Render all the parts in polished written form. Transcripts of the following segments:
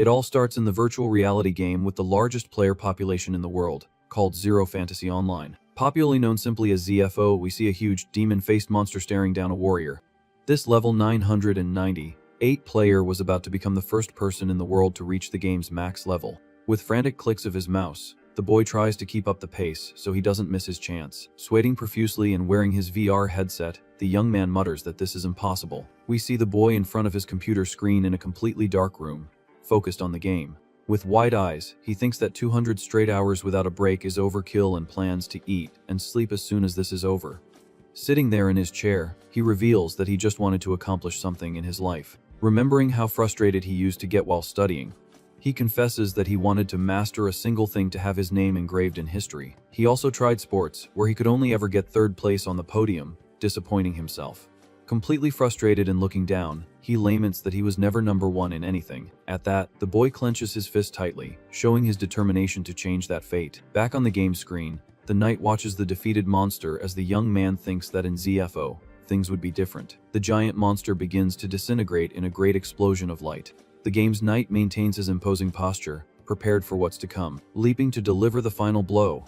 It all starts in the virtual reality game with the largest player population in the world, called Zero Fantasy Online. Popularly known simply as ZFO, we see a huge demon-faced monster staring down a warrior. This level 998 player was about to become the first person in the world to reach the game's max level. With frantic clicks of his mouse, the boy tries to keep up the pace so he doesn't miss his chance. Sweating profusely and wearing his VR headset, the young man mutters that this is impossible. We see the boy in front of his computer screen in a completely dark room, focused on the game. With wide eyes, he thinks that 200 straight hours without a break is overkill and plans to eat and sleep as soon as this is over. Sitting there in his chair, he reveals that he just wanted to accomplish something in his life. Remembering how frustrated he used to get while studying, he confesses that he wanted to master a single thing to have his name engraved in history. He also tried sports, where he could only ever get third place on the podium, disappointing himself. Completely frustrated and looking down, he laments that he was never number one in anything. At that, the boy clenches his fist tightly, showing his determination to change that fate. Back on the game screen, the knight watches the defeated monster as the young man thinks that in ZFO, things would be different. The giant monster begins to disintegrate in a great explosion of light. The game's knight maintains his imposing posture, prepared for what's to come, leaping to deliver the final blow.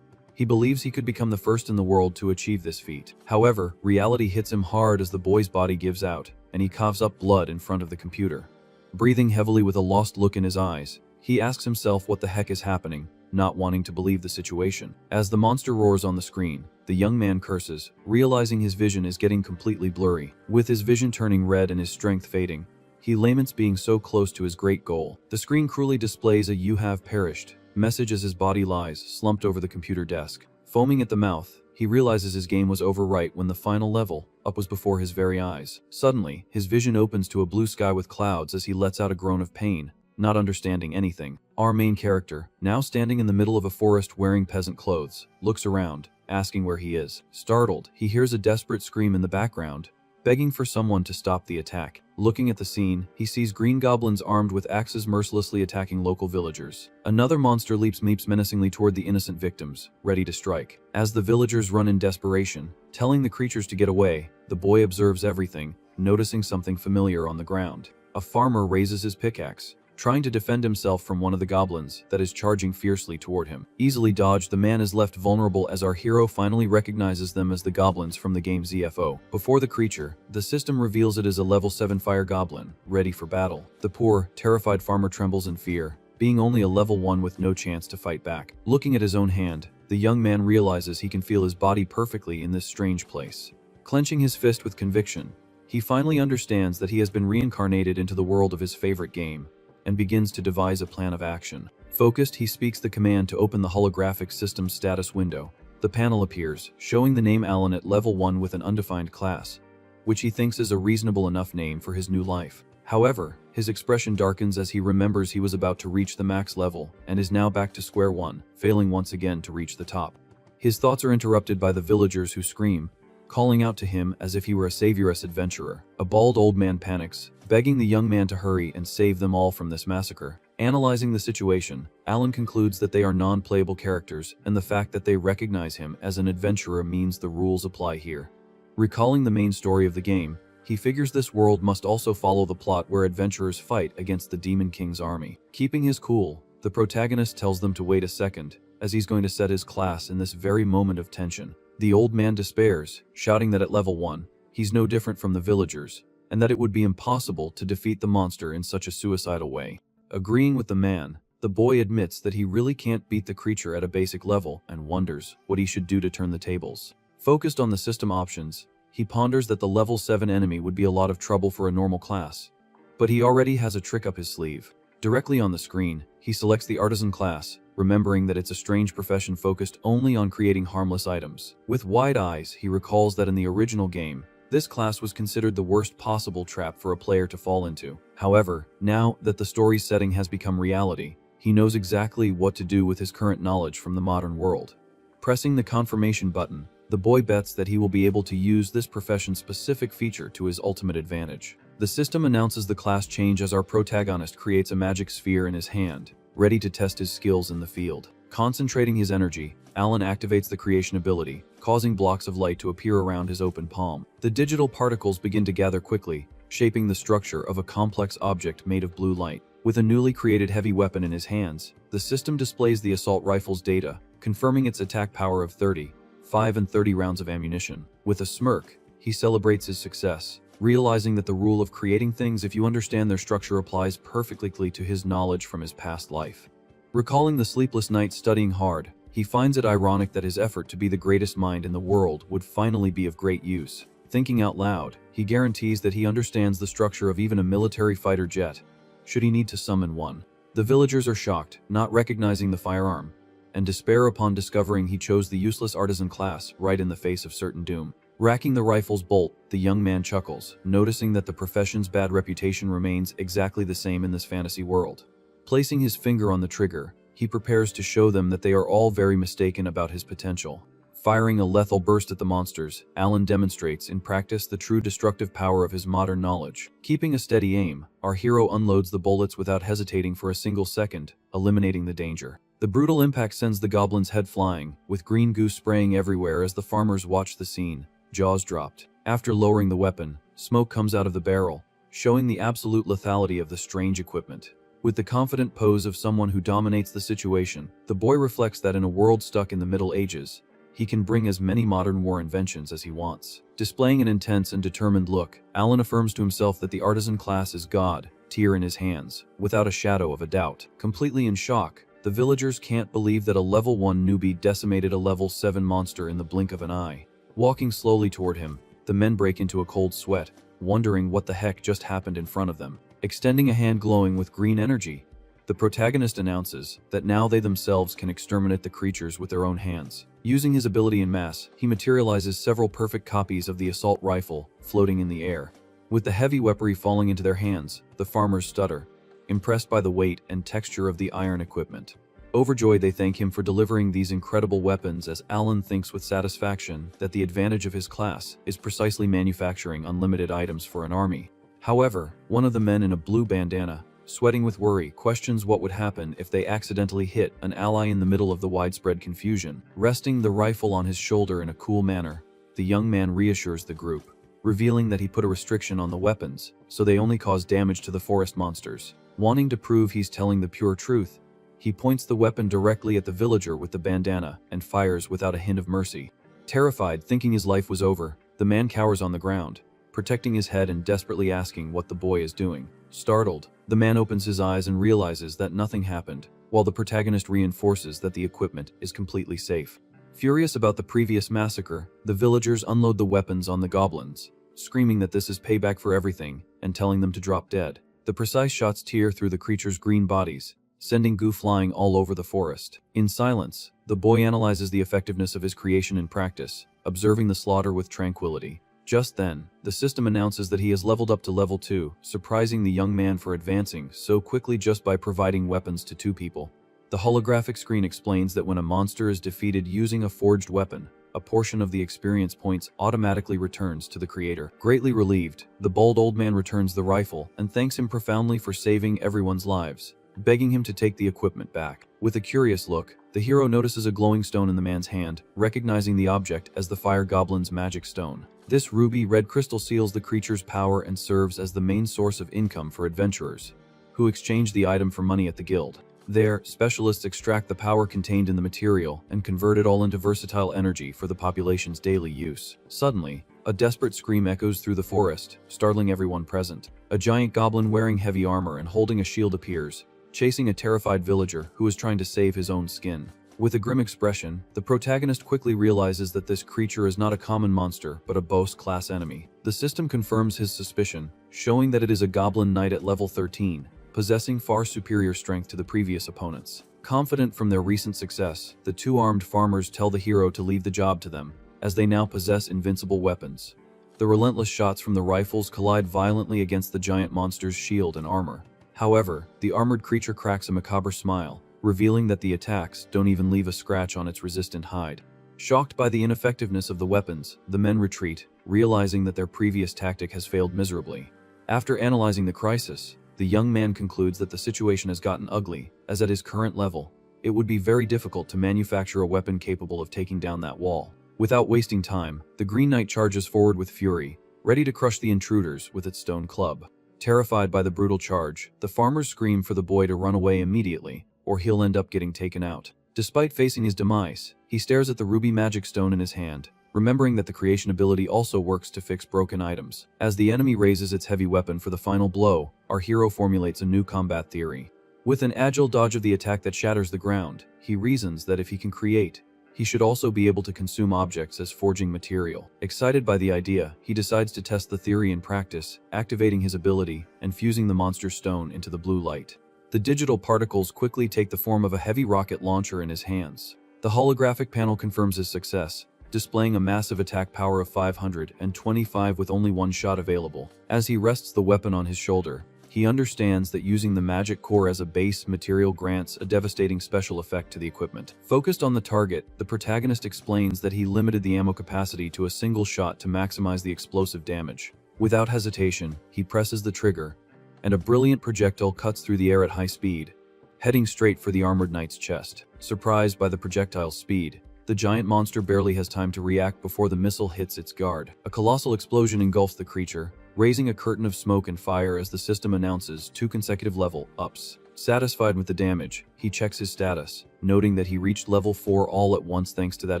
He believes he could become the first in the world to achieve this feat. However, reality hits him hard as the boy's body gives out, and he coughs up blood in front of the computer. Breathing heavily with a lost look in his eyes, he asks himself what the heck is happening, not wanting to believe the situation. As the monster roars on the screen, the young man curses, realizing his vision is getting completely blurry. With his vision turning red and his strength fading, he laments being so close to his great goal. The screen cruelly displays a "You have perished" message as his body lies, slumped over the computer desk. Foaming at the mouth, he realizes his game was over right when the final level up was before his very eyes. Suddenly, his vision opens to a blue sky with clouds as he lets out a groan of pain, not understanding anything. Our main character, now standing in the middle of a forest wearing peasant clothes, looks around, asking where he is. Startled, he hears a desperate scream in the background, begging for someone to stop the attack. Looking at the scene, he sees green goblins armed with axes mercilessly attacking local villagers. Another monster leaps menacingly toward the innocent victims, ready to strike. As the villagers run in desperation, telling the creatures to get away, the boy observes everything, noticing something familiar on the ground. A farmer raises his pickaxe, trying to defend himself from one of the goblins that is charging fiercely toward him. Easily dodged, the man is left vulnerable as our hero finally recognizes them as the goblins from the game ZFO. Before the creature, the system reveals it is a level 7 fire goblin, ready for battle. The poor, terrified farmer trembles in fear, being only a level 1 with no chance to fight back. Looking at his own hand, the young man realizes he can feel his body perfectly in this strange place. Clenching his fist with conviction, he finally understands that he has been reincarnated into the world of his favorite game, and begins to devise a plan of action. Focused, he speaks the command to open the holographic system status window. The panel appears, showing the name Alan at level 1 with an undefined class, which he thinks is a reasonable enough name for his new life. However, his expression darkens as he remembers he was about to reach the max level and is now back to square one, failing once again to reach the top. His thoughts are interrupted by the villagers who scream, calling out to him as if he were a saviorous adventurer. A bald old man panics, begging the young man to hurry and save them all from this massacre. Analyzing the situation, Alan concludes that they are non-playable characters, and the fact that they recognize him as an adventurer means the rules apply here. Recalling the main story of the game, he figures this world must also follow the plot where adventurers fight against the Demon King's army. Keeping his cool, the protagonist tells them to wait a second, as he's going to set his class in this very moment of tension. The old man despairs, shouting that at level 1, he's no different from the villagers, and that it would be impossible to defeat the monster in such a suicidal way. Agreeing with the man, the boy admits that he really can't beat the creature at a basic level and wonders what he should do to turn the tables. Focused on the system options, he ponders that the level 7 enemy would be a lot of trouble for a normal class, but he already has a trick up his sleeve. Directly on the screen, he selects the artisan class, remembering that it's a strange profession focused only on creating harmless items. With wide eyes, he recalls that in the original game, this class was considered the worst possible trap for a player to fall into. However, now that the story's setting has become reality, he knows exactly what to do with his current knowledge from the modern world. Pressing the confirmation button, the boy bets that he will be able to use this profession's specific feature to his ultimate advantage. The system announces the class change as our protagonist creates a magic sphere in his hand, ready to test his skills in the field. Concentrating his energy, Alan activates the creation ability, causing blocks of light to appear around his open palm. The digital particles begin to gather quickly, shaping the structure of a complex object made of blue light. With a newly created heavy weapon in his hands, the system displays the assault rifle's data, confirming its attack power of 30, 5 and 30 rounds of ammunition. With a smirk, he celebrates his success, realizing that the rule of creating things if you understand their structure applies perfectly to his knowledge from his past life. Recalling the sleepless nights studying hard, he finds it ironic that his effort to be the greatest mind in the world would finally be of great use. Thinking out loud, he guarantees that he understands the structure of even a military fighter jet, should he need to summon one. The villagers are shocked, not recognizing the firearm, and despair upon discovering he chose the useless artisan class right in the face of certain doom. Racking the rifle's bolt, the young man chuckles, noticing that the profession's bad reputation remains exactly the same in this fantasy world. Placing his finger on the trigger, he prepares to show them that they are all very mistaken about his potential. Firing a lethal burst at the monsters, Alan demonstrates in practice the true destructive power of his modern knowledge. Keeping a steady aim, our hero unloads the bullets without hesitating for a single second, eliminating the danger. The brutal impact sends the goblin's head flying, with green goo spraying everywhere as the farmers watch the scene, jaws dropped. After lowering the weapon, smoke comes out of the barrel, showing the absolute lethality of the strange equipment. With the confident pose of someone who dominates the situation, the boy reflects that in a world stuck in the Middle Ages, he can bring as many modern war inventions as he wants. Displaying an intense and determined look, Alan affirms to himself that the artisan class is God, tier in his hands, without a shadow of a doubt. Completely in shock, the villagers can't believe that a level 1 newbie decimated a level 7 monster in the blink of an eye. Walking slowly toward him, the men break into a cold sweat, wondering what the heck just happened in front of them. Extending a hand glowing with green energy, the protagonist announces that now they themselves can exterminate the creatures with their own hands. Using his ability in mass, he materializes several perfect copies of the assault rifle, floating in the air. With the heavy weaponry falling into their hands, the farmers stutter, impressed by the weight and texture of the iron equipment. Overjoyed, they thank him for delivering these incredible weapons as Alan thinks with satisfaction that the advantage of his class is precisely manufacturing unlimited items for an army. However, one of the men in a blue bandana, sweating with worry, questions what would happen if they accidentally hit an ally in the middle of the widespread confusion. Resting the rifle on his shoulder in a cool manner, the young man reassures the group, revealing that he put a restriction on the weapons, so they only cause damage to the forest monsters. Wanting to prove he's telling the pure truth, he points the weapon directly at the villager with the bandana and fires without a hint of mercy. Terrified, thinking his life was over, the man cowers on the ground, protecting his head and desperately asking what the boy is doing. Startled, the man opens his eyes and realizes that nothing happened, while the protagonist reinforces that the equipment is completely safe. Furious about the previous massacre, the villagers unload the weapons on the goblins, screaming that this is payback for everything and telling them to drop dead. The precise shots tear through the creatures' green bodies, sending goo flying all over the forest. In silence, the boy analyzes the effectiveness of his creation in practice, observing the slaughter with tranquility. Just then, the system announces that he has leveled up to level 2, surprising the young man for advancing so quickly just by providing weapons to 2 people. The holographic screen explains that when a monster is defeated using a forged weapon, a portion of the experience points automatically returns to the creator. Greatly relieved, the bald old man returns the rifle and thanks him profoundly for saving everyone's lives, begging him to take the equipment back. With a curious look, the hero notices a glowing stone in the man's hand, recognizing the object as the fire goblin's magic stone. This ruby-red crystal seals the creature's power and serves as the main source of income for adventurers, who exchange the item for money at the guild. There, specialists extract the power contained in the material and convert it all into versatile energy for the population's daily use. Suddenly, a desperate scream echoes through the forest, startling everyone present. A giant goblin wearing heavy armor and holding a shield appears, chasing a terrified villager who is trying to save his own skin. With a grim expression, the protagonist quickly realizes that this creature is not a common monster, but a boss-class enemy. The system confirms his suspicion, showing that it is a goblin knight at level 13, possessing far superior strength to the previous opponents. Confident from their recent success, the 2 armed farmers tell the hero to leave the job to them, as they now possess invincible weapons. The relentless shots from the rifles collide violently against the giant monster's shield and armor. However, the armored creature cracks a macabre smile, revealing that the attacks don't even leave a scratch on its resistant hide. Shocked by the ineffectiveness of the weapons, the men retreat, realizing that their previous tactic has failed miserably. After analyzing the crisis, the young man concludes that the situation has gotten ugly, as at his current level, it would be very difficult to manufacture a weapon capable of taking down that wall. Without wasting time, the Green Knight charges forward with fury, ready to crush the intruders with its stone club. Terrified by the brutal charge, the farmers scream for the boy to run away immediately, or he'll end up getting taken out. Despite facing his demise, he stares at the ruby magic stone in his hand, remembering that the creation ability also works to fix broken items. As the enemy raises its heavy weapon for the final blow, our hero formulates a new combat theory. With an agile dodge of the attack that shatters the ground, he reasons that if he can create, he should also be able to consume objects as forging material. Excited by the idea, he decides to test the theory in practice, activating his ability and fusing the monster stone into the blue light. The digital particles quickly take the form of a heavy rocket launcher in his hands. The holographic panel confirms his success, displaying a massive attack power of 525 with only one shot available. As he rests the weapon on his shoulder, he understands that using the magic core as a base material grants a devastating special effect to the equipment. Focused on the target, the protagonist explains that he limited the ammo capacity to a single shot to maximize the explosive damage. Without hesitation, he presses the trigger, and a brilliant projectile cuts through the air at high speed, heading straight for the armored knight's chest. Surprised by the projectile's speed, the giant monster barely has time to react before the missile hits its guard. A colossal explosion engulfs the creature, raising a curtain of smoke and fire as the system announces 2 consecutive level ups. Satisfied with the damage, he checks his status, noting that he reached level 4 all at once thanks to that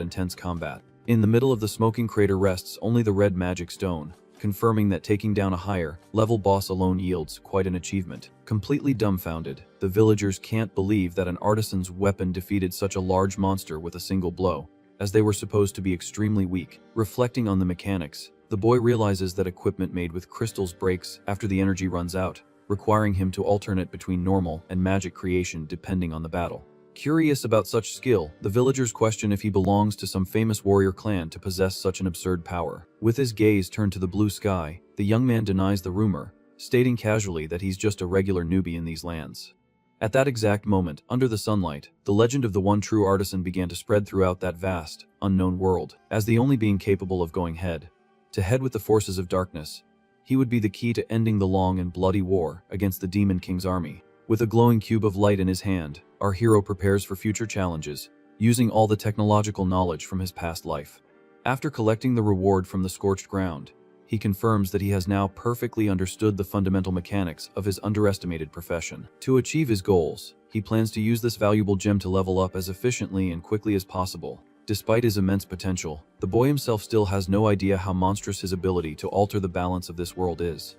intense combat. In the middle of the smoking crater rests only the red magic stone, confirming that taking down a higher level boss alone yields quite an achievement. Completely dumbfounded, the villagers can't believe that an artisan's weapon defeated such a large monster with a single blow, as they were supposed to be extremely weak. Reflecting on the mechanics, the boy realizes that equipment made with crystals breaks after the energy runs out, requiring him to alternate between normal and magic creation depending on the battle. Curious about such skill, the villagers question if he belongs to some famous warrior clan to possess such an absurd power. With his gaze turned to the blue sky, the young man denies the rumor, stating casually that he's just a regular newbie in these lands. At that exact moment, under the sunlight, the legend of the one true artisan began to spread throughout that vast, unknown world. As the only being capable of going head to head with the forces of darkness, he would be the key to ending the long and bloody war against the Demon King's army. With a glowing cube of light in his hand, our hero prepares for future challenges, using all the technological knowledge from his past life. After collecting the reward from the scorched ground, he confirms that he has now perfectly understood the fundamental mechanics of his underestimated profession. To achieve his goals, he plans to use this valuable gem to level up as efficiently and quickly as possible. Despite his immense potential, the boy himself still has no idea how monstrous his ability to alter the balance of this world is.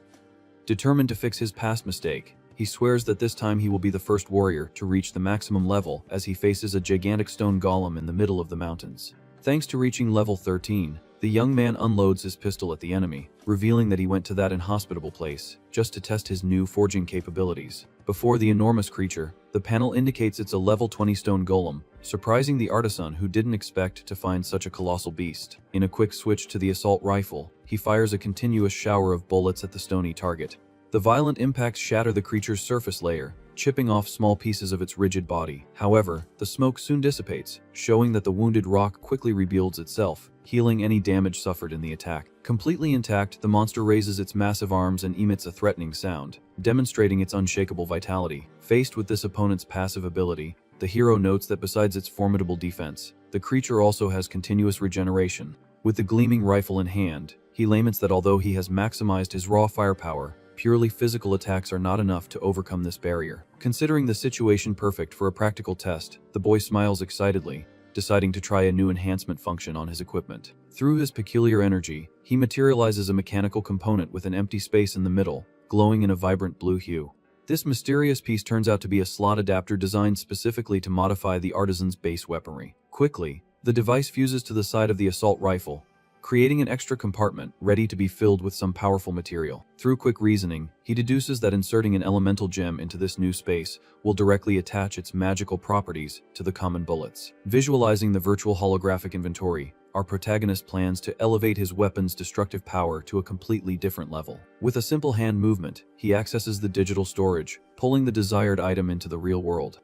Determined to fix his past mistake, he swears that this time he will be the first warrior to reach the maximum level as he faces a gigantic stone golem in the middle of the mountains. Thanks to reaching level 13, the young man unloads his pistol at the enemy, revealing that he went to that inhospitable place just to test his new forging capabilities. Before the enormous creature, the panel indicates it's a level 20 stone golem, surprising the artisan who didn't expect to find such a colossal beast. In a quick switch to the assault rifle, he fires a continuous shower of bullets at the stony target. The violent impacts shatter the creature's surface layer, chipping off small pieces of its rigid body. However, the smoke soon dissipates, showing that the wounded rock quickly rebuilds itself, healing any damage suffered in the attack. Completely intact, the monster raises its massive arms and emits a threatening sound, demonstrating its unshakable vitality. Faced with this opponent's passive ability, the hero notes that besides its formidable defense, the creature also has continuous regeneration. With the gleaming rifle in hand, he laments that although he has maximized his raw firepower, purely physical attacks are not enough to overcome this barrier. Considering the situation perfect for a practical test, the boy smiles excitedly, deciding to try a new enhancement function on his equipment. Through his peculiar energy, he materializes a mechanical component with an empty space in the middle, glowing in a vibrant blue hue. This mysterious piece turns out to be a slot adapter designed specifically to modify the artisan's base weaponry. Quickly, the device fuses to the side of the assault rifle, creating an extra compartment ready to be filled with some powerful material. Through quick reasoning, he deduces that inserting an elemental gem into this new space will directly attach its magical properties to the common bullets. Visualizing the virtual holographic inventory, our protagonist plans to elevate his weapon's destructive power to a completely different level. With a simple hand movement, he accesses the digital storage, pulling the desired item into the real world.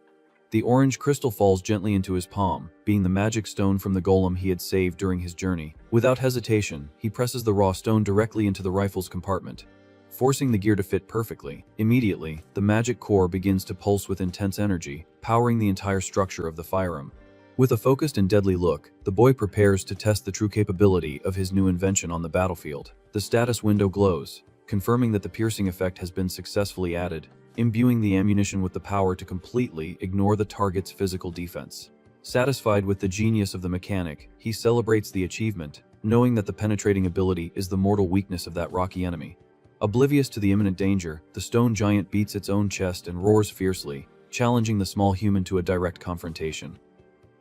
The orange crystal falls gently into his palm, being the magic stone from the golem he had saved during his journey. Without hesitation, he presses the raw stone directly into the rifle's compartment, forcing the gear to fit perfectly. Immediately, the magic core begins to pulse with intense energy, powering the entire structure of the firearm. With a focused and deadly look, the boy prepares to test the true capability of his new invention on the battlefield. The status window glows, confirming that the piercing effect has been successfully added, imbuing the ammunition with the power to completely ignore the target's physical defense. Satisfied with the genius of the mechanic, he celebrates the achievement, knowing that the penetrating ability is the mortal weakness of that rocky enemy. Oblivious to the imminent danger, the stone giant beats its own chest and roars fiercely, challenging the small human to a direct confrontation.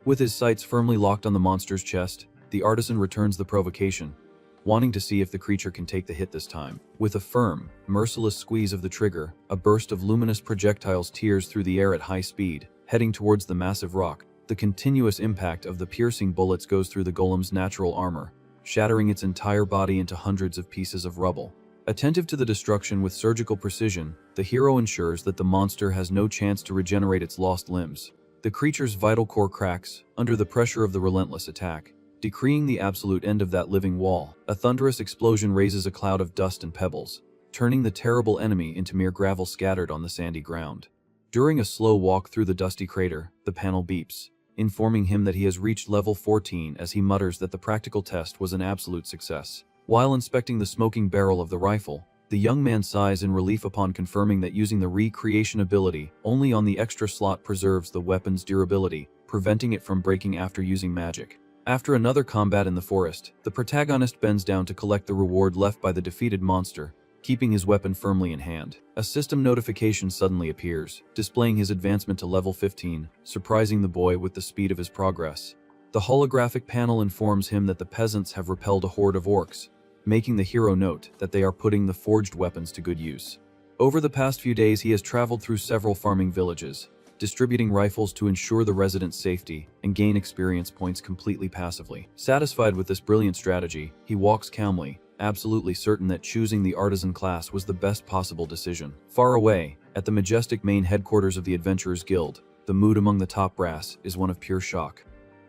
With his sights firmly locked on the monster's chest, the artisan returns the provocation, wanting to see if the creature can take the hit this time. With a firm, merciless squeeze of the trigger, a burst of luminous projectiles tears through the air at high speed, heading towards the massive rock. The continuous impact of the piercing bullets goes through the golem's natural armor, shattering its entire body into hundreds of pieces of rubble. Attentive to the destruction with surgical precision, the hero ensures that the monster has no chance to regenerate its lost limbs. The creature's vital core cracks under the pressure of the relentless attack, decreeing the absolute end of that living wall. A thunderous explosion raises a cloud of dust and pebbles, turning the terrible enemy into mere gravel scattered on the sandy ground. During a slow walk through the dusty crater, the panel beeps, informing him that he has reached level 14 as he mutters that the practical test was an absolute success. While inspecting the smoking barrel of the rifle, the young man sighs in relief upon confirming that using the recreation ability only on the extra slot preserves the weapon's durability, preventing it from breaking after using magic. After another combat in the forest, the protagonist bends down to collect the reward left by the defeated monster, keeping his weapon firmly in hand. A system notification suddenly appears, displaying his advancement to level 15, surprising the boy with the speed of his progress. The holographic panel informs him that the peasants have repelled a horde of orcs, making the hero note that they are putting the forged weapons to good use. Over the past few days, he has traveled through several farming villages, distributing rifles to ensure the residents' safety and gain experience points completely passively. Satisfied with this brilliant strategy, he walks calmly, absolutely certain that choosing the artisan class was the best possible decision. Far away, at the majestic main headquarters of the Adventurers Guild, the mood among the top brass is one of pure shock.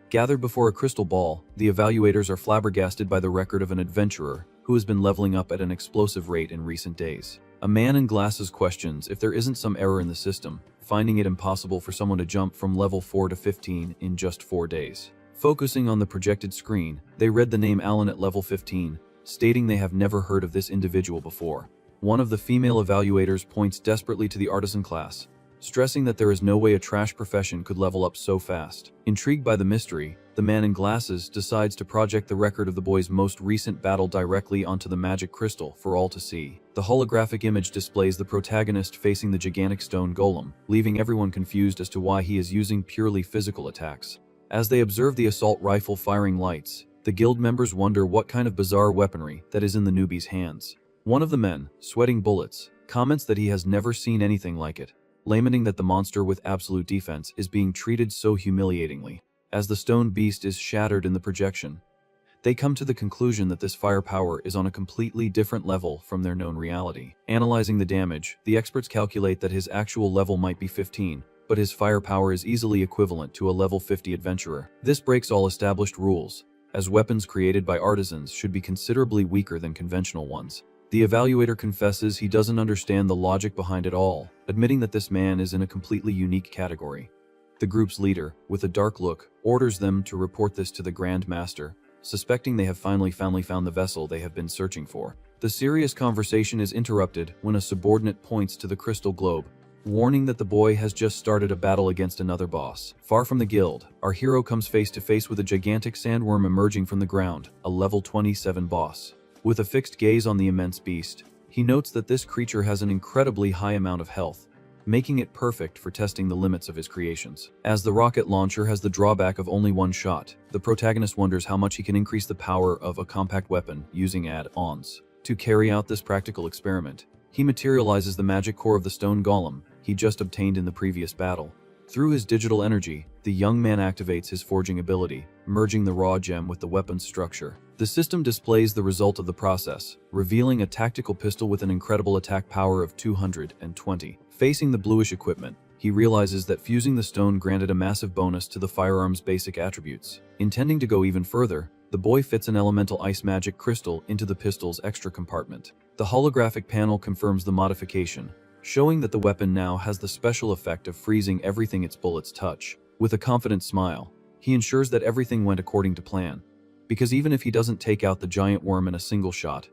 Gathered before a crystal ball, the evaluators are flabbergasted by the record of an adventurer who has been leveling up at an explosive rate in recent days. A man in glasses questions if there isn't some error in the system, finding it impossible for someone to jump from level 4 to 15 in just 4 days. Focusing on the projected screen, they read the name Alan at level 15, stating they have never heard of this individual before. One of the female evaluators points desperately to the artisan class, stressing that there is no way a trash profession could level up so fast. Intrigued by the mystery, the man in glasses decides to project the record of the boy's most recent battle directly onto the magic crystal for all to see. The holographic image displays the protagonist facing the gigantic stone golem, leaving everyone confused as to why he is using purely physical attacks. As they observe the assault rifle firing lights, the guild members wonder what kind of bizarre weaponry that is in the newbie's hands. One of the men, sweating bullets, comments that he has never seen anything like it, lamenting that the monster with absolute defense is being treated so humiliatingly. As the stone beast is shattered in the projection, they come to the conclusion that this firepower is on a completely different level from their known reality. Analyzing the damage, the experts calculate that his actual level might be 15, but his firepower is easily equivalent to a level 50 adventurer. This breaks all established rules, as weapons created by artisans should be considerably weaker than conventional ones. The evaluator confesses he doesn't understand the logic behind it all, admitting that this man is in a completely unique category. The group's leader, with a dark look, orders them to report this to the Grand Master, suspecting they have finally found the vessel they have been searching for. The serious conversation is interrupted when a subordinate points to the crystal globe, warning that the boy has just started a battle against another boss. Far from the guild, our hero comes face to face with a gigantic sandworm emerging from the ground, a level 27 boss. With a fixed gaze on the immense beast, he notes that this creature has an incredibly high amount of health, making it perfect for testing the limits of his creations. As the rocket launcher has the drawback of only one shot, the protagonist wonders how much he can increase the power of a compact weapon using add-ons. To carry out this practical experiment, he materializes the magic core of the stone golem he just obtained in the previous battle. Through his digital energy, the young man activates his forging ability, merging the raw gem with the weapon's structure. The system displays the result of the process, revealing a tactical pistol with an incredible attack power of 220. Facing the bluish equipment, he realizes that fusing the stone granted a massive bonus to the firearm's basic attributes. Intending to go even further, the boy fits an elemental ice magic crystal into the pistol's extra compartment. The holographic panel confirms the modification, showing that the weapon now has the special effect of freezing everything its bullets touch. With a confident smile, he ensures that everything went according to plan, because even if he doesn't take out the giant worm in a single shot,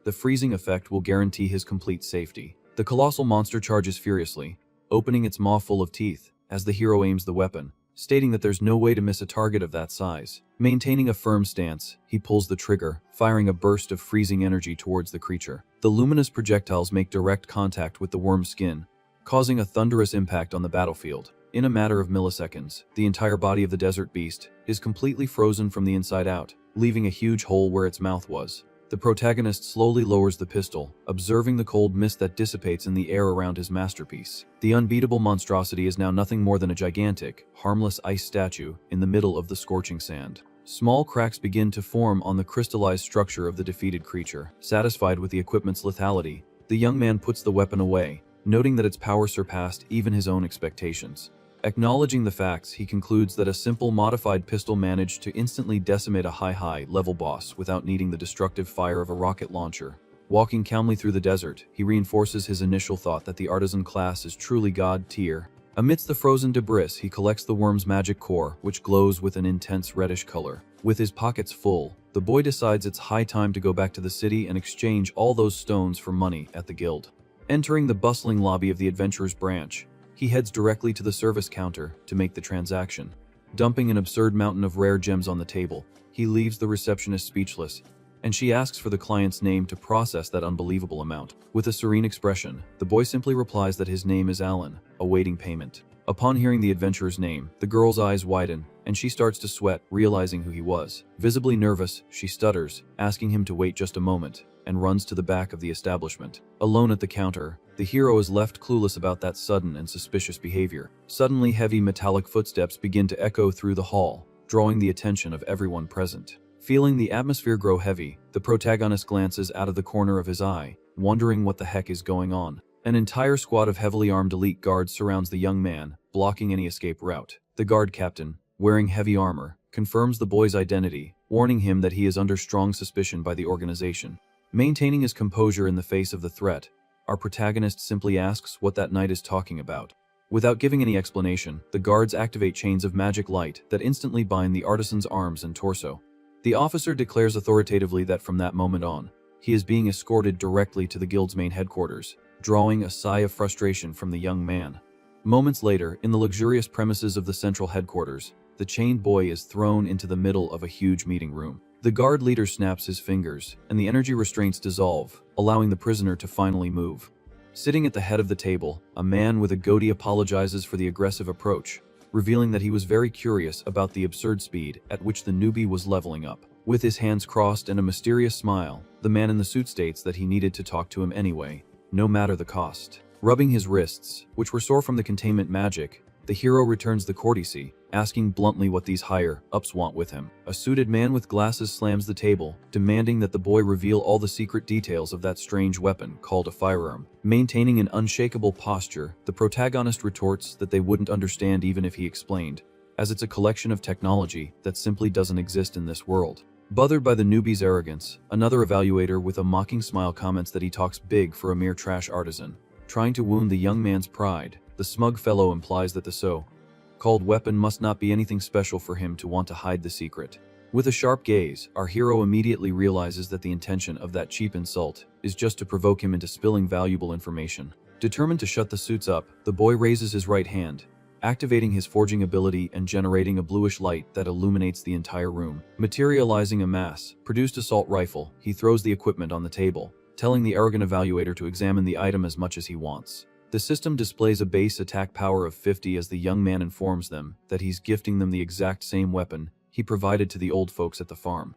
the freezing effect will guarantee his complete safety. The colossal monster charges furiously, opening its maw full of teeth as the hero aims the weapon, stating that there's no way to miss a target of that size. Maintaining a firm stance, he pulls the trigger, firing a burst of freezing energy towards the creature. The luminous projectiles make direct contact with the worm's skin, causing a thunderous impact on the battlefield. In a matter of milliseconds, the entire body of the desert beast is completely frozen from the inside out, leaving a huge hole where its mouth was. The protagonist slowly lowers the pistol, observing the cold mist that dissipates in the air around his masterpiece. The unbeatable monstrosity is now nothing more than a gigantic, harmless ice statue in the middle of the scorching sand. Small cracks begin to form on the crystallized structure of the defeated creature. Satisfied with the equipment's lethality, the young man puts the weapon away, noting that its power surpassed even his own expectations. Acknowledging the facts, he concludes that a simple modified pistol managed to instantly decimate a high-level boss without needing the destructive fire of a rocket launcher. Walking calmly through the desert, he reinforces his initial thought that the artisan class is truly god tier. Amidst the frozen debris, he collects the worm's magic core, which glows with an intense reddish color. With his pockets full, the boy decides it's high time to go back to the city and exchange all those stones for money at the guild. Entering the bustling lobby of the adventurer's branch, he heads directly to the service counter to make the transaction. Dumping an absurd mountain of rare gems on the table, he leaves the receptionist speechless, and she asks for the client's name to process that unbelievable amount. With a serene expression, the boy simply replies that his name is Alan, awaiting payment. Upon hearing the adventurer's name, the girl's eyes widen, and she starts to sweat, realizing who he was. Visibly nervous, she stutters, asking him to wait just a moment, and runs to the back of the establishment. Alone at the counter, the hero is left clueless about that sudden and suspicious behavior. Suddenly, heavy metallic footsteps begin to echo through the hall, drawing the attention of everyone present. Feeling the atmosphere grow heavy, the protagonist glances out of the corner of his eye, wondering what the heck is going on. An entire squad of heavily armed elite guards surrounds the young man, blocking any escape route. The guard captain, wearing heavy armor, confirms the boy's identity, warning him that he is under strong suspicion by the organization. Maintaining his composure in the face of the threat, our protagonist simply asks what that knight is talking about. Without giving any explanation, the guards activate chains of magic light that instantly bind the artisan's arms and torso. The officer declares authoritatively that from that moment on, he is being escorted directly to the guild's main headquarters, drawing a sigh of frustration from the young man. Moments later, in the luxurious premises of the central headquarters, the chained boy is thrown into the middle of a huge meeting room. The guard leader snaps his fingers, and the energy restraints dissolve, allowing the prisoner to finally move. Sitting at the head of the table, a man with a goatee apologizes for the aggressive approach, revealing that he was very curious about the absurd speed at which the newbie was leveling up. With his hands crossed and a mysterious smile, the man in the suit states that he needed to talk to him anyway, no matter the cost. Rubbing his wrists, which were sore from the containment magic, the hero returns the courtesy, asking bluntly what these higher-ups want with him. A suited man with glasses slams the table, demanding that the boy reveal all the secret details of that strange weapon called a firearm. Maintaining an unshakable posture, the protagonist retorts that they wouldn't understand even if he explained, as it's a collection of technology that simply doesn't exist in this world. Bothered by the newbie's arrogance, another evaluator with a mocking smile comments that he talks big for a mere trash artisan. Trying to wound the young man's pride, the smug fellow implies that the so-called weapon must not be anything special for him to want to hide the secret. With a sharp gaze, our hero immediately realizes that the intention of that cheap insult is just to provoke him into spilling valuable information. Determined to shut the suits up, the boy raises his right hand, activating his forging ability and generating a bluish light that illuminates the entire room. Materializing a mass-produced assault rifle, he throws the equipment on the table, telling the arrogant evaluator to examine the item as much as he wants. The system displays a base attack power of 50 as the young man informs them that he's gifting them the exact same weapon he provided to the old folks at the farm.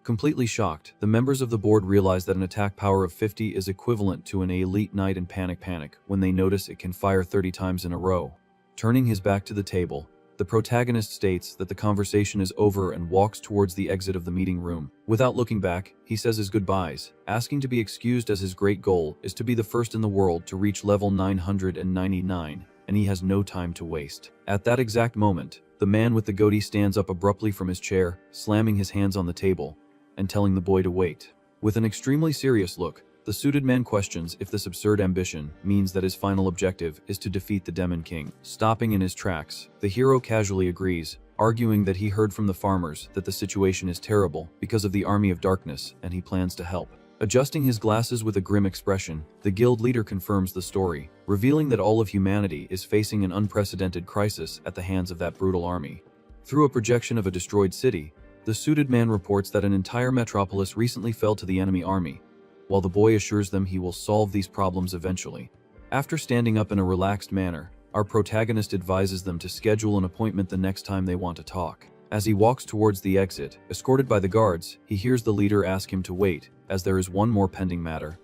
Completely shocked, the members of the board realize that an attack power of 50 is equivalent to an elite knight in panic when they notice it can fire 30 times in a row. Turning his back to the table, the protagonist states that the conversation is over and walks towards the exit of the meeting room. Without looking back, he says his goodbyes, asking to be excused as his great goal is to be the first in the world to reach level 999, and he has no time to waste. At that exact moment, the man with the goatee stands up abruptly from his chair, slamming his hands on the table, and telling the boy to wait. With an extremely serious look, the suited man questions if this absurd ambition means that his final objective is to defeat the Demon King. Stopping in his tracks, the hero casually agrees, arguing that he heard from the farmers that the situation is terrible because of the Army of Darkness and he plans to help. Adjusting his glasses with a grim expression, the guild leader confirms the story, revealing that all of humanity is facing an unprecedented crisis at the hands of that brutal army. Through a projection of a destroyed city, the suited man reports that an entire metropolis recently fell to the enemy army, while the boy assures them he will solve these problems eventually. After standing up in a relaxed manner, our protagonist advises them to schedule an appointment the next time they want to talk. As he walks towards the exit, escorted by the guards, he hears the leader ask him to wait, as there is one more pending matter.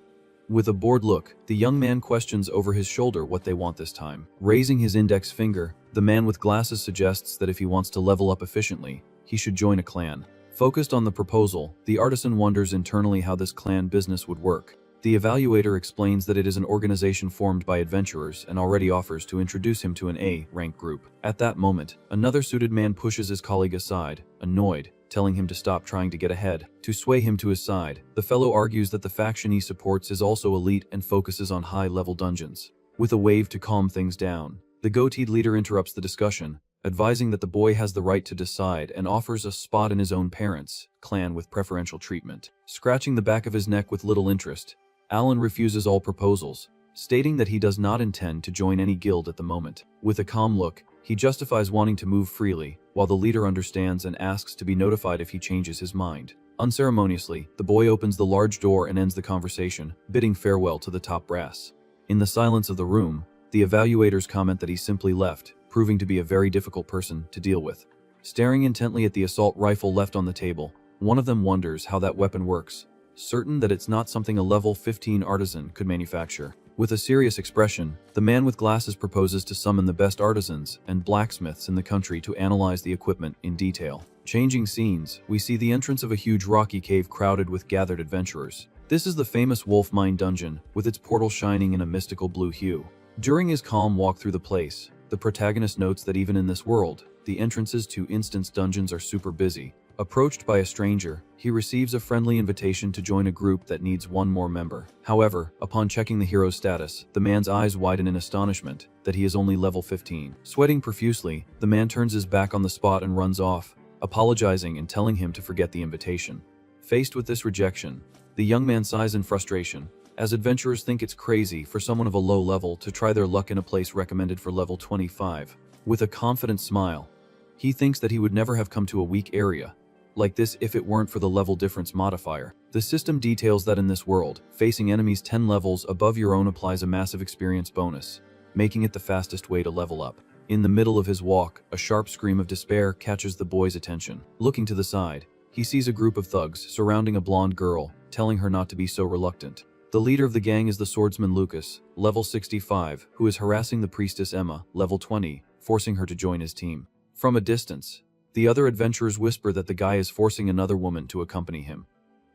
With a bored look, the young man questions over his shoulder what they want this time. Raising his index finger, the man with glasses suggests that if he wants to level up efficiently, he should join a clan. Focused on the proposal, the artisan wonders internally how this clan business would work. The evaluator explains that it is an organization formed by adventurers and already offers to introduce him to an A-rank group. At that moment, another suited man pushes his colleague aside, annoyed, telling him to stop trying to get ahead. To sway him to his side, the fellow argues that the faction he supports is also elite and focuses on high-level dungeons. With a wave to calm things down, the goateed leader interrupts the discussion, advising that the boy has the right to decide and offers a spot in his own parents' clan with preferential treatment. Scratching the back of his neck with little interest, Alan refuses all proposals, stating that he does not intend to join any guild at the moment. With a calm look, he justifies wanting to move freely, while the leader understands and asks to be notified if he changes his mind. Unceremoniously, the boy opens the large door and ends the conversation, bidding farewell to the top brass. In the silence of the room, the evaluators comment that he simply left, proving to be a very difficult person to deal with. Staring intently at the assault rifle left on the table, one of them wonders how that weapon works, certain that it's not something a level 15 artisan could manufacture. With a serious expression, the man with glasses proposes to summon the best artisans and blacksmiths in the country to analyze the equipment in detail. Changing scenes, we see the entrance of a huge rocky cave crowded with gathered adventurers. This is the famous Wolf Mine dungeon, with its portal shining in a mystical blue hue. During his calm walk through the place, the protagonist notes that even in this world, the entrances to instance dungeons are super busy. Approached by a stranger, he receives a friendly invitation to join a group that needs one more member. However, upon checking the hero's status, the man's eyes widen in astonishment that he is only level 15. Sweating profusely, the man turns his back on the spot and runs off, apologizing and telling him to forget the invitation. Faced with this rejection, the young man sighs in frustration, as adventurers think it's crazy for someone of a low level to try their luck in a place recommended for level 25. With a confident smile, he thinks that he would never have come to a weak area like this if it weren't for the level difference modifier. The system details that in this world, facing enemies 10 levels above your own applies a massive experience bonus, making it the fastest way to level up. In the middle of his walk, a sharp scream of despair catches the boy's attention. Looking to the side, he sees a group of thugs surrounding a blonde girl, telling her not to be so reluctant. The leader of the gang is the swordsman Lucas, level 65, who is harassing the priestess Emma, level 20, forcing her to join his team. From a distance, the other adventurers whisper that the guy is forcing another woman to accompany him.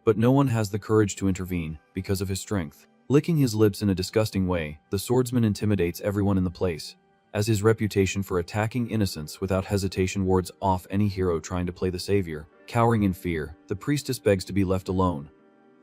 But no one has the courage to intervene because of his strength. Licking his lips in a disgusting way, the swordsman intimidates everyone in the place, as his reputation for attacking innocents without hesitation wards off any hero trying to play the savior. Cowering in fear, the priestess begs to be left alone,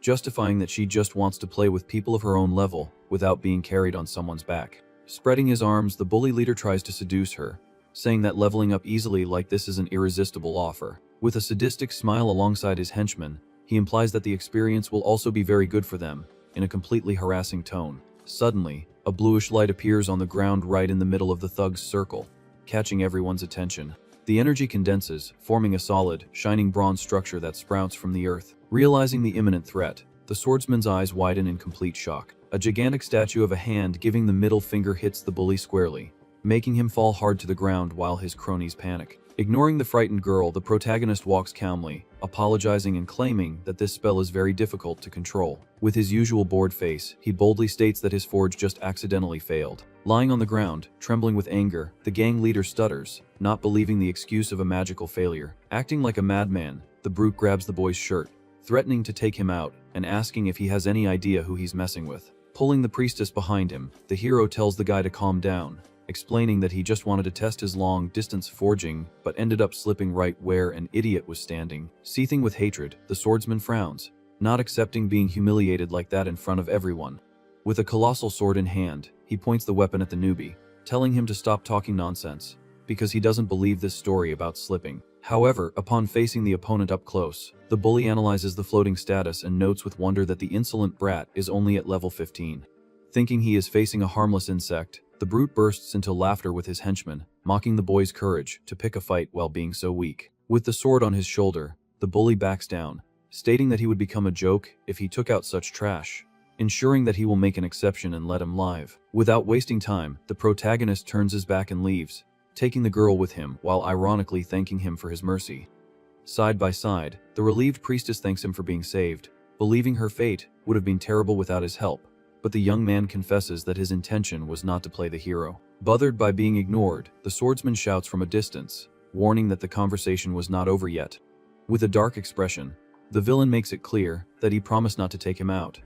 justifying that she just wants to play with people of her own level without being carried on someone's back. Spreading his arms, the bully leader tries to seduce her, saying that leveling up easily like this is an irresistible offer. With a sadistic smile alongside his henchman, he implies that the experience will also be very good for them, in a completely harassing tone. Suddenly, a bluish light appears on the ground right in the middle of the thug's circle, catching everyone's attention. The energy condenses, forming a solid, shining bronze structure that sprouts from the earth. Realizing the imminent threat, the swordsman's eyes widen in complete shock. A gigantic statue of a hand giving the middle finger hits the bully squarely, making him fall hard to the ground while his cronies panic. Ignoring the frightened girl, the protagonist walks calmly, apologizing and claiming that this spell is very difficult to control. With his usual bored face, he boldly states that his forge just accidentally failed. Lying on the ground, trembling with anger, the gang leader stutters, not believing the excuse of a magical failure. Acting like a madman, the brute grabs the boy's shirt, threatening to take him out and asking if he has any idea who he's messing with. Pulling the priestess behind him, the hero tells the guy to calm down, explaining that he just wanted to test his long-distance forging, but ended up slipping right where an idiot was standing. Seething with hatred, the swordsman frowns, not accepting being humiliated like that in front of everyone. With a colossal sword in hand, he points the weapon at the newbie, telling him to stop talking nonsense, because he doesn't believe this story about slipping. However, upon facing the opponent up close, the bully analyzes the floating status and notes with wonder that the insolent brat is only at level 15. Thinking he is facing a harmless insect, the brute bursts into laughter with his henchman, mocking the boy's courage to pick a fight while being so weak. With the sword on his shoulder, the bully backs down, stating that he would become a joke if he took out such trash, ensuring that he will make an exception and let him live. Without wasting time, the protagonist turns his back and leaves, taking the girl with him while ironically thanking him for his mercy. Side by side, the relieved priestess thanks him for being saved, believing her fate would have been terrible without his help. But the young man confesses that his intention was not to play the hero. Bothered by being ignored, the swordsman shouts from a distance, warning that the conversation was not over yet. With a dark expression, the villain makes it clear that he promised not to take him out.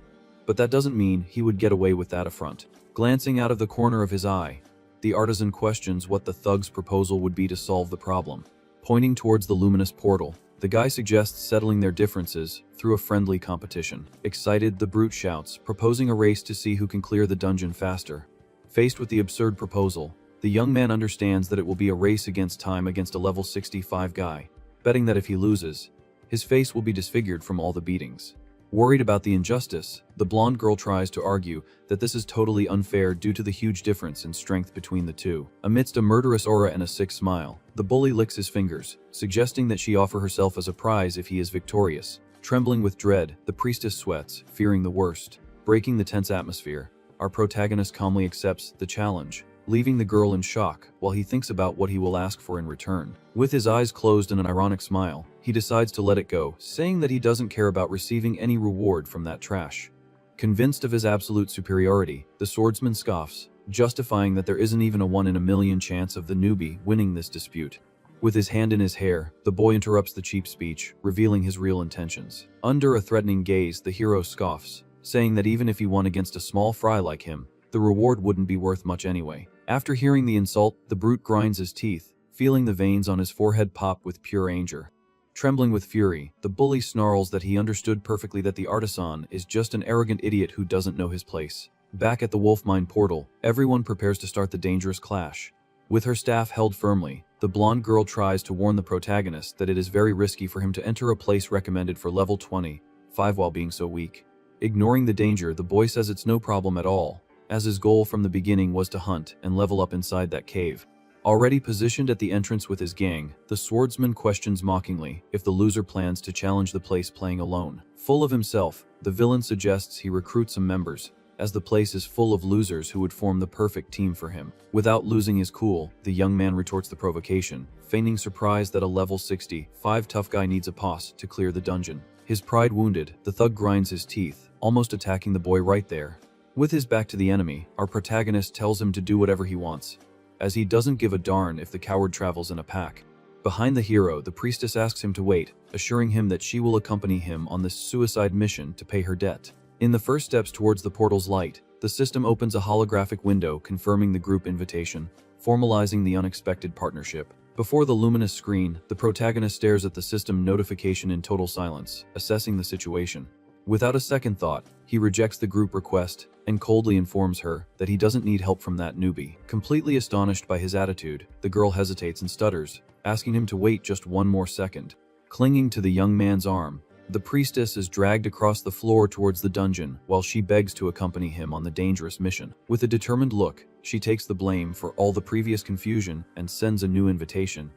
But that doesn't mean he would get away with that affront. Glancing out of the corner of his eye, the artisan questions what the thug's proposal would be to solve the problem. Pointing towards the luminous portal, the guy suggests settling their differences through a friendly competition. Excited, the brute shouts, proposing a race to see who can clear the dungeon faster. Faced with the absurd proposal, the young man understands that it will be a race against time against a level 65 guy, betting that if he loses, his face will be disfigured from all the beatings. Worried about the injustice, the blonde girl tries to argue that this is totally unfair due to the huge difference in strength between the two. Amidst a murderous aura and a sick smile, the bully licks his fingers, suggesting that she offer herself as a prize if he is victorious. Trembling with dread, the priestess sweats, fearing the worst. Breaking the tense atmosphere, our protagonist calmly accepts the challenge, leaving the girl in shock while he thinks about what he will ask for in return. With his eyes closed and an ironic smile, he decides to let it go, saying that he doesn't care about receiving any reward from that trash. Convinced of his absolute superiority, the swordsman scoffs, justifying that there isn't even a 1 in a million chance of the newbie winning this dispute. With his hand in his hair, the boy interrupts the cheap speech, revealing his real intentions. Under a threatening gaze, the hero scoffs, saying that even if he won against a small fry like him, the reward wouldn't be worth much anyway. After hearing the insult, the brute grinds his teeth, feeling the veins on his forehead pop with pure anger. Trembling with fury, the bully snarls that he understood perfectly that the artisan is just an arrogant idiot who doesn't know his place. Back at the wolf mine portal, everyone prepares to start the dangerous clash. With her staff held firmly, the blonde girl tries to warn the protagonist that it is very risky for him to enter a place recommended for level 25 while being so weak. Ignoring the danger, the boy says it's no problem at all, as his goal from the beginning was to hunt and level up inside that cave. Already positioned at the entrance with his gang, the swordsman questions mockingly if the loser plans to challenge the place playing alone. Full of himself, the villain suggests he recruit some members, as the place is full of losers who would form the perfect team for him. Without losing his cool, the young man retorts the provocation, feigning surprise that a level 65 tough guy needs a pos to clear the dungeon. His pride wounded, the thug grinds his teeth, almost attacking the boy right there. With his back to the enemy, our protagonist tells him to do whatever he wants, as he doesn't give a darn if the coward travels in a pack. Behind the hero, the priestess asks him to wait, assuring him that she will accompany him on this suicide mission to pay her debt. In the first steps towards the portal's light, the system opens a holographic window confirming the group invitation, formalizing the unexpected partnership. Before the luminous screen, the protagonist stares at the system notification in total silence, assessing the situation. Without a second thought, he rejects the group request and coldly informs her that he doesn't need help from that newbie. Completely astonished by his attitude, the girl hesitates and stutters, asking him to wait just one more second. Clinging to the young man's arm, the priestess is dragged across the floor towards the dungeon while she begs to accompany him on the dangerous mission. With a determined look, she takes the blame for all the previous confusion and sends a new invitation,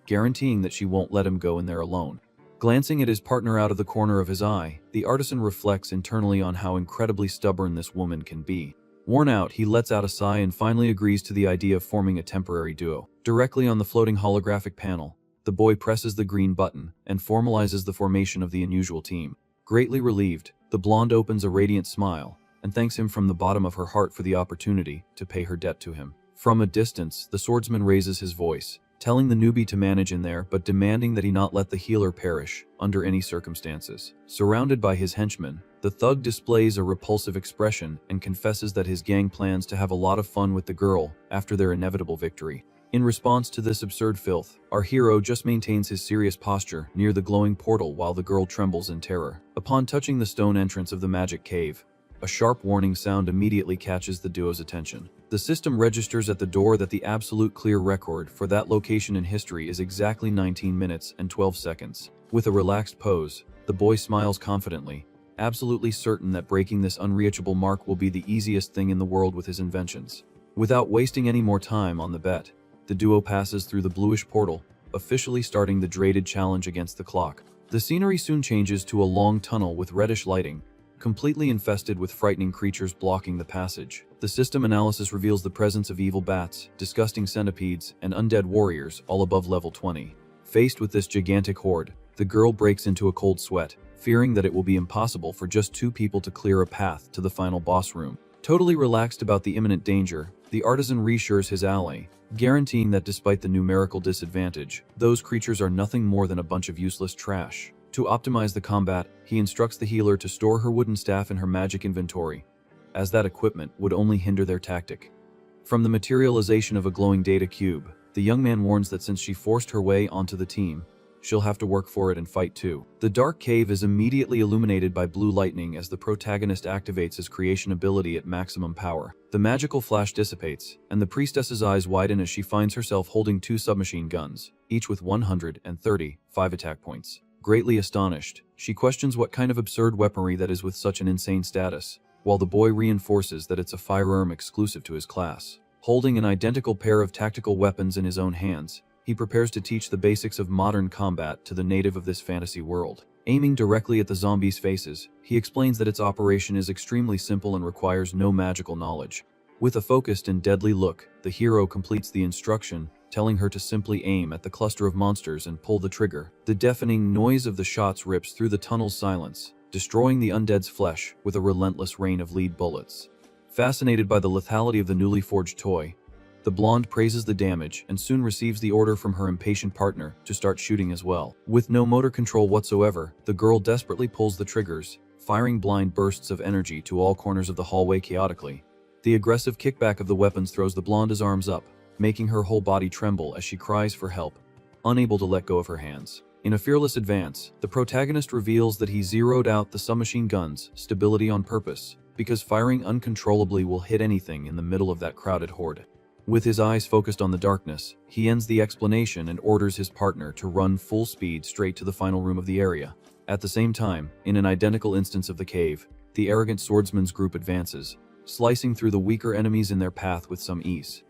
guaranteeing that she won't let him go in there alone. Glancing at his partner out of the corner of his eye, the artisan reflects internally on how incredibly stubborn this woman can be. Worn out, he lets out a sigh and finally agrees to the idea of forming a temporary duo. Directly on the floating holographic panel, the boy presses the green button and formalizes the formation of the unusual team. Greatly relieved, the blonde opens a radiant smile and thanks him from the bottom of her heart for the opportunity to pay her debt to him. From a distance, the swordsman raises his voice, telling the newbie to manage in there but demanding that he not let the healer perish under any circumstances. Surrounded by his henchmen, the thug displays a repulsive expression and confesses that his gang plans to have a lot of fun with the girl after their inevitable victory. In response to this absurd filth, our hero just maintains his serious posture near the glowing portal while the girl trembles in terror. Upon touching the stone entrance of the magic cave, A sharp warning sound immediately catches the duo's attention. The system registers at the door that the absolute clear record for that location in history is exactly 19 minutes and 12 seconds. With a relaxed pose, the boy smiles confidently, absolutely certain that breaking this unreachable mark will be the easiest thing in the world with his inventions. Without wasting any more time on the bet, the duo passes through the bluish portal, officially starting the dreaded challenge against the clock. The scenery soon changes to a long tunnel with reddish lighting, completely infested with frightening creatures blocking the passage. The system analysis reveals the presence of evil bats, disgusting centipedes, and undead warriors all above level 20. Faced with this gigantic horde, the girl breaks into a cold sweat, fearing that it will be impossible for just two people to clear a path to the final boss room. Totally relaxed about the imminent danger, the artisan reassures his ally, guaranteeing that despite the numerical disadvantage, those creatures are nothing more than a bunch of useless trash. To optimize the combat, he instructs the healer to store her wooden staff in her magic inventory, as that equipment would only hinder their tactic. From the materialization of a glowing data cube, the young man warns that since she forced her way onto the team, she'll have to work for it and fight too. The dark cave is immediately illuminated by blue lightning as the protagonist activates his creation ability at maximum power. The magical flash dissipates, and the priestess's eyes widen as she finds herself holding two submachine guns, each with 135 attack points. Greatly astonished, she questions what kind of absurd weaponry that is with such an insane status, while the boy reinforces that it's a firearm exclusive to his class. Holding an identical pair of tactical weapons in his own hands, he prepares to teach the basics of modern combat to the native of this fantasy world. Aiming directly at the zombies' faces, he explains that its operation is extremely simple and requires no magical knowledge. With a focused and deadly look, the hero completes the instruction, telling her to simply aim at the cluster of monsters and pull the trigger. The deafening noise of the shots rips through the tunnel's silence, destroying the undead's flesh with a relentless rain of lead bullets. Fascinated by the lethality of the newly forged toy, the blonde praises the damage and soon receives the order from her impatient partner to start shooting as well. With no motor control whatsoever, the girl desperately pulls the triggers, firing blind bursts of energy to all corners of the hallway chaotically. The aggressive kickback of the weapons throws the blonde's arms up, making her whole body tremble as she cries for help, unable to let go of her hands. In a fearless advance, the protagonist reveals that he zeroed out the submachine gun's stability on purpose, because firing uncontrollably will hit anything in the middle of that crowded horde. With his eyes focused on the darkness, he ends the explanation and orders his partner to run full speed straight to the final room of the area. At the same time, in an identical instance of the cave, the arrogant swordsman's group advances, slicing through the weaker enemies in their path with some ease.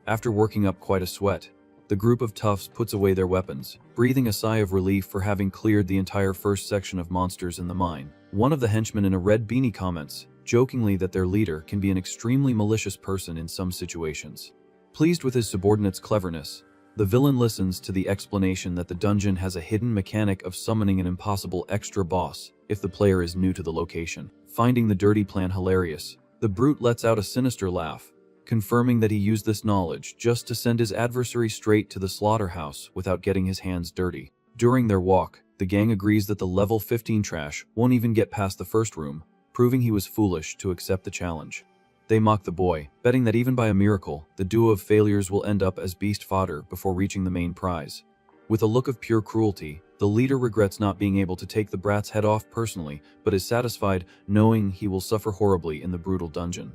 After working up quite a sweat, the group of toughs puts away their weapons, breathing a sigh of relief for having cleared the entire first section of monsters in the mine. One of the henchmen in a red beanie comments, jokingly, that their leader can be an extremely malicious person in some situations. Pleased with his subordinate's cleverness, the villain listens to the explanation that the dungeon has a hidden mechanic of summoning an impossible extra boss if the player is new to the location. Finding the dirty plan hilarious, the brute lets out a sinister laugh, confirming that he used this knowledge just to send his adversary straight to the slaughterhouse without getting his hands dirty. During their walk, the gang agrees that the level 15 trash won't even get past the first room, proving he was foolish to accept the challenge. They mock the boy, betting that even by a miracle, the duo of failures will end up as beast fodder before reaching the main prize. With a look of pure cruelty, the leader regrets not being able to take the brat's head off personally, but is satisfied knowing he will suffer horribly in the brutal dungeon.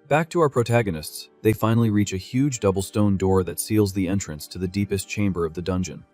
Back to our protagonists, they finally reach a huge double stone door that seals the entrance to the deepest chamber of the dungeon.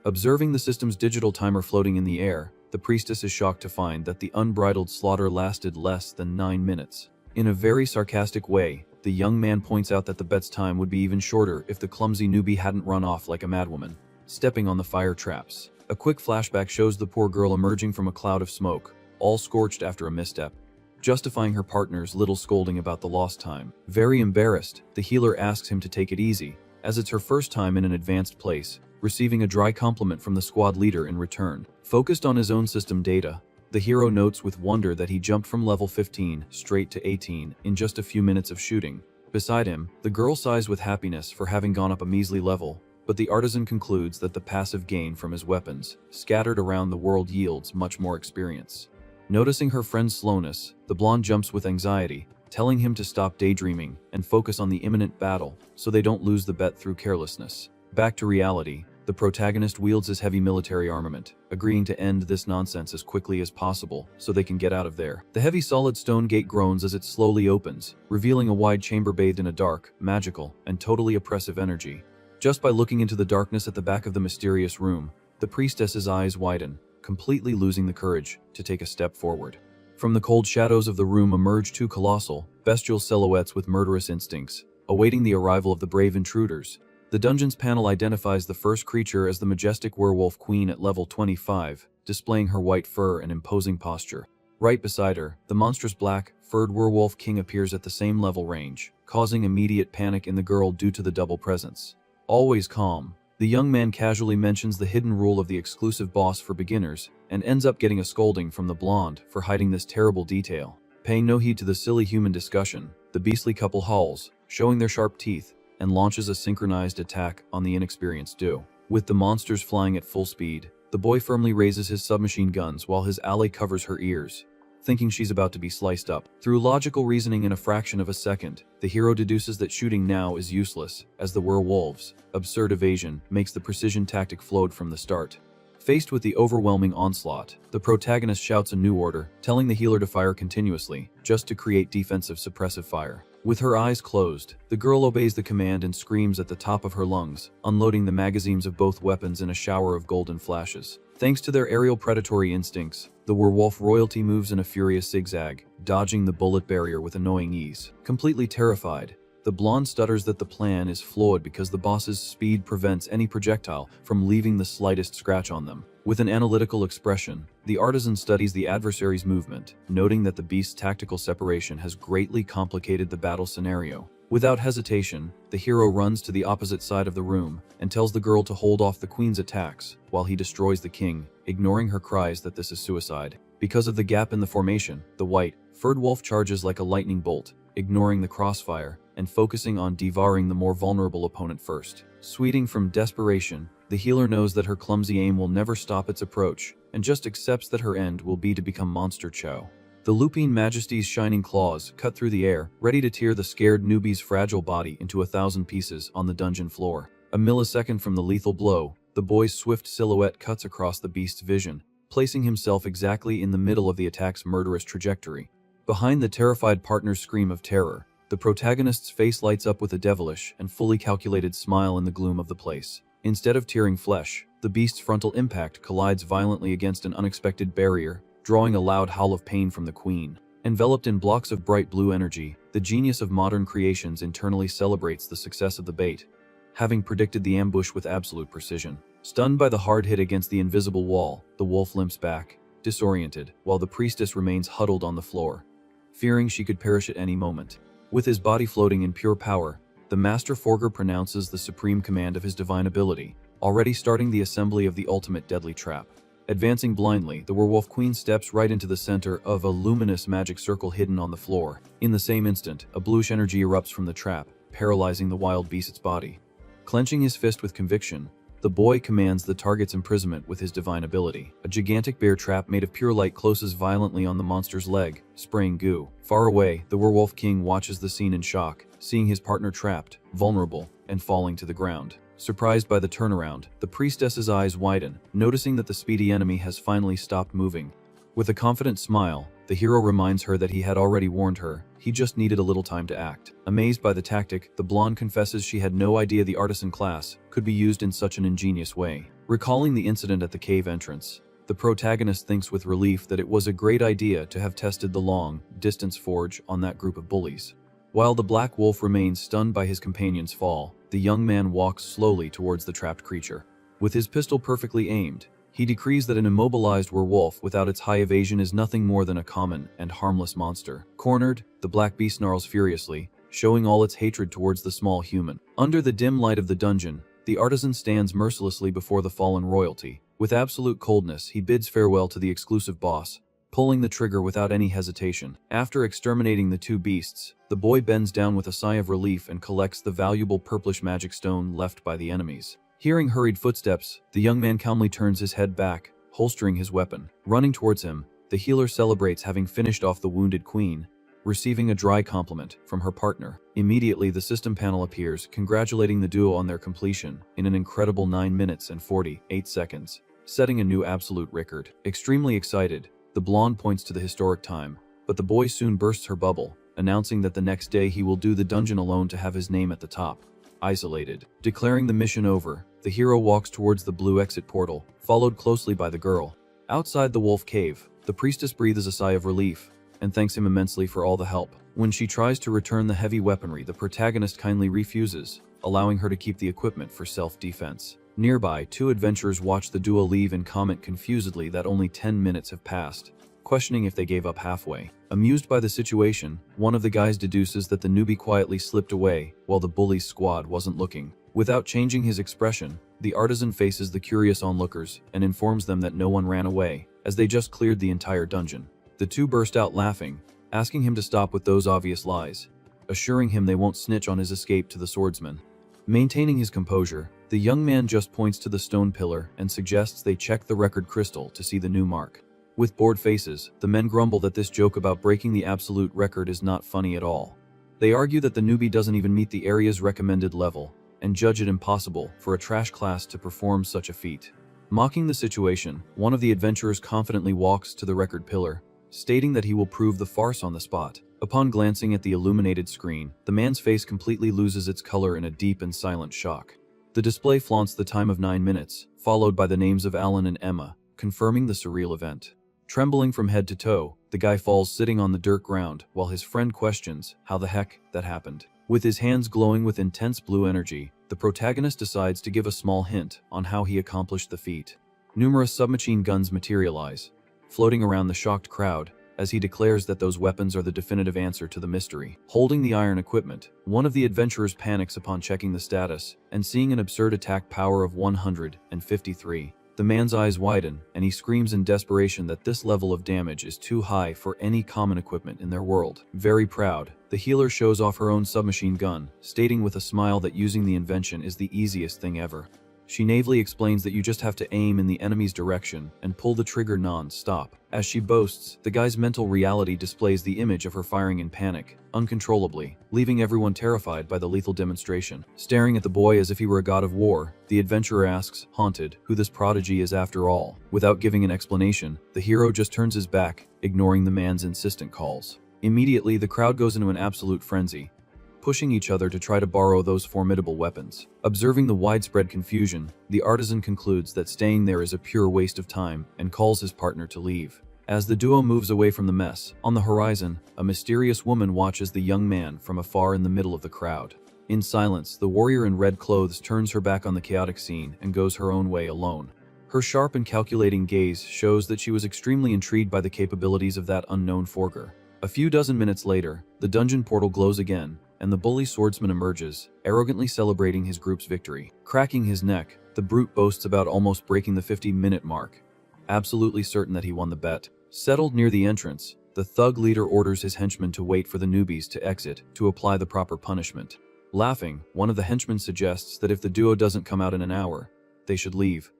Observing the system's digital timer floating in the air, the priestess is shocked to find that the unbridled slaughter lasted less than 9 minutes. In a very sarcastic way, the young man points out that the bet's time would be even shorter if the clumsy newbie hadn't run off like a madwoman, stepping on the fire traps. A quick flashback shows the poor girl emerging from a cloud of smoke, all scorched after a misstep, justifying her partner's little scolding about the lost time. Very embarrassed, the healer asks him to take it easy, as it's her first time in an advanced place, receiving a dry compliment from the squad leader in return. Focused on his own system data, the hero notes with wonder that he jumped from level 15 straight to 18 in just a few minutes of shooting. Beside him, the girl sighs with happiness for having gone up a measly level, but the artisan concludes that the passive gain from his weapons, scattered around the world, yields much more experience. Noticing her friend's slowness, the blonde jumps with anxiety, telling him to stop daydreaming and focus on the imminent battle so they don't lose the bet through carelessness. Back to reality, The protagonist wields his heavy military armament, agreeing to end this nonsense as quickly as possible so they can get out of there. The heavy solid stone gate groans as it slowly opens, revealing a wide chamber bathed in a dark, magical, and totally oppressive energy. Just by looking into the darkness at the back of the mysterious room, the priestess's eyes widen, completely losing the courage to take a step forward. From the cold shadows of the room emerge two colossal, bestial silhouettes with murderous instincts, awaiting the arrival of the brave intruders. The dungeon's panel identifies the first creature as the majestic werewolf queen at level 25, displaying her white fur and imposing posture. Right beside her, the monstrous black, furred werewolf king appears at the same level range, causing immediate panic in the girl due to the double presence. Always calm, the young man casually mentions the hidden rule of the exclusive boss for beginners, and ends up getting a scolding from the blonde for hiding this terrible detail. Paying no heed to the silly human discussion, the beastly couple howls, showing their sharp teeth, and launches a synchronized attack on the inexperienced duo. With the monsters flying at full speed, the boy firmly raises his submachine guns while his ally covers her ears, thinking she's about to be sliced up. Through logical reasoning in a fraction of a second, the hero deduces that shooting now is useless, as the werewolves' absurd evasion makes the precision tactic flowed from the start. Faced with the overwhelming onslaught, the protagonist shouts a new order, telling the healer to fire continuously, just to create defensive suppressive fire. With her eyes closed, the girl obeys the command and screams at the top of her lungs, unloading the magazines of both weapons in a shower of golden flashes. Thanks to their aerial predatory instincts, the werewolf royalty moves in a furious zigzag, dodging the bullet barrier with annoying ease. Completely terrified, the blonde stutters that the plan is flawed because the boss's speed prevents any projectile from leaving the slightest scratch on them. With an analytical expression, the artisan studies the adversary's movement, noting that the beast's tactical separation has greatly complicated the battle scenario. Without hesitation, the hero runs to the opposite side of the room and tells the girl to hold off the queen's attacks while he destroys the king, ignoring her cries that this is suicide. Because of the gap in the formation, the white, furred wolf charges like a lightning bolt, ignoring the crossfire and focusing on devouring the more vulnerable opponent first. Sweating from desperation, the healer knows that her clumsy aim will never stop its approach and just accepts that her end will be to become monster chow. The Lupine Majesty's shining claws cut through the air, ready to tear the scared newbie's fragile body into 1,000 pieces on the dungeon floor. A millisecond from the lethal blow, the boy's swift silhouette cuts across the beast's vision, placing himself exactly in the middle of the attack's murderous trajectory. Behind the terrified partner's scream of terror, the protagonist's face lights up with a devilish and fully calculated smile in the gloom of the place. Instead of tearing flesh, the beast's frontal impact collides violently against an unexpected barrier, drawing a loud howl of pain from the queen. Enveloped in blocks of bright blue energy, the genius of modern creations internally celebrates the success of the bait, having predicted the ambush with absolute precision. Stunned by the hard hit against the invisible wall, the wolf limps back, disoriented, while the priestess remains huddled on the floor, fearing she could perish at any moment. With his body floating in pure power, the Master Forger pronounces the supreme command of his divine ability, already starting the assembly of the ultimate deadly trap. Advancing blindly, the werewolf queen steps right into the center of a luminous magic circle hidden on the floor. In the same instant, a bluish energy erupts from the trap, paralyzing the wild beast's body. Clenching his fist with conviction, the boy commands the target's imprisonment with his divine ability. A gigantic bear trap made of pure light closes violently on the monster's leg, spraying goo. Far away, the werewolf king watches the scene in shock, seeing his partner trapped, vulnerable, and falling to the ground. Surprised by the turnaround, the priestess's eyes widen, noticing that the speedy enemy has finally stopped moving. With a confident smile, the hero reminds her that he had already warned her, he just needed a little time to act. Amazed by the tactic, the blonde confesses she had no idea the artisan class could be used in such an ingenious way. Recalling the incident at the cave entrance, the protagonist thinks with relief that it was a great idea to have tested the long-distance forge on that group of bullies. While the black wolf remains stunned by his companion's fall, the young man walks slowly towards the trapped creature. With his pistol perfectly aimed, he decrees that an immobilized werewolf without its high evasion is nothing more than a common and harmless monster. Cornered, the black beast snarls furiously, showing all its hatred towards the small human. Under the dim light of the dungeon, the artisan stands mercilessly before the fallen royalty. With absolute coldness, he bids farewell to the exclusive boss, pulling the trigger without any hesitation. After exterminating the two beasts, the boy bends down with a sigh of relief and collects the valuable purplish magic stone left by the enemies. Hearing hurried footsteps, the young man calmly turns his head back, holstering his weapon. Running towards him, the healer celebrates having finished off the wounded queen, receiving a dry compliment from her partner. Immediately, the system panel appears, congratulating the duo on their completion in an incredible 9 minutes and 48 seconds, setting a new absolute record. Extremely excited, the blonde points to the historic time, but the boy soon bursts her bubble, announcing that the next day he will do the dungeon alone to have his name at the top. Isolated. Declaring the mission over, the hero walks towards the blue exit portal, followed closely by the girl. Outside the wolf cave, the priestess breathes a sigh of relief and thanks him immensely for all the help. When she tries to return the heavy weaponry, the protagonist kindly refuses, allowing her to keep the equipment for self-defense. Nearby, two adventurers watch the duo leave and comment confusedly that only 10 minutes have passed, questioning if they gave up halfway. Amused by the situation, one of the guys deduces that the newbie quietly slipped away while the bully's squad wasn't looking. Without changing his expression, the artisan faces the curious onlookers and informs them that no one ran away, as they just cleared the entire dungeon. The two burst out laughing, asking him to stop with those obvious lies, assuring him they won't snitch on his escape to the swordsman. Maintaining his composure, the young man just points to the stone pillar and suggests they check the record crystal to see the new mark. With bored faces, the men grumble that this joke about breaking the absolute record is not funny at all. They argue that the newbie doesn't even meet the area's recommended level, and judge it impossible for a trash class to perform such a feat. Mocking the situation, one of the adventurers confidently walks to the record pillar, stating that he will prove the farce on the spot. Upon glancing at the illuminated screen, the man's face completely loses its color in a deep and silent shock. The display flaunts the time of 9 minutes, followed by the names of Alan and Emma, confirming the surreal event. Trembling from head to toe, the guy falls sitting on the dirt ground while his friend questions how the heck that happened. With his hands glowing with intense blue energy, the protagonist decides to give a small hint on how he accomplished the feat. Numerous submachine guns materialize, floating around the shocked crowd, as he declares that those weapons are the definitive answer to the mystery. Holding the iron equipment, one of the adventurers panics upon checking the status and seeing an absurd attack power of 153. The man's eyes widen, and he screams in desperation that this level of damage is too high for any common equipment in their world. Very proud, the healer shows off her own submachine gun, stating with a smile that using the invention is the easiest thing ever. She naively explains that you just have to aim in the enemy's direction and pull the trigger non-stop. As she boasts, the guy's mental reality displays the image of her firing in panic, uncontrollably, leaving everyone terrified by the lethal demonstration. Staring at the boy as if he were a god of war, the adventurer asks, haunted, who this prodigy is after all. Without giving an explanation, the hero just turns his back, ignoring the man's insistent calls. Immediately, the crowd goes into an absolute frenzy, pushing each other to try to borrow those formidable weapons. Observing the widespread confusion, the artisan concludes that staying there is a pure waste of time and calls his partner to leave. As the duo moves away from the mess, on the horizon, a mysterious woman watches the young man from afar in the middle of the crowd. In silence, the warrior in red clothes turns her back on the chaotic scene and goes her own way alone. Her sharp and calculating gaze shows that she was extremely intrigued by the capabilities of that unknown forger. A few dozen minutes later, the dungeon portal glows again, and the bully swordsman emerges, arrogantly celebrating his group's victory. Cracking his neck, the brute boasts about almost breaking the 50-minute mark, absolutely certain that he won the bet. Settled near the entrance, the thug leader orders his henchmen to wait for the newbies to exit to apply the proper punishment. Laughing, one of the henchmen suggests that if the duo doesn't come out in an hour, they should leave,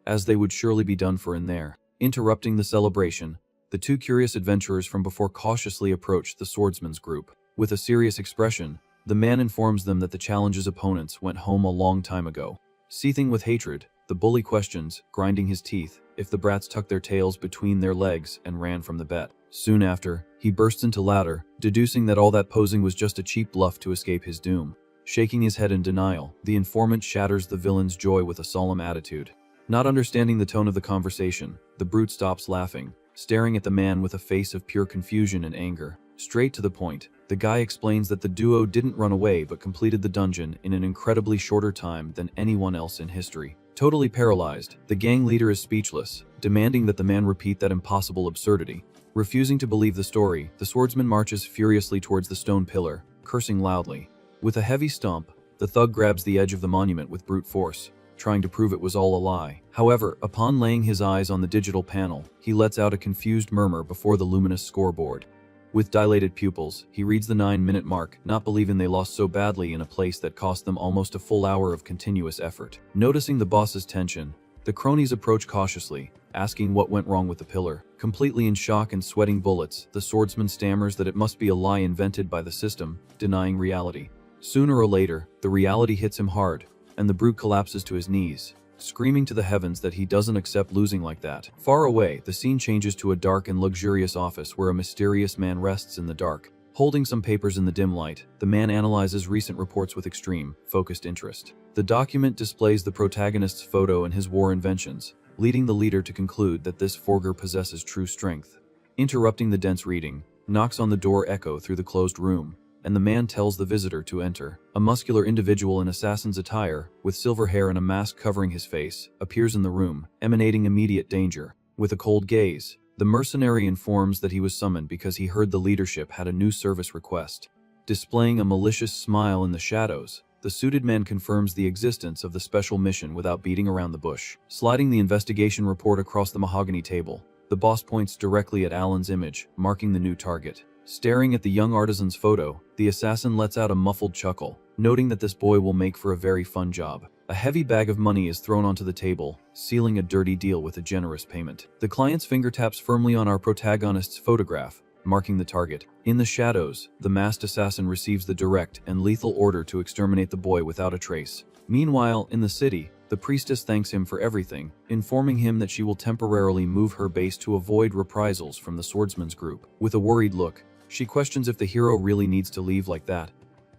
as they would surely be done for in there. Interrupting the celebration, the two curious adventurers from before cautiously approach the swordsman's group. With a serious expression, the man informs them that the challenge's opponents went home a long time ago. Seething with hatred, the bully questions, grinding his teeth, if the brats tucked their tails between their legs and ran from the bet. Soon after, he bursts into laughter, deducing that all that posing was just a cheap bluff to escape his doom. Shaking his head in denial, the informant shatters the villain's joy with a solemn attitude. Not understanding the tone of the conversation, the brute stops laughing, staring at the man with a face of pure confusion and anger. Straight to the point, the guy explains that the duo didn't run away but completed the dungeon in an incredibly shorter time than anyone else in history. Totally paralyzed, the gang leader is speechless, demanding that the man repeat that impossible absurdity. Refusing to believe the story, the swordsman marches furiously towards the stone pillar, cursing loudly. With a heavy stomp, the thug grabs the edge of the monument with brute force, trying to prove it was all a lie. However, upon laying his eyes on the digital panel, he lets out a confused murmur before the luminous scoreboard. With dilated pupils, he reads the 9-minute mark, not believing they lost so badly in a place that cost them almost a full hour of continuous effort. Noticing the boss's tension, the cronies approach cautiously, asking what went wrong with the pillar. Completely in shock and sweating bullets, the swordsman stammers that it must be a lie invented by the system, denying reality. Sooner or later, the reality hits him hard, and the brute collapses to his knees, screaming to the heavens that he doesn't accept losing like that. Far away, the scene changes to a dark and luxurious office where a mysterious man rests in the dark. Holding some papers in the dim light, the man analyzes recent reports with extreme, focused interest. The document displays the protagonist's photo and his war inventions, leading the leader to conclude that this forger possesses true strength. Interrupting the dense reading, knocks on the door echo through the closed room, and the man tells the visitor to enter. A muscular individual in assassin's attire, with silver hair and a mask covering his face, appears in the room, emanating immediate danger. With a cold gaze, the mercenary informs that he was summoned because he heard the leadership had a new service request. Displaying a malicious smile in the shadows, the suited man confirms the existence of the special mission without beating around the bush. Sliding the investigation report across the mahogany table, the boss points directly at Alan's image, marking the new target. Staring at the young artisan's photo, the assassin lets out a muffled chuckle, noting that this boy will make for a very fun job. A heavy bag of money is thrown onto the table, sealing a dirty deal with a generous payment. The client's finger taps firmly on our protagonist's photograph, marking the target. In the shadows, the masked assassin receives the direct and lethal order to exterminate the boy without a trace. Meanwhile, in the city, the priestess thanks him for everything, informing him that she will temporarily move her base to avoid reprisals from the swordsman's group. With a worried look, she questions if the hero really needs to leave like that,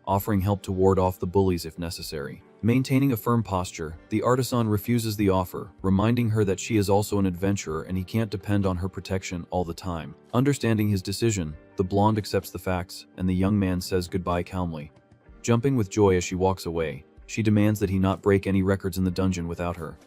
offering help to ward off the bullies if necessary. Maintaining a firm posture, the artisan refuses the offer, reminding her that she is also an adventurer and he can't depend on her protection all the time. Understanding his decision, the blonde accepts the facts, and the young man says goodbye calmly. Jumping with joy as she walks away, she demands that he not break any records in the dungeon without her,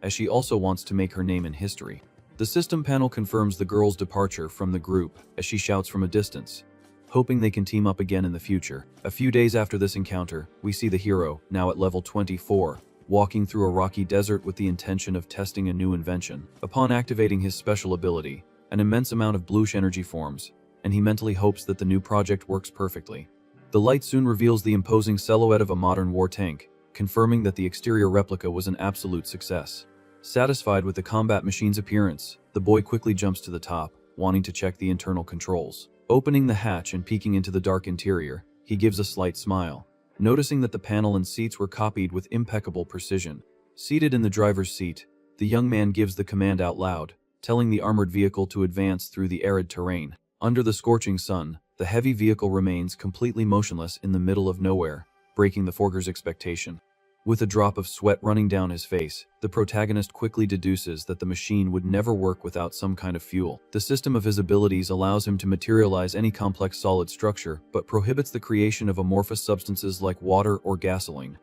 as she also wants to make her name in history. The system panel confirms the girl's departure from the group as she shouts from a distance, hoping they can team up again in the future. A few days after this encounter, we see the hero, now at level 24, walking through a rocky desert with the intention of testing a new invention. Upon activating his special ability, an immense amount of bluish energy forms, and he mentally hopes that the new project works perfectly. The light soon reveals the imposing silhouette of a modern war tank, confirming that the exterior replica was an absolute success. Satisfied with the combat machine's appearance, the boy quickly jumps to the top, wanting to check the internal controls. Opening the hatch and peeking into the dark interior, he gives a slight smile, noticing that the panel and seats were copied with impeccable precision. Seated in the driver's seat, the young man gives the command out loud, telling the armored vehicle to advance through the arid terrain. Under the scorching sun, the heavy vehicle remains completely motionless in the middle of nowhere, breaking the forger's expectation. With a drop of sweat running down his face, the protagonist quickly deduces that the machine would never work without some kind of fuel. The system of his abilities allows him to materialize any complex solid structure, but prohibits the creation of amorphous substances like water or gasoline.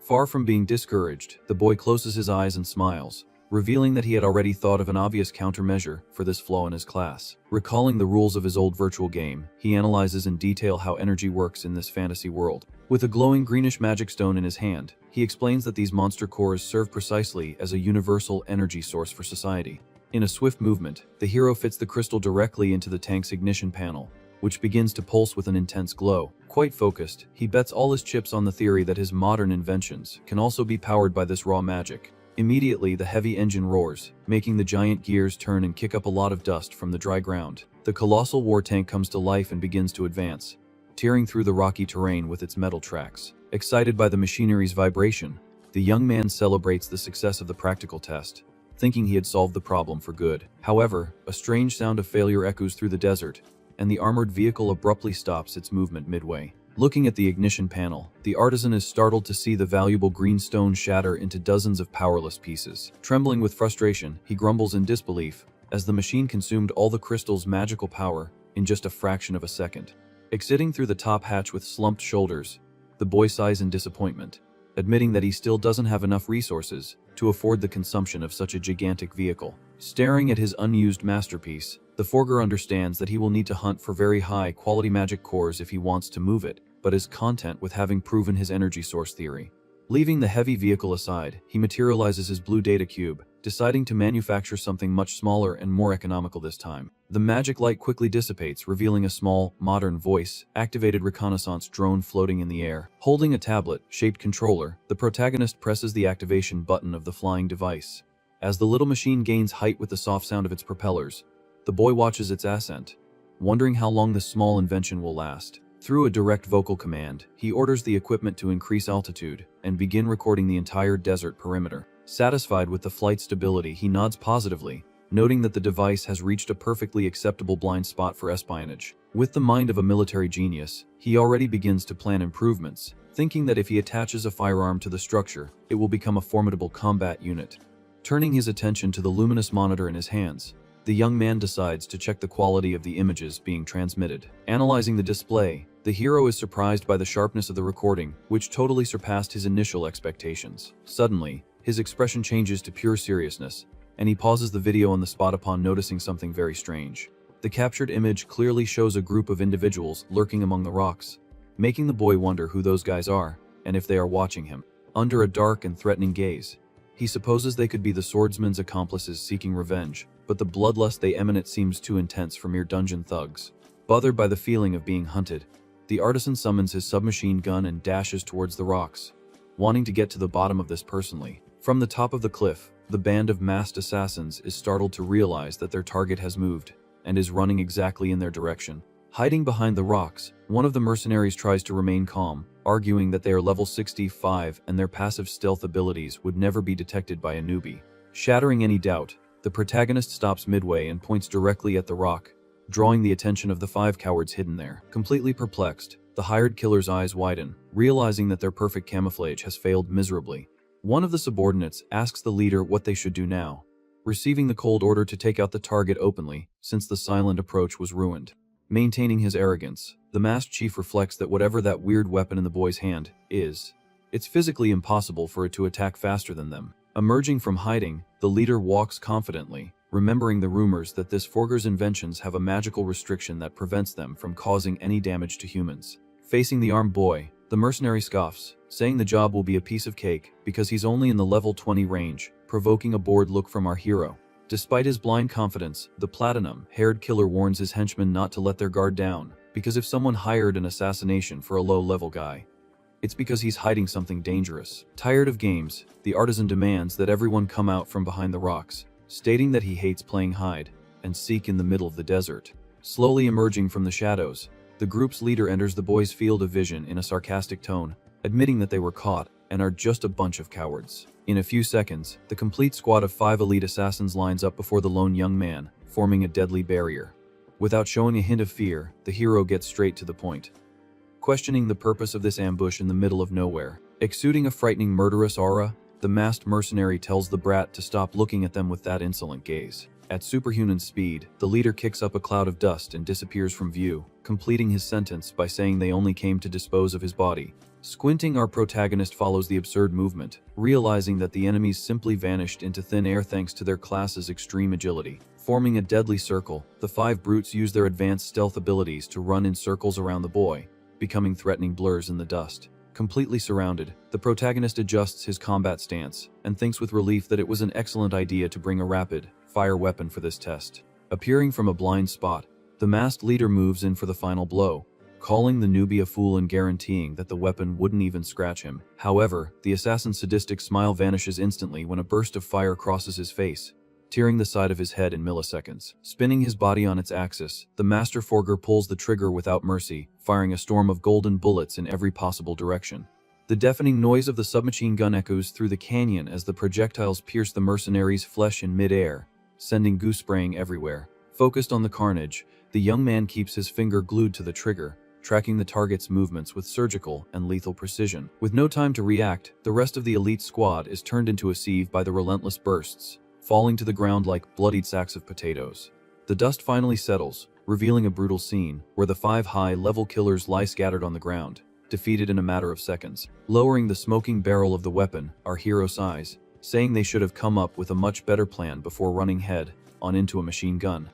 Far from being discouraged, the boy closes his eyes and smiles, revealing that he had already thought of an obvious countermeasure for this flaw in his class. Recalling the rules of his old virtual game, he analyzes in detail how energy works in this fantasy world. With a glowing greenish magic stone in his hand, he explains that these monster cores serve precisely as a universal energy source for society. In a swift movement, the hero fits the crystal directly into the tank's ignition panel, which begins to pulse with an intense glow. Quite focused, he bets all his chips on the theory that his modern inventions can also be powered by this raw magic. Immediately, the heavy engine roars, making the giant gears turn and kick up a lot of dust from the dry ground. The colossal war tank comes to life and begins to advance, tearing through the rocky terrain with its metal tracks. Excited by the machinery's vibration, the young man celebrates the success of the practical test, thinking he had solved the problem for good. However, a strange sound of failure echoes through the desert, and the armored vehicle abruptly stops its movement midway. Looking at the ignition panel, the artisan is startled to see the valuable green stone shatter into dozens of powerless pieces. Trembling with frustration, he grumbles in disbelief, as the machine consumed all the crystal's magical power in just a fraction of a second. Exiting through the top hatch with slumped shoulders, the boy sighs in disappointment, admitting that he still doesn't have enough resources to afford the consumption of such a gigantic vehicle. Staring at his unused masterpiece, the forger understands that he will need to hunt for very high-quality magic cores if he wants to move it, but is content with having proven his energy source theory. Leaving the heavy vehicle aside, he materializes his blue data cube, deciding to manufacture something much smaller and more economical this time. The magic light quickly dissipates, revealing a small, modern voice-activated reconnaissance drone floating in the air. Holding a tablet-shaped controller, the protagonist presses the activation button of the flying device, As the little machine gains height with the soft sound of its propellers, the boy watches its ascent, wondering how long this small invention will last. Through a direct vocal command, he orders the equipment to increase altitude and begin recording the entire desert perimeter. Satisfied with the flight stability, he nods positively, noting that the device has reached a perfectly acceptable blind spot for espionage. With the mind of a military genius, he already begins to plan improvements, thinking that if he attaches a firearm to the structure, it will become a formidable combat unit. Turning his attention to the luminous monitor in his hands, the young man decides to check the quality of the images being transmitted. Analyzing the display, the hero is surprised by the sharpness of the recording, which totally surpassed his initial expectations. Suddenly, his expression changes to pure seriousness, and he pauses the video on the spot upon noticing something very strange. The captured image clearly shows a group of individuals lurking among the rocks, making the boy wonder who those guys are, and if they are watching him. Under a dark and threatening gaze, he supposes they could be the swordsman's accomplices seeking revenge, but the bloodlust they emanate seems too intense for mere dungeon thugs. Bothered by the feeling of being hunted, the artisan summons his submachine gun and dashes towards the rocks, wanting to get to the bottom of this personally. From the top of the cliff, the band of masked assassins is startled to realize that their target has moved and is running exactly in their direction. Hiding behind the rocks, one of the mercenaries tries to remain calm, arguing that they are level 65 and their passive stealth abilities would never be detected by a newbie. Shattering any doubt, the protagonist stops midway and points directly at the rock, drawing the attention of the 5 cowards hidden there. Completely perplexed, the hired killer's eyes widen, realizing that their perfect camouflage has failed miserably. One of the subordinates asks the leader what they should do now, receiving the cold order to take out the target openly, since the silent approach was ruined. Maintaining his arrogance, the masked chief reflects that whatever that weird weapon in the boy's hand is, it's physically impossible for it to attack faster than them. Emerging from hiding, the leader walks confidently, remembering the rumors that this Forger's inventions have a magical restriction that prevents them from causing any damage to humans. Facing the armed boy, the mercenary scoffs, saying the job will be a piece of cake because he's only in the level 20 range, provoking a bored look from our hero. Despite his blind confidence, the platinum-haired killer warns his henchmen not to let their guard down, because if someone hired an assassination for a low-level guy, it's because he's hiding something dangerous. Tired of games, the artisan demands that everyone come out from behind the rocks, stating that he hates playing hide and seek in the middle of the desert. Slowly emerging from the shadows, the group's leader enters the boys' field of vision in a sarcastic tone, admitting that they were caught and are just a bunch of cowards. In a few seconds, the complete squad of 5 elite assassins lines up before the lone young man, forming a deadly barrier. Without showing a hint of fear, the hero gets straight to the point, questioning the purpose of this ambush in the middle of nowhere. Exuding a frightening murderous aura, the masked mercenary tells the brat to stop looking at them with that insolent gaze. At superhuman speed, the leader kicks up a cloud of dust and disappears from view, completing his sentence by saying they only came to dispose of his body. Squinting, our protagonist follows the absurd movement, realizing that the enemies simply vanished into thin air thanks to their class's extreme agility. Forming a deadly circle, the 5 brutes use their advanced stealth abilities to run in circles around the boy, becoming threatening blurs in the dust. Completely surrounded, the protagonist adjusts his combat stance and thinks with relief that it was an excellent idea to bring a rapid-fire weapon for this test. Appearing from a blind spot, the masked leader moves in for the final blow, calling the newbie a fool and guaranteeing that the weapon wouldn't even scratch him. However, the assassin's sadistic smile vanishes instantly when a burst of fire crosses his face, tearing the side of his head in milliseconds. Spinning his body on its axis, the master forger pulls the trigger without mercy, firing a storm of golden bullets in every possible direction. The deafening noise of the submachine gun echoes through the canyon as the projectiles pierce the mercenary's flesh in mid-air, sending goose spraying everywhere. Focused on the carnage, the young man keeps his finger glued to the trigger, tracking the target's movements with surgical and lethal precision. With no time to react, the rest of the elite squad is turned into a sieve by the relentless bursts, falling to the ground like bloodied sacks of potatoes. The dust finally settles, revealing a brutal scene where the 5 high-level killers lie scattered on the ground, defeated in a matter of seconds. Lowering the smoking barrel of the weapon, our hero sighs, saying they should have come up with a much better plan before running head on into a machine gun.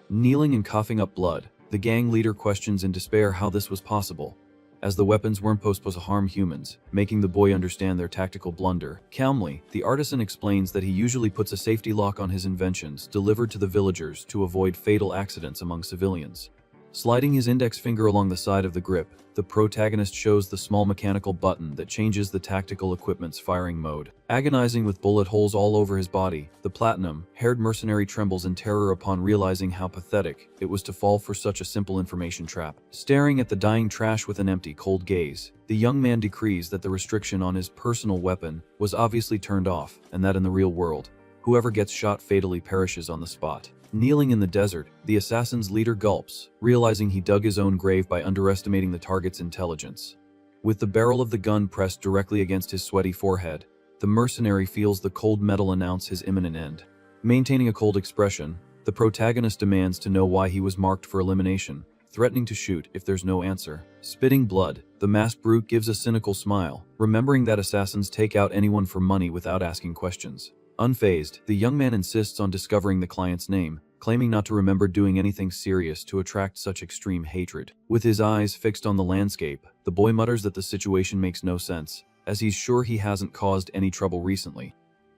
Kneeling and coughing up blood, the gang leader questions in despair how this was possible, as the weapons weren't supposed to harm humans, making the boy understand their tactical blunder. Calmly, the artisan explains that he usually puts a safety lock on his inventions delivered to the villagers to avoid fatal accidents among civilians. Sliding his index finger along the side of the grip, the protagonist shows the small mechanical button that changes the tactical equipment's firing mode. Agonizing with bullet holes all over his body, the platinum-haired mercenary trembles in terror upon realizing how pathetic it was to fall for such a simple information trap. Staring at the dying trash with an empty, cold gaze, the young man decrees that the restriction on his personal weapon was obviously turned off, and that in the real world, whoever gets shot fatally perishes on the spot. Kneeling in the desert, the assassin's leader gulps, realizing he dug his own grave by underestimating the target's intelligence. With the barrel of the gun pressed directly against his sweaty forehead, the mercenary feels the cold metal announce his imminent end. Maintaining a cold expression, the protagonist demands to know why he was marked for elimination, threatening to shoot if there's no answer. Spitting blood, the masked brute gives a cynical smile, remembering that assassins take out anyone for money without asking questions. Unfazed, the young man insists on discovering the client's name, claiming not to remember doing anything serious to attract such extreme hatred. With his eyes fixed on the landscape, the boy mutters that the situation makes no sense, as he's sure he hasn't caused any trouble recently.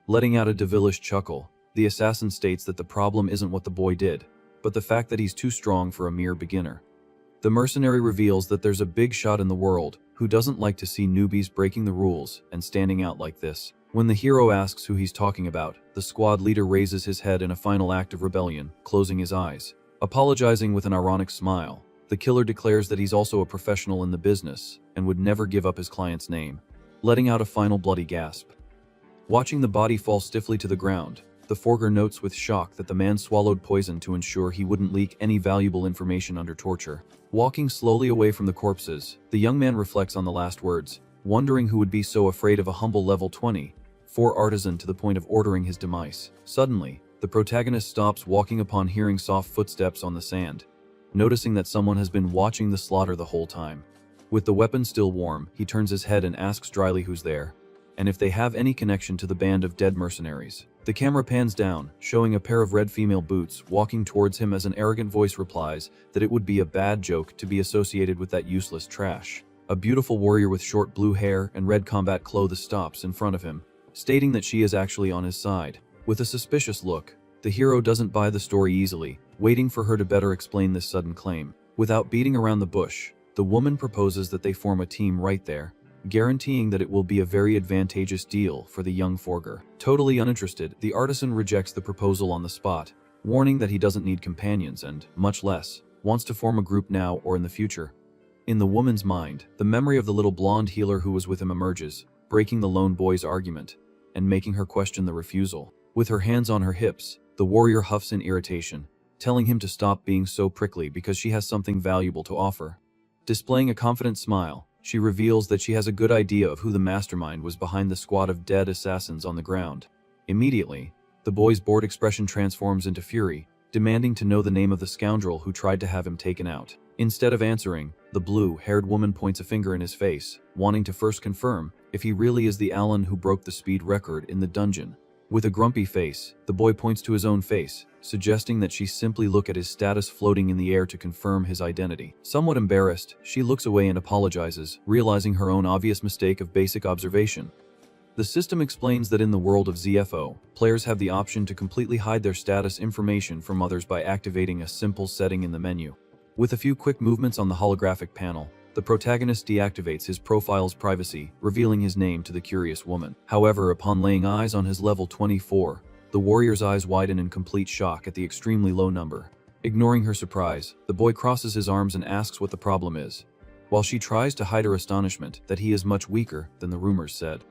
Letting out a devilish chuckle, the assassin states that the problem isn't what the boy did, but the fact that he's too strong for a mere beginner. The mercenary reveals that there's a big shot in the world who doesn't like to see newbies breaking the rules and standing out like this. When the hero asks who he's talking about, the squad leader raises his head in a final act of rebellion, closing his eyes. Apologizing with an ironic smile, the killer declares that he's also a professional in the business and would never give up his client's name, letting out a final bloody gasp. Watching the body fall stiffly to the ground, the forger notes with shock that the man swallowed poison to ensure he wouldn't leak any valuable information under torture. Walking slowly away from the corpses, the young man reflects on the last words, wondering who would be so afraid of a humble level 24 artisan to the point of ordering his demise. Suddenly, the protagonist stops walking upon hearing soft footsteps on the sand, noticing that someone has been watching the slaughter the whole time. With the weapon still warm, he turns his head and asks dryly who's there, and if they have any connection to the band of dead mercenaries. The camera pans down, showing a pair of red female boots walking towards him as an arrogant voice replies that it would be a bad joke to be associated with that useless trash. A beautiful warrior with short blue hair and red combat clothes stops in front of him, stating that she is actually on his side. With a suspicious look, the hero doesn't buy the story easily, waiting for her to better explain this sudden claim. Without beating around the bush, the woman proposes that they form a team right there, guaranteeing that it will be a very advantageous deal for the young forger. Totally uninterested, the artisan rejects the proposal on the spot, warning that he doesn't need companions and, much less, wants to form a group now or in the future. In the woman's mind, the memory of the little blonde healer who was with him emerges, breaking the lone boy's argument and making her question the refusal. With her hands on her hips, the warrior huffs in irritation, telling him to stop being so prickly because she has something valuable to offer. Displaying a confident smile, she reveals that she has a good idea of who the mastermind was behind the squad of dead assassins on the ground. Immediately, the boy's bored expression transforms into fury, demanding to know the name of the scoundrel who tried to have him taken out. Instead of answering, the blue-haired woman points a finger in his face, wanting to first confirm if he really is the Alan who broke the speed record in the dungeon. With a grumpy face, the boy points to his own face, suggesting that she simply look at his status floating in the air to confirm his identity. Somewhat embarrassed, she looks away and apologizes, realizing her own obvious mistake of basic observation. The system explains that in the world of ZFO, players have the option to completely hide their status information from others by activating a simple setting in the menu. With a few quick movements on the holographic panel, the protagonist deactivates his profile's privacy, revealing his name to the curious woman. However, upon laying eyes on his level 24, the warrior's eyes widen in complete shock at the extremely low number. Ignoring her surprise, the boy crosses his arms and asks what the problem is, while she tries to hide her astonishment that he is much weaker than the rumors said.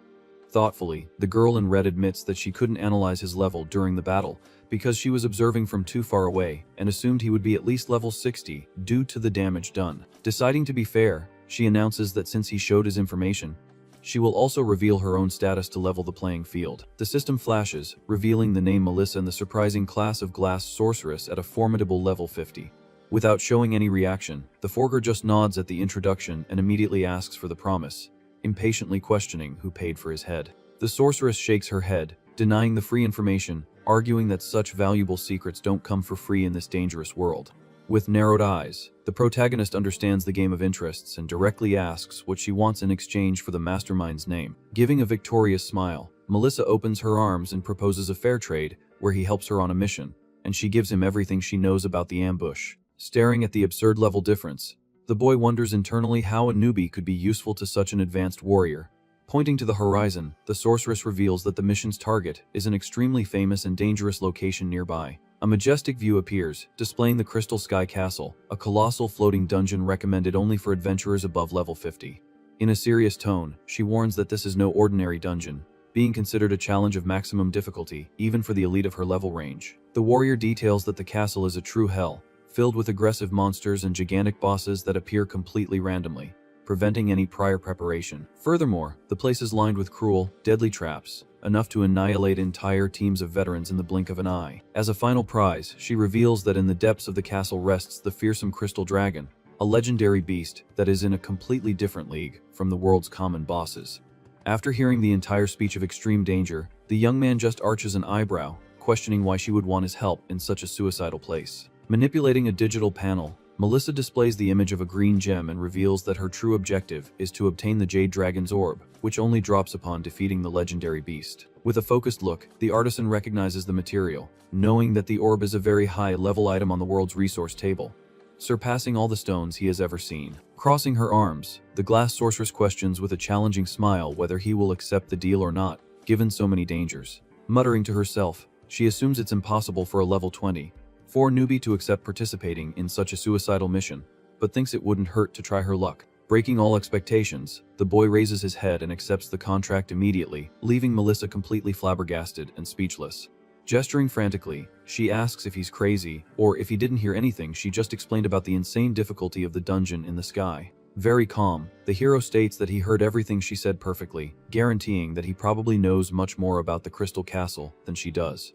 Thoughtfully, the girl in red admits that she couldn't analyze his level during the battle because she was observing from too far away and assumed he would be at least level 60 due to the damage done. Deciding to be fair, she announces that since he showed his information, she will also reveal her own status to level the playing field. The system flashes, revealing the name Melissa and the surprising class of glass sorceress at a formidable level 50. Without showing any reaction, the forger just nods at the introduction and immediately asks for the promise, impatiently questioning who paid for his head. The sorceress shakes her head, denying the free information, arguing that such valuable secrets don't come for free in this dangerous world. With narrowed eyes, the protagonist understands the game of interests and directly asks what she wants in exchange for the mastermind's name. Giving a victorious smile, Melissa opens her arms and proposes a fair trade where he helps her on a mission, and she gives him everything she knows about the ambush, Staring at the absurd level difference, the boy wonders internally how a newbie could be useful to such an advanced warrior. Pointing to the horizon, the sorceress reveals that the mission's target is an extremely famous and dangerous location nearby. A majestic view appears, displaying the Crystal Sky Castle, a colossal floating dungeon recommended only for adventurers above level 50. In a serious tone, she warns that this is no ordinary dungeon, being considered a challenge of maximum difficulty, even for the elite of her level range. The warrior details that the castle is a true hell, filled with aggressive monsters and gigantic bosses that appear completely randomly, preventing any prior preparation. Furthermore, the place is lined with cruel, deadly traps, enough to annihilate entire teams of veterans in the blink of an eye. As a final prize, she reveals that in the depths of the castle rests the fearsome Crystal Dragon, a legendary beast that is in a completely different league from the world's common bosses. After hearing the entire speech of extreme danger, the young man just arches an eyebrow, questioning why she would want his help in such a suicidal place. Manipulating a digital panel, Melissa displays the image of a green gem and reveals that her true objective is to obtain the Jade Dragon's orb, which only drops upon defeating the legendary beast. With a focused look, the artisan recognizes the material, knowing that the orb is a very high-level item on the world's resource table, surpassing all the stones he has ever seen. Crossing her arms, the glass sorceress questions with a challenging smile whether he will accept the deal or not, given so many dangers. Muttering to herself, she assumes it's impossible for a level 24 newbie to accept participating in such a suicidal mission, but thinks it wouldn't hurt to try her luck. Breaking all expectations, the boy raises his head and accepts the contract immediately, leaving Melissa completely flabbergasted and speechless. Gesturing frantically, she asks if he's crazy, or if he didn't hear anything she just explained about the insane difficulty of the dungeon in the sky. Very calm, the hero states that he heard everything she said perfectly, guaranteeing that he probably knows much more about the Crystal Castle than she does.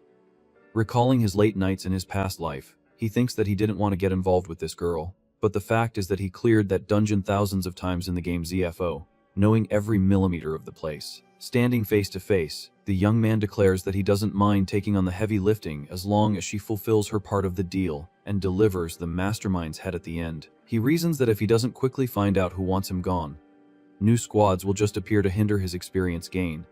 Recalling his late nights in his past life, he thinks that he didn't want to get involved with this girl, but the fact is that he cleared that dungeon thousands of times in the game ZFO, knowing every millimeter of the place. Standing face to face, the young man declares that he doesn't mind taking on the heavy lifting as long as she fulfills her part of the deal and delivers the mastermind's head at the end. He reasons that if he doesn't quickly find out who wants him gone, new squads will just appear to hinder his experience gain,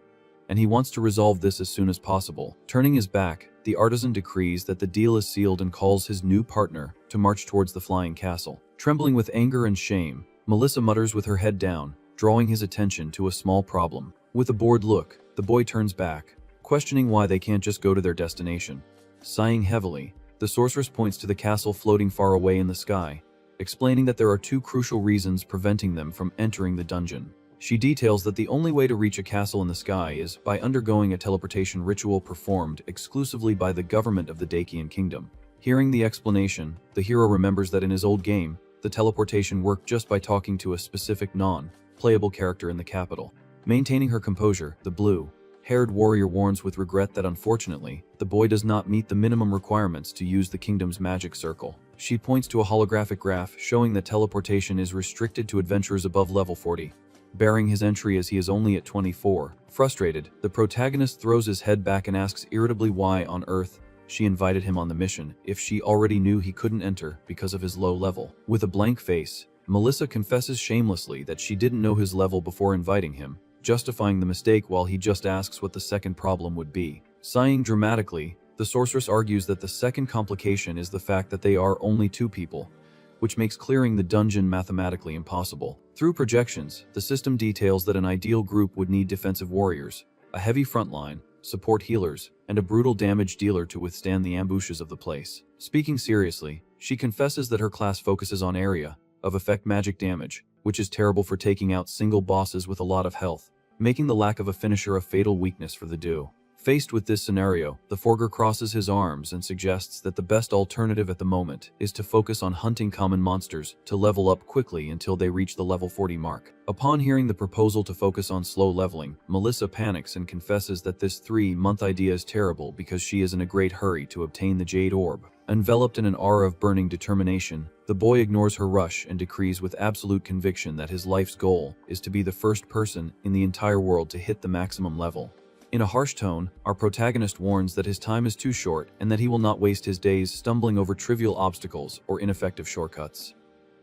and he wants to resolve this as soon as possible. Turning his back, the artisan decrees that the deal is sealed and calls his new partner to march towards the flying castle. Trembling with anger and shame, Melissa mutters with her head down, drawing his attention to a small problem. With a bored look, the boy turns back, questioning why they can't just go to their destination. Sighing heavily, the sorceress points to the castle floating far away in the sky, explaining that there are two crucial reasons preventing them from entering the dungeon. She details that the only way to reach a castle in the sky is by undergoing a teleportation ritual performed exclusively by the government of the Dakian Kingdom. Hearing the explanation, the hero remembers that in his old game, the teleportation worked just by talking to a specific non-playable character in the capital. Maintaining her composure, the blue-haired warrior warns with regret that unfortunately, the boy does not meet the minimum requirements to use the kingdom's magic circle. She points to a holographic graph showing that teleportation is restricted to adventurers above level 40. Bearing his entry as he is only at 24. Frustrated, the protagonist throws his head back and asks irritably why on earth she invited him on the mission if she already knew he couldn't enter because of his low level. With a blank face, Melissa confesses shamelessly that she didn't know his level before inviting him, justifying the mistake while he just asks what the second problem would be. Sighing dramatically, the sorceress argues that the second complication is the fact that they are only two people, which makes clearing the dungeon mathematically impossible. Through projections, the system details that an ideal group would need defensive warriors, a heavy front line, support healers, and a brutal damage dealer to withstand the ambushes of the place. Speaking seriously, she confesses that her class focuses on area of effect magic damage, which is terrible for taking out single bosses with a lot of health, making the lack of a finisher a fatal weakness for the duo. Faced with this scenario, the Forger crosses his arms and suggests that the best alternative at the moment is to focus on hunting common monsters to level up quickly until they reach the level 40 mark. Upon hearing the proposal to focus on slow leveling, Melissa panics and confesses that this 3-month idea is terrible because she is in a great hurry to obtain the Jade Orb. Enveloped in an aura of burning determination, the boy ignores her rush and decrees with absolute conviction that his life's goal is to be the first person in the entire world to hit the maximum level. In a harsh tone, our protagonist warns that his time is too short and that he will not waste his days stumbling over trivial obstacles or ineffective shortcuts.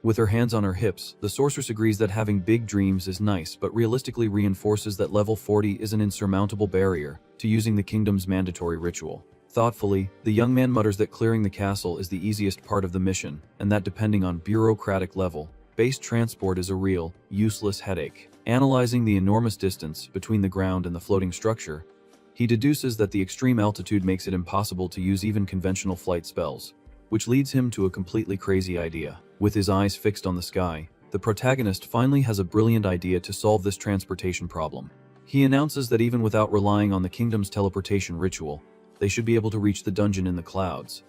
With her hands on her hips, the sorceress agrees that having big dreams is nice but realistically reinforces that level 40 is an insurmountable barrier to using the kingdom's mandatory ritual. Thoughtfully, the young man mutters that clearing the castle is the easiest part of the mission, and that depending on bureaucratic level, base transport is a real, useless headache. Analyzing the enormous distance between the ground and the floating structure, he deduces that the extreme altitude makes it impossible to use even conventional flight spells, which leads him to a completely crazy idea. With his eyes fixed on the sky, the protagonist finally has a brilliant idea to solve this transportation problem. He announces that even without relying on the kingdom's teleportation ritual, they should be able to reach the dungeon in the clouds,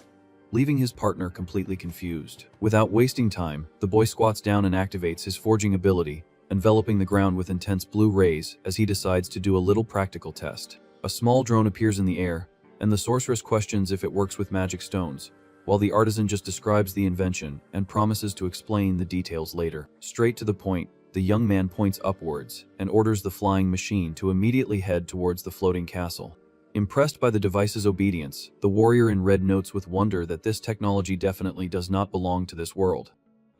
leaving his partner completely confused. Without wasting time, the boy squats down and activates his forging ability, enveloping the ground with intense blue rays as he decides to do a little practical test. A small drone appears in the air, and the sorceress questions if it works with magic stones, while the artisan just describes the invention and promises to explain the details later. Straight to the point, the young man points upwards and orders the flying machine to immediately head towards the floating castle. Impressed by the device's obedience, the warrior in red notes with wonder that this technology definitely does not belong to this world.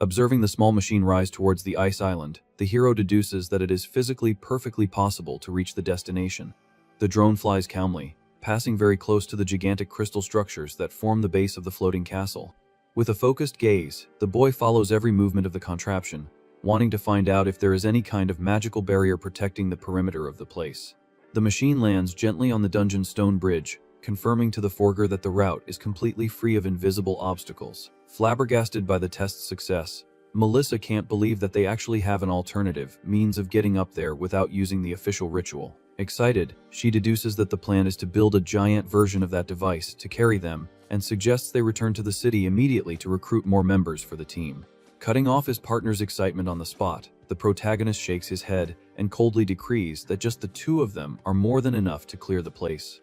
Observing the small machine rise towards the ice island, the hero deduces that it is physically perfectly possible to reach the destination. The drone flies calmly, passing very close to the gigantic crystal structures that form the base of the floating castle. With a focused gaze, the boy follows every movement of the contraption, wanting to find out if there is any kind of magical barrier protecting the perimeter of the place. The machine lands gently on the dungeon stone bridge, confirming to the forger that the route is completely free of invisible obstacles. Flabbergasted by the test's success, Melissa can't believe that they actually have an alternative means of getting up there without using the official ritual. Excited, she deduces that the plan is to build a giant version of that device to carry them, and suggests they return to the city immediately to recruit more members for the team. Cutting off his partner's excitement on the spot, the protagonist shakes his head and coldly decrees that just the two of them are more than enough to clear the place.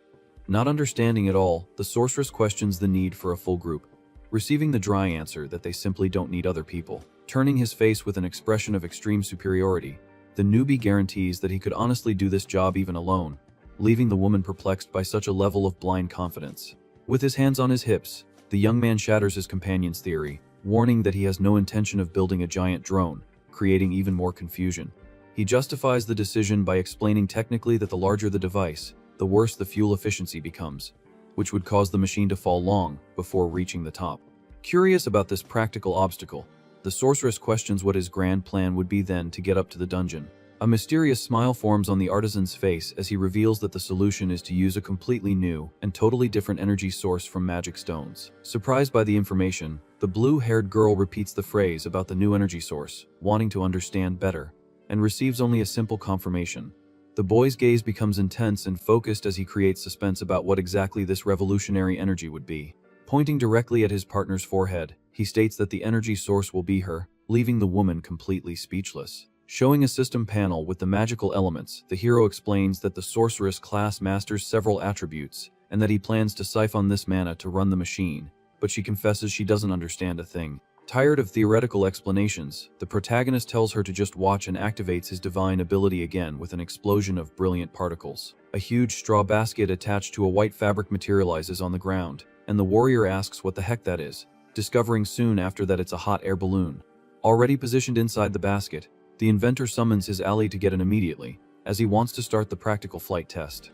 Not understanding at all, the sorceress questions the need for a full group, receiving the dry answer that they simply don't need other people. Turning his face with an expression of extreme superiority, the newbie guarantees that he could honestly do this job even alone, leaving the woman perplexed by such a level of blind confidence. With his hands on his hips, the young man shatters his companion's theory, warning that he has no intention of building a giant drone, creating even more confusion. He justifies the decision by explaining technically that the larger the device, the worse the fuel efficiency becomes, which would cause the machine to fall long before reaching the top. Curious about this practical obstacle, the sorceress questions what his grand plan would be then to get up to the dungeon. A mysterious smile forms on the artisan's face as he reveals that the solution is to use a completely new and totally different energy source from magic stones. Surprised by the information, the blue-haired girl repeats the phrase about the new energy source, wanting to understand better, and receives only a simple confirmation. The boy's gaze becomes intense and focused as he creates suspense about what exactly this revolutionary energy would be. Pointing directly at his partner's forehead, he states that the energy source will be her, leaving the woman completely speechless. Showing a system panel with the magical elements, the hero explains that the sorceress class masters several attributes, and that he plans to siphon this mana to run the machine, but she confesses she doesn't understand a thing. Tired of theoretical explanations, the protagonist tells her to just watch and activates his divine ability again with an explosion of brilliant particles. A huge straw basket attached to a white fabric materializes on the ground, and the warrior asks what the heck that is, discovering soon after that it's a hot air balloon. Already positioned inside the basket, the inventor summons his ally to get in immediately, as he wants to start the practical flight test.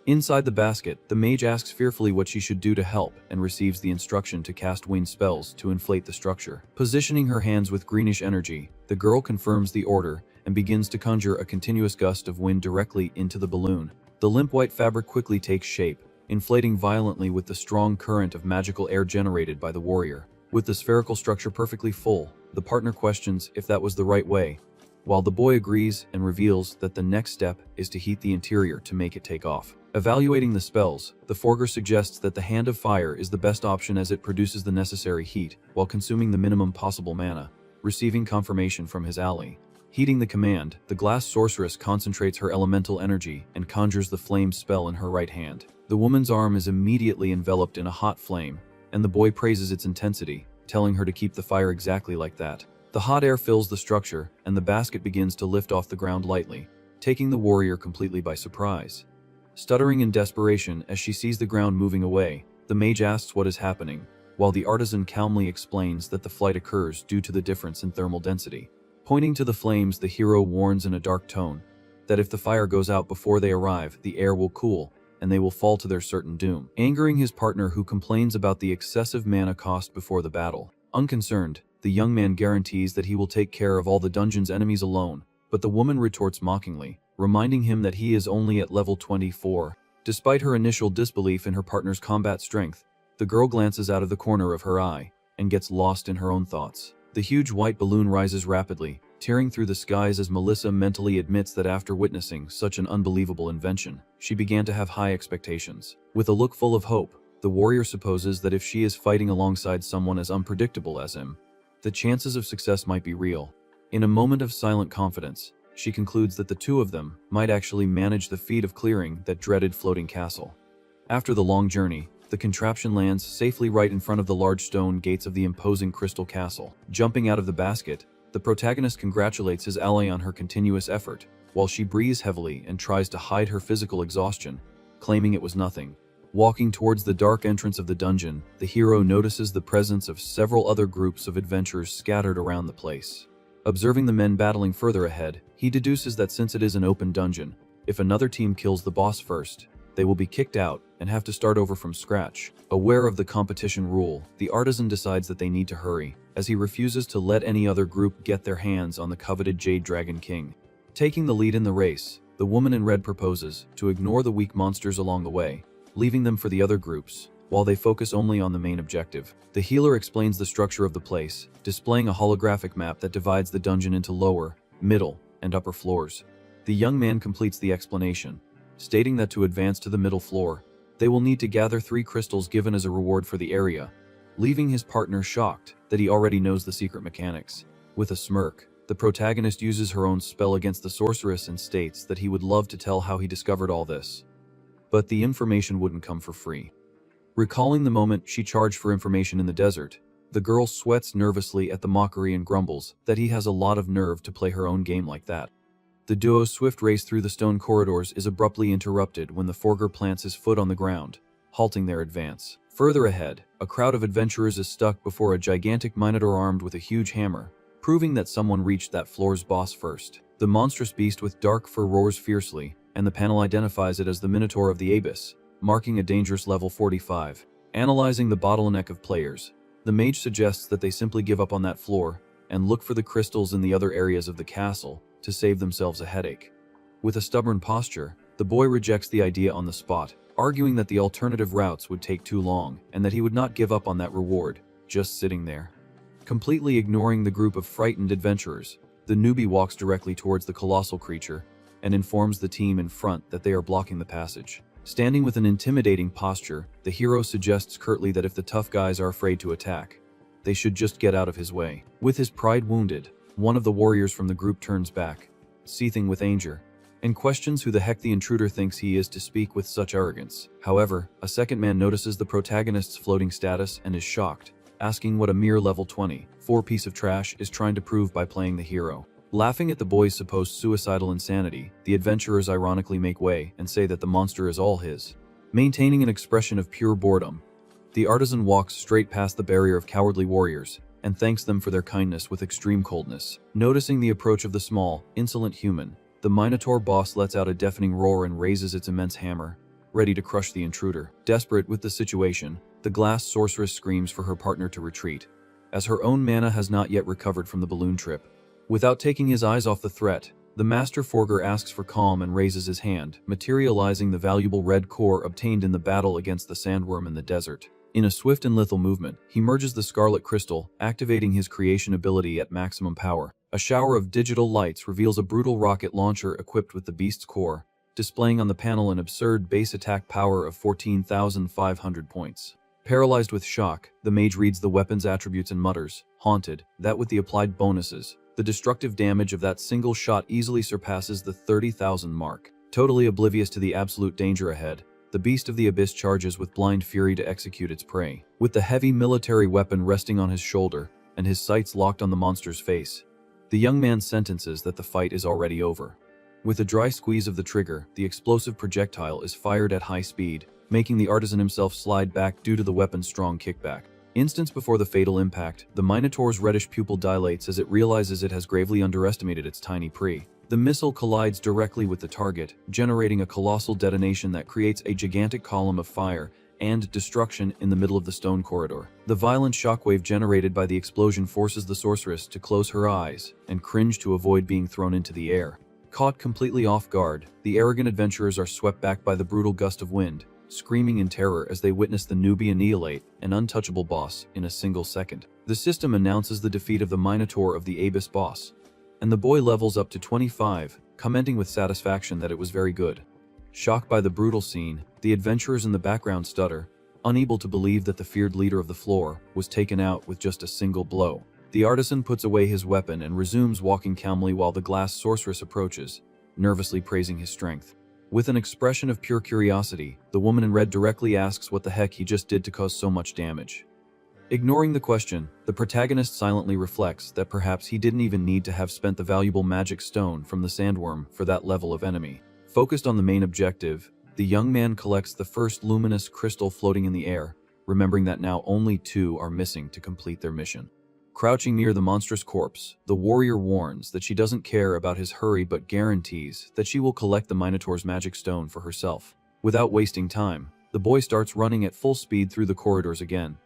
Inside the basket, the mage asks fearfully what she should do to help and receives the instruction to cast wind spells to inflate the structure. Positioning her hands with greenish energy, the girl confirms the order and begins to conjure a continuous gust of wind directly into the balloon. The limp white fabric quickly takes shape, inflating violently with the strong current of magical air generated by the warrior. With the spherical structure perfectly full, the partner questions if that was the right way, while the boy agrees and reveals that the next step is to heat the interior to make it take off. Evaluating the spells, the forger suggests that the Hand of Fire is the best option as it produces the necessary heat while consuming the minimum possible mana, receiving confirmation from his ally. Heeding the command, the glass sorceress concentrates her elemental energy and conjures the flame spell in her right hand. The woman's arm is immediately enveloped in a hot flame, and the boy praises its intensity, telling her to keep the fire exactly like that. The hot air fills the structure, and the basket begins to lift off the ground lightly, taking the warrior completely by surprise. Stuttering in desperation as she sees the ground moving away, the mage asks what is happening, while the artisan calmly explains that the flight occurs due to the difference in thermal density. Pointing to the flames, the hero warns in a dark tone that if the fire goes out before they arrive, the air will cool, and they will fall to their certain doom, angering his partner, who complains about the excessive mana cost before the battle. Unconcerned, the young man guarantees that he will take care of all the dungeon's enemies alone, but the woman retorts mockingly, reminding him that he is only at level 24. Despite her initial disbelief in her partner's combat strength, the girl glances out of the corner of her eye and gets lost in her own thoughts. The huge white balloon rises rapidly, tearing through the skies as Melissa mentally admits that after witnessing such an unbelievable invention, she began to have high expectations. With a look full of hope, the warrior supposes that if she is fighting alongside someone as unpredictable as him, the chances of success might be real. In a moment of silent confidence, she concludes that the two of them might actually manage the feat of clearing that dreaded floating castle. After the long journey, the contraption lands safely right in front of the large stone gates of the imposing crystal castle. Jumping out of the basket, the protagonist congratulates his ally on her continuous effort, while she breathes heavily and tries to hide her physical exhaustion, claiming it was nothing. Walking towards the dark entrance of the dungeon, the hero notices the presence of several other groups of adventurers scattered around the place. Observing the men battling further ahead, he deduces that since it is an open dungeon, if another team kills the boss first, they will be kicked out and have to start over from scratch. Aware of the competition rule, the artisan decides that they need to hurry, as he refuses to let any other group get their hands on the coveted Jade Dragon King. Taking the lead in the race, the woman in red proposes to ignore the weak monsters along the way, leaving them for the other groups, while they focus only on the main objective. The healer explains the structure of the place, displaying a holographic map that divides the dungeon into lower, middle, and upper floors. The young man completes the explanation, stating that to advance to the middle floor, they will need to gather 3 crystals given as a reward for the area, leaving his partner shocked that he already knows the secret mechanics. With a smirk, the protagonist uses her own spell against the sorceress and states that he would love to tell how he discovered all this, but the information wouldn't come for free. Recalling the moment she charged for information in the desert, the girl sweats nervously at the mockery and grumbles that he has a lot of nerve to play her own game like that. The duo's swift race through the stone corridors is abruptly interrupted when the forger plants his foot on the ground, halting their advance. Further ahead, a crowd of adventurers is stuck before a gigantic minotaur armed with a huge hammer, proving that someone reached that floor's boss first. The monstrous beast with dark fur roars fiercely, and the panel identifies it as the Minotaur of the Abyss, marking a dangerous level 45. Analyzing the bottleneck of players, the mage suggests that they simply give up on that floor and look for the crystals in the other areas of the castle to save themselves a headache. With a stubborn posture, the boy rejects the idea on the spot, arguing that the alternative routes would take too long and that he would not give up on that reward, just sitting there. Completely ignoring the group of frightened adventurers, the newbie walks directly towards the colossal creature and informs the team in front that they are blocking the passage. Standing with an intimidating posture, the hero suggests curtly that if the tough guys are afraid to attack, they should just get out of his way. With his pride wounded, one of the warriors from the group turns back, seething with anger, and questions who the heck the intruder thinks he is to speak with such arrogance. However, a second man notices the protagonist's floating status and is shocked, asking what a mere level 24 piece of trash is trying to prove by playing the hero. Laughing at the boy's supposed suicidal insanity, the adventurers ironically make way and say that the monster is all his. Maintaining an expression of pure boredom, the artisan walks straight past the barrier of cowardly warriors and thanks them for their kindness with extreme coldness. Noticing the approach of the small, insolent human, the Minotaur boss lets out a deafening roar and raises its immense hammer, ready to crush the intruder. Desperate with the situation, the glass sorceress screams for her partner to retreat, as her own mana has not yet recovered from the balloon trip. Without taking his eyes off the threat, the master forger asks for calm and raises his hand, materializing the valuable red core obtained in the battle against the sandworm in the desert. In a swift and lethal movement, he merges the scarlet crystal, activating his creation ability at maximum power. A shower of digital lights reveals a brutal rocket launcher equipped with the beast's core, displaying on the panel an absurd base attack power of 14,500 points. Paralyzed with shock, the mage reads the weapon's attributes and mutters, haunted, that with the applied bonuses, the destructive damage of that single shot easily surpasses the 30,000 mark. Totally oblivious to the absolute danger ahead, the beast of the abyss charges with blind fury to execute its prey. With the heavy military weapon resting on his shoulder and his sights locked on the monster's face, the young man sentences that the fight is already over. With a dry squeeze of the trigger, the explosive projectile is fired at high speed, making the artisan himself slide back due to the weapon's strong kickback. Instance before the fatal impact, the Minotaur's reddish pupil dilates as it realizes it has gravely underestimated its tiny prey. The missile collides directly with the target, generating a colossal detonation that creates a gigantic column of fire and destruction in the middle of the stone corridor. The violent shockwave generated by the explosion forces the sorceress to close her eyes and cringe to avoid being thrown into the air. Caught completely off guard, the arrogant adventurers are swept back by the brutal gust of wind, screaming in terror as they witness the newbie annihilate an untouchable boss in a single second. The system announces the defeat of the Minotaur of the Abyss boss, and the boy levels up to 25, commenting with satisfaction that it was very good. Shocked by the brutal scene, the adventurers in the background stutter, unable to believe that the feared leader of the floor was taken out with just a single blow. The artisan puts away his weapon and resumes walking calmly while the glass sorceress approaches, nervously praising his strength. With an expression of pure curiosity, the woman in red directly asks what the heck he just did to cause so much damage. Ignoring the question, the protagonist silently reflects that perhaps he didn't even need to have spent the valuable magic stone from the sandworm for that level of enemy. Focused on the main objective, the young man collects the first luminous crystal floating in the air, remembering that now only 2 are missing to complete their mission. Crouching near the monstrous corpse, the warrior warns that she doesn't care about his hurry but guarantees that she will collect the Minotaur's magic stone for herself. Without wasting time, the boy starts running at full speed through the corridors again,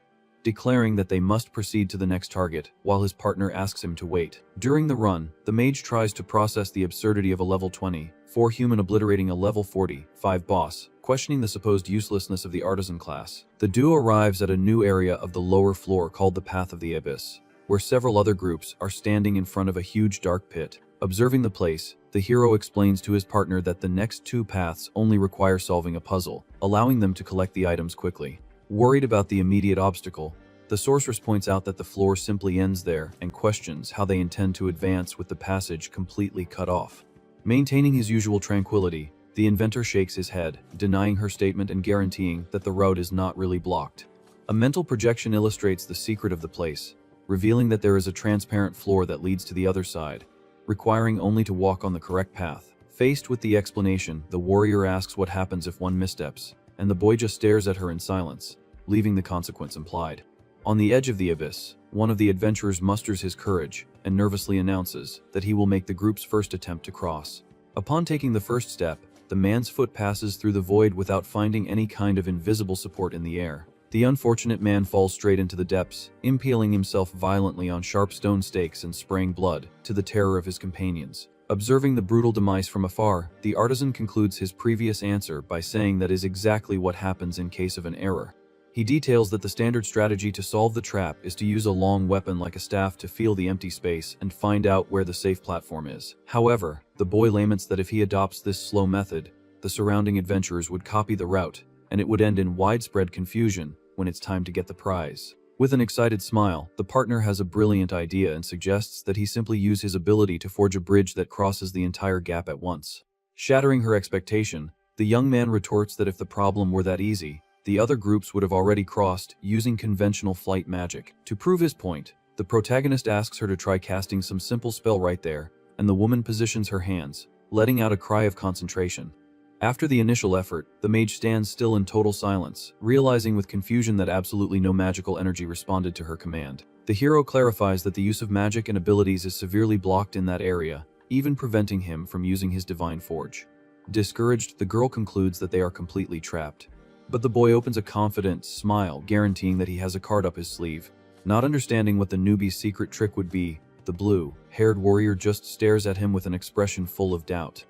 declaring that they must proceed to the next target while his partner asks him to wait. During the run, the mage tries to process the absurdity of a level 24 human obliterating a level 45 boss, questioning the supposed uselessness of the artisan class. The duo arrives at a new area of the lower floor called the Path of the Abyss, where several other groups are standing in front of a huge dark pit. Observing the place, the hero explains to his partner that the next 2 paths only require solving a puzzle, allowing them to collect the items quickly. Worried about the immediate obstacle, the sorceress points out that the floor simply ends there and questions how they intend to advance with the passage completely cut off. Maintaining his usual tranquility, the inventor shakes his head, denying her statement and guaranteeing that the road is not really blocked. A mental projection illustrates the secret of the place, revealing that there is a transparent floor that leads to the other side, requiring only to walk on the correct path. Faced with the explanation, the warrior asks what happens if one missteps, and the boy just stares at her in silence, leaving the consequence implied. On the edge of the abyss, one of the adventurers musters his courage and nervously announces that he will make the group's first attempt to cross. Upon taking the first step, the man's foot passes through the void without finding any kind of invisible support in the air. The unfortunate man falls straight into the depths, impaling himself violently on sharp stone stakes and spraying blood, to the terror of his companions. Observing the brutal demise from afar, the artisan concludes his previous answer by saying that is exactly what happens in case of an error. He details that the standard strategy to solve the trap is to use a long weapon like a staff to feel the empty space and find out where the safe platform is. However, the boy laments that if he adopts this slow method, the surrounding adventurers would copy the route, and it would end in widespread confusion when it's time to get the prize. With an excited smile, the partner has a brilliant idea and suggests that he simply use his ability to forge a bridge that crosses the entire gap at once. Shattering her expectation, the young man retorts that if the problem were that easy, the other groups would have already crossed using conventional flight magic. To prove his point, the protagonist asks her to try casting some simple spell right there, and the woman positions her hands, letting out a cry of concentration. After the initial effort, the mage stands still in total silence, realizing with confusion that absolutely no magical energy responded to her command. The hero clarifies that the use of magic and abilities is severely blocked in that area, even preventing him from using his divine forge. Discouraged, the girl concludes that they are completely trapped. But the boy opens a confident smile, guaranteeing that he has a card up his sleeve. Not understanding what the newbie's secret trick would be, the blue-haired warrior just stares at him with an expression full of doubt.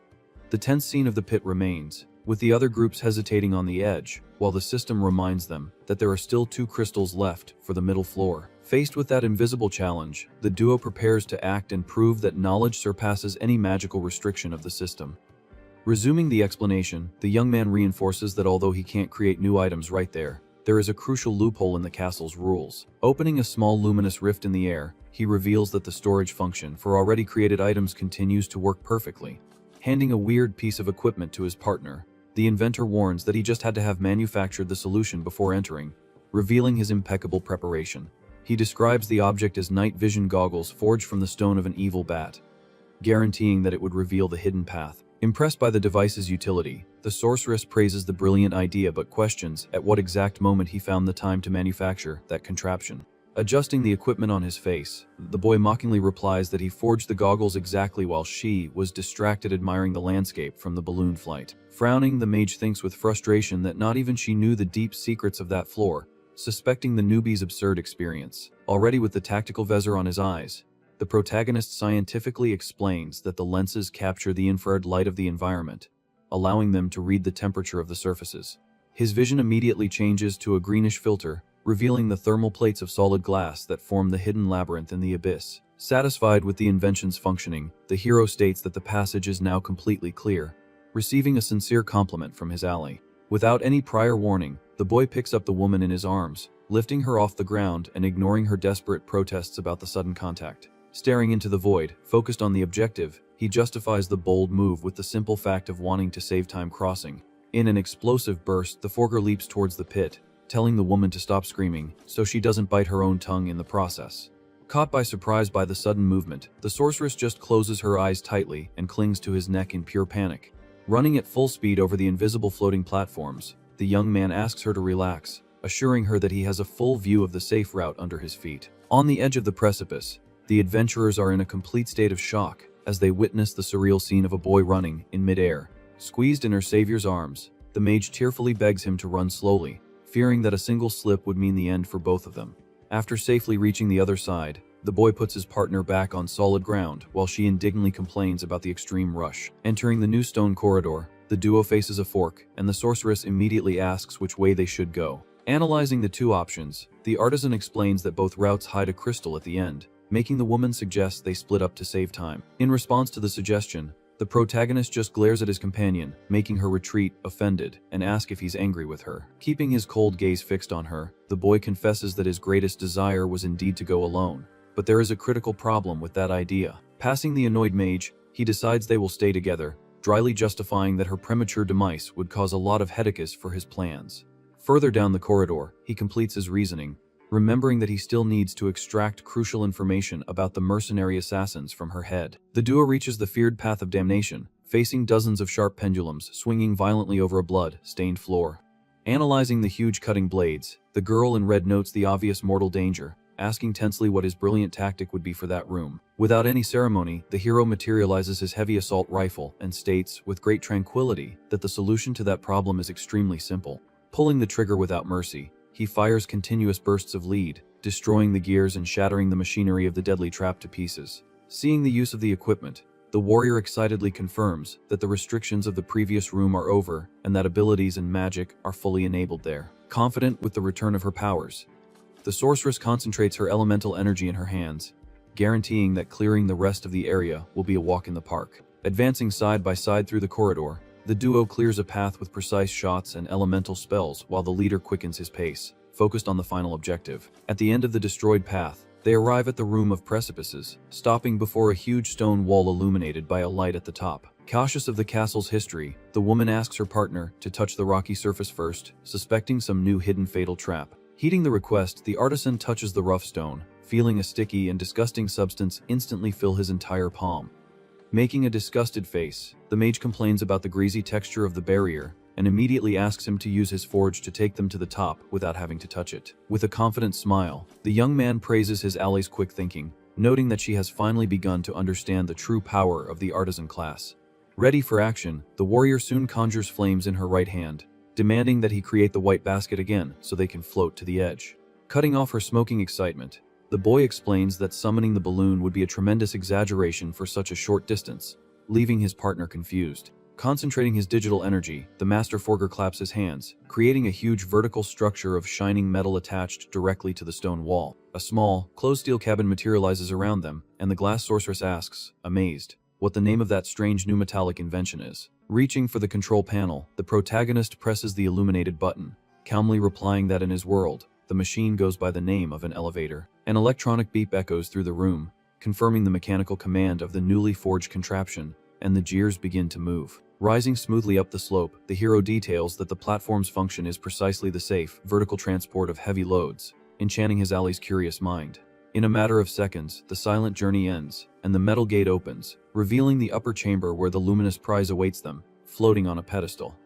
The tense scene of the pit remains, with the other groups hesitating on the edge, while the system reminds them that there are still 2 crystals left for the middle floor. Faced with that invisible challenge, the duo prepares to act and prove that knowledge surpasses any magical restriction of the system. Resuming the explanation, the young man reinforces that although he can't create new items right there is a crucial loophole in the castle's rules. Opening a small luminous rift in the air, he reveals that the storage function for already created items continues to work perfectly. Handing a weird piece of equipment to his partner, the inventor warns that he just had to have manufactured the solution before entering, revealing his impeccable preparation. He describes the object as night vision goggles forged from the stone of an evil bat, guaranteeing that it would reveal the hidden path. Impressed by the device's utility, the sorceress praises the brilliant idea but questions at what exact moment he found the time to manufacture that contraption. Adjusting the equipment on his face, the boy mockingly replies that he forged the goggles exactly while she was distracted admiring the landscape from the balloon flight. Frowning, the mage thinks with frustration that not even she knew the deep secrets of that floor, suspecting the newbie's absurd experience. Already with the tactical visor on his eyes, the protagonist scientifically explains that the lenses capture the infrared light of the environment, allowing them to read the temperature of the surfaces. His vision immediately changes to a greenish filter, revealing the thermal plates of solid glass that form the hidden labyrinth in the abyss. Satisfied with the invention's functioning, the hero states that the passage is now completely clear, receiving a sincere compliment from his ally. Without any prior warning, the boy picks up the woman in his arms, lifting her off the ground and ignoring her desperate protests about the sudden contact. Staring into the void, focused on the objective, he justifies the bold move with the simple fact of wanting to save time crossing. In an explosive burst, the forger leaps towards the pit, telling the woman to stop screaming so she doesn't bite her own tongue in the process. Caught by surprise by the sudden movement, the sorceress just closes her eyes tightly and clings to his neck in pure panic. Running at full speed over the invisible floating platforms, the young man asks her to relax, assuring her that he has a full view of the safe route under his feet. On the edge of the precipice, the adventurers are in a complete state of shock as they witness the surreal scene of a boy running in midair. Squeezed in her savior's arms, the mage tearfully begs him to run slowly, fearing that a single slip would mean the end for both of them. After safely reaching the other side, the boy puts his partner back on solid ground while she indignantly complains about the extreme rush. Entering the new stone corridor, the duo faces a fork, and the sorceress immediately asks which way they should go. Analyzing the two options, the artisan explains that both routes hide a crystal at the end, making the woman suggest they split up to save time. In response to the suggestion, the protagonist just glares at his companion, making her retreat, offended, and ask if he's angry with her. Keeping his cold gaze fixed on her, the boy confesses that his greatest desire was indeed to go alone. But there is a critical problem with that idea. Passing the annoyed mage, he decides they will stay together, dryly justifying that her premature demise would cause a lot of headaches for his plans. Further down the corridor, he completes his reasoning, remembering that he still needs to extract crucial information about the mercenary assassins from her head. The duo reaches the feared path of damnation, facing dozens of sharp pendulums swinging violently over a blood-stained floor. Analyzing the huge cutting blades, the girl in red notes the obvious mortal danger, asking tensely what his brilliant tactic would be for that room. Without any ceremony, the hero materializes his heavy assault rifle and states, with great tranquility, that the solution to that problem is extremely simple. Pulling the trigger without mercy, he fires continuous bursts of lead, destroying the gears and shattering the machinery of the deadly trap to pieces. Seeing the use of the equipment, the warrior excitedly confirms that the restrictions of the previous room are over and that abilities and magic are fully enabled there. Confident with the return of her powers, the sorceress concentrates her elemental energy in her hands, guaranteeing that clearing the rest of the area will be a walk in the park. Advancing side by side through the corridor, the duo clears a path with precise shots and elemental spells while the leader quickens his pace, focused on the final objective. At the end of the destroyed path, they arrive at the Room of Precipices, stopping before a huge stone wall illuminated by a light at the top. Cautious of the castle's history, the woman asks her partner to touch the rocky surface first, suspecting some new hidden fatal trap. Heeding the request, the artisan touches the rough stone, feeling a sticky and disgusting substance instantly fill his entire palm. Making a disgusted face, the mage complains about the greasy texture of the barrier and immediately asks him to use his forge to take them to the top without having to touch it. With a confident smile, the young man praises his ally's quick thinking, noting that she has finally begun to understand the true power of the artisan class. Ready for action, the warrior soon conjures flames in her right hand, demanding that he create the white basket again so they can float to the edge. Cutting off her smoking excitement, the boy explains that summoning the balloon would be a tremendous exaggeration for such a short distance, leaving his partner confused. Concentrating his digital energy, the master forger claps his hands, creating a huge vertical structure of shining metal attached directly to the stone wall. A small, closed steel cabin materializes around them, and the glass sorceress asks, amazed, what the name of that strange new metallic invention is. Reaching for the control panel, the protagonist presses the illuminated button, calmly replying that in his world, the machine goes by the name of an elevator. An electronic beep echoes through the room, confirming the mechanical command of the newly forged contraption, and the gears begin to move. Rising smoothly up the slope, the hero details that the platform's function is precisely the safe, vertical transport of heavy loads, enchanting his ally's curious mind. In a matter of seconds, the silent journey ends, and the metal gate opens, revealing the upper chamber where the luminous prize awaits them, floating on a pedestal.